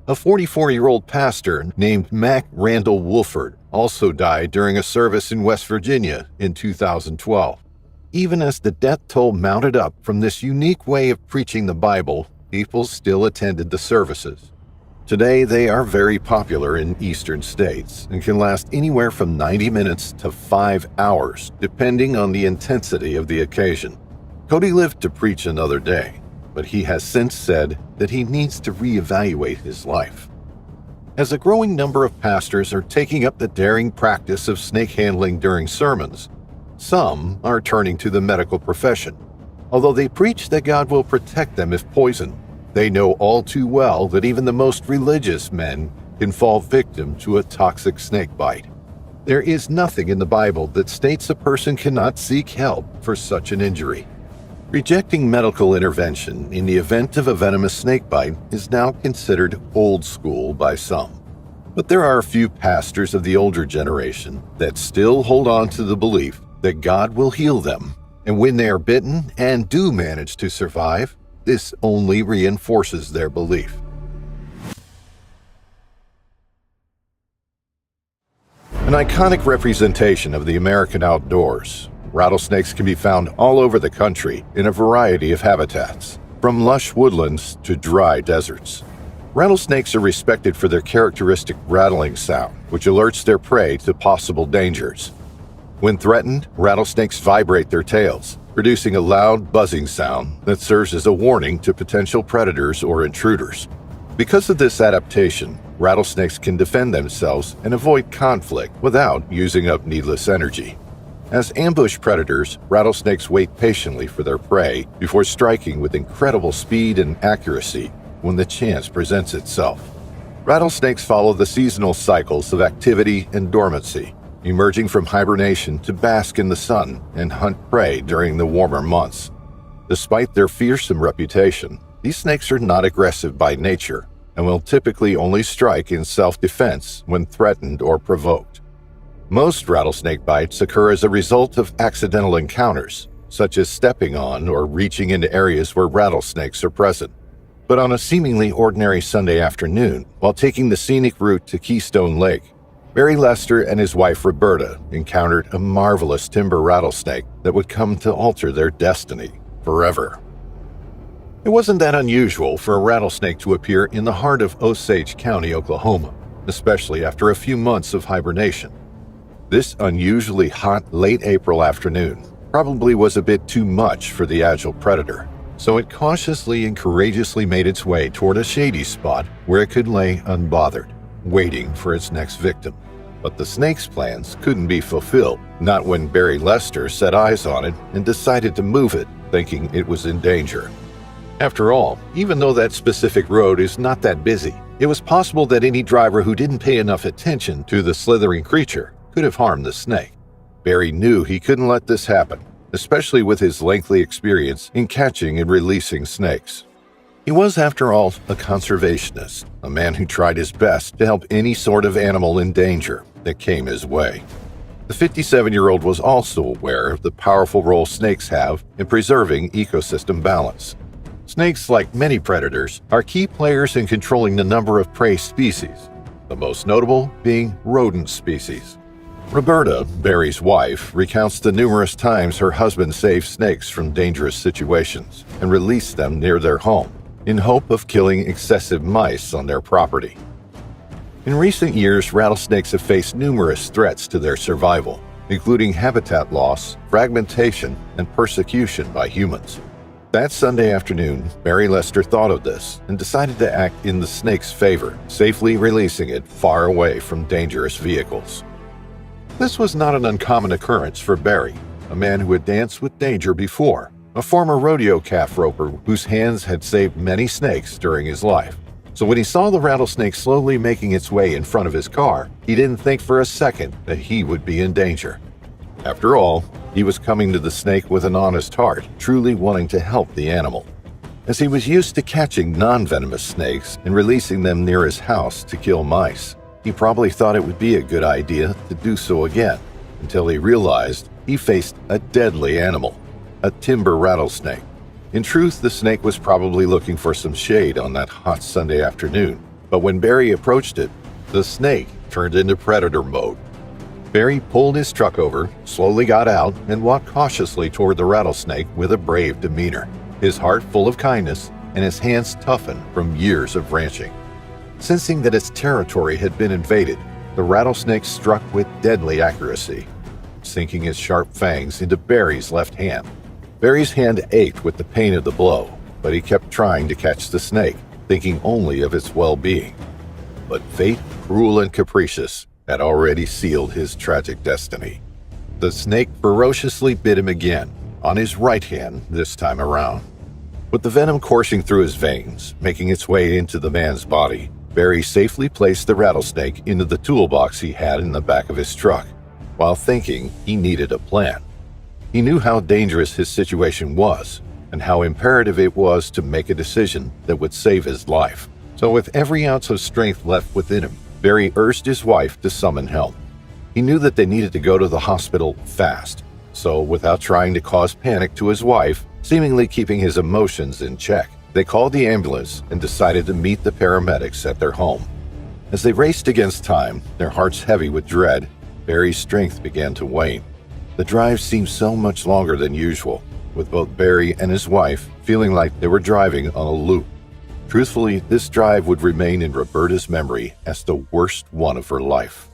A 44-year-old pastor named Mack Randall Wolford also died during a service in West Virginia in 2012. Even as the death toll mounted up from this unique way of preaching the Bible, people still attended the services. Today, they are very popular in eastern states and can last anywhere from 90 minutes to 5 hours, depending on the intensity of the occasion. Cody lived to preach another day, but he has since said that he needs to reevaluate his life. As a growing number of pastors are taking up the daring practice of snake handling during sermons, some are turning to the medical profession. Although they preach that God will protect them if poisoned, they know all too well that even the most religious men can fall victim to a toxic snake bite. There is nothing in the Bible that states a person cannot seek help for such an injury. Rejecting medical intervention in the event of a venomous snake bite is now considered old school by some. But there are a few pastors of the older generation that still hold on to the belief that God will heal them, and when they are bitten and do manage to survive, this only reinforces their belief. An iconic representation of the American outdoors, rattlesnakes can be found all over the country in a variety of habitats, from lush woodlands to dry deserts. Rattlesnakes are respected for their characteristic rattling sound, which alerts their prey to possible dangers. When threatened, rattlesnakes vibrate their tails, producing a loud buzzing sound that serves as a warning to potential predators or intruders. Because of this adaptation, rattlesnakes can defend themselves and avoid conflict without using up needless energy. As ambush predators, rattlesnakes wait patiently for their prey before striking with incredible speed and accuracy when the chance presents itself. Rattlesnakes follow the seasonal cycles of activity and dormancy, emerging from hibernation to bask in the sun and hunt prey during the warmer months. Despite their fearsome reputation, these snakes are not aggressive by nature and will typically only strike in self-defense when threatened or provoked. Most rattlesnake bites occur as a result of accidental encounters, such as stepping on or reaching into areas where rattlesnakes are present. But on a seemingly ordinary Sunday afternoon, while taking the scenic route to Keystone Lake, Barry Lester and his wife Roberta encountered a marvelous timber rattlesnake that would come to alter their destiny forever. It wasn't that unusual for a rattlesnake to appear in the heart of Osage County, Oklahoma, especially after a few months of hibernation. This unusually hot late April afternoon probably was a bit too much for the agile predator, so it cautiously and courageously made its way toward a shady spot where it could lay unbothered, waiting for its next victim. But the snake's plans couldn't be fulfilled, not when Barry Lester set eyes on it and decided to move it, thinking it was in danger. After all, even though that specific road is not that busy, it was possible that any driver who didn't pay enough attention to the slithering creature could have harmed the snake. Barry knew he couldn't let this happen, especially with his lengthy experience in catching and releasing snakes. He was, after all, a conservationist, a man who tried his best to help any sort of animal in danger that came his way. The 57-year-old was also aware of the powerful role snakes have in preserving ecosystem balance. Snakes, like many predators, are key players in controlling the number of prey species, the most notable being rodent species. Roberta, Barry's wife, recounts the numerous times her husband saved snakes from dangerous situations and released them near their home, in hope of killing excessive mice on their property. In recent years, rattlesnakes have faced numerous threats to their survival, including habitat loss, fragmentation, and persecution by humans. That Sunday afternoon, Barry Lester thought of this and decided to act in the snake's favor, safely releasing it far away from dangerous vehicles. This was not an uncommon occurrence for Barry, a man who had danced with danger before, a former rodeo calf roper whose hands had saved many snakes during his life. So when he saw the rattlesnake slowly making its way in front of his car, he didn't think for a second that he would be in danger. After all, he was coming to the snake with an honest heart, truly wanting to help the animal. As he was used to catching non-venomous snakes and releasing them near his house to kill mice, he probably thought it would be a good idea to do so again, until he realized he faced a deadly animal, a timber rattlesnake. In truth, the snake was probably looking for some shade on that hot Sunday afternoon, but when Barry approached it, the snake turned into predator mode. Barry pulled his truck over, slowly got out, and walked cautiously toward the rattlesnake with a brave demeanor, his heart full of kindness and his hands toughened from years of ranching. Sensing that its territory had been invaded, the rattlesnake struck with deadly accuracy, sinking its sharp fangs into Barry's left hand. Barry's hand ached with the pain of the blow, but he kept trying to catch the snake, thinking only of its well-being. But fate, cruel and capricious, had already sealed his tragic destiny. The snake ferociously bit him again, on his right hand this time around. With the venom coursing through his veins, making its way into the man's body, Barry safely placed the rattlesnake into the toolbox he had in the back of his truck, while thinking he needed a plan. He knew how dangerous his situation was, and how imperative it was to make a decision that would save his life. So with every ounce of strength left within him, Barry urged his wife to summon help. He knew that they needed to go to the hospital fast, so without trying to cause panic to his wife, seemingly keeping his emotions in check, they called the ambulance and decided to meet the paramedics at their home. As they raced against time, their hearts heavy with dread, Barry's strength began to wane. The drive seemed so much longer than usual, with both Barry and his wife feeling like they were driving on a loop. Truthfully, this drive would remain in Roberta's memory as the worst one of her life.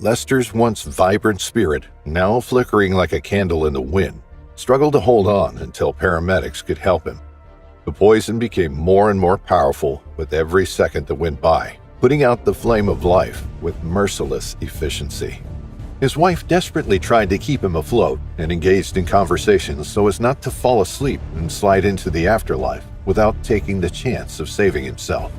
Lester's once vibrant spirit, now flickering like a candle in the wind, struggled to hold on until paramedics could help him. The poison became more and more powerful with every second that went by, putting out the flame of life with merciless efficiency. His wife desperately tried to keep him afloat and engaged in conversations so as not to fall asleep and slide into the afterlife without taking the chance of saving himself.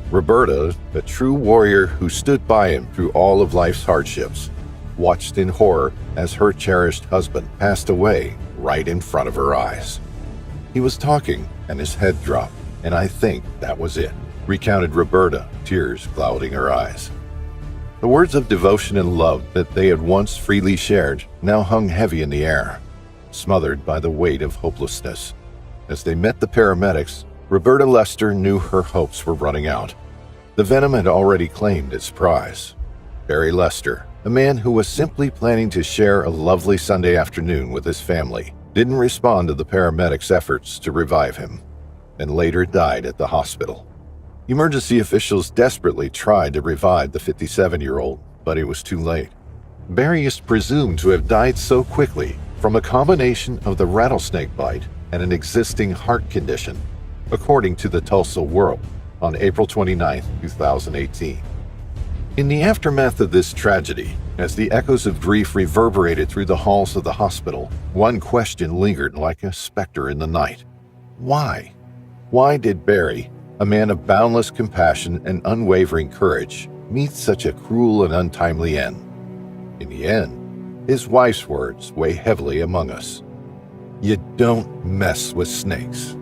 Roberta, a true warrior who stood by him through all of life's hardships, watched in horror as her cherished husband passed away right in front of her eyes. He was talking and his head dropped, and I think that was it, recounted Roberta, tears clouding her eyes. The words of devotion and love that they had once freely shared now hung heavy in the air, smothered by the weight of hopelessness. As they met the paramedics, Roberta Lester knew her hopes were running out. The venom had already claimed its prize. Barry Lester, a man who was simply planning to share a lovely Sunday afternoon with his family, didn't respond to the paramedics' efforts to revive him, and later died at the hospital. Emergency officials desperately tried to revive the 57-year-old, but it was too late. Barry is presumed to have died so quickly from a combination of the rattlesnake bite and an existing heart condition, according to the Tulsa World on April 29, 2018. In the aftermath of this tragedy, as the echoes of grief reverberated through the halls of the hospital, one question lingered like a specter in the night. Why? Why did Barry, a man of boundless compassion and unwavering courage, meet such a cruel and untimely end? In the end, his wife's words weigh heavily among us. You don't mess with snakes.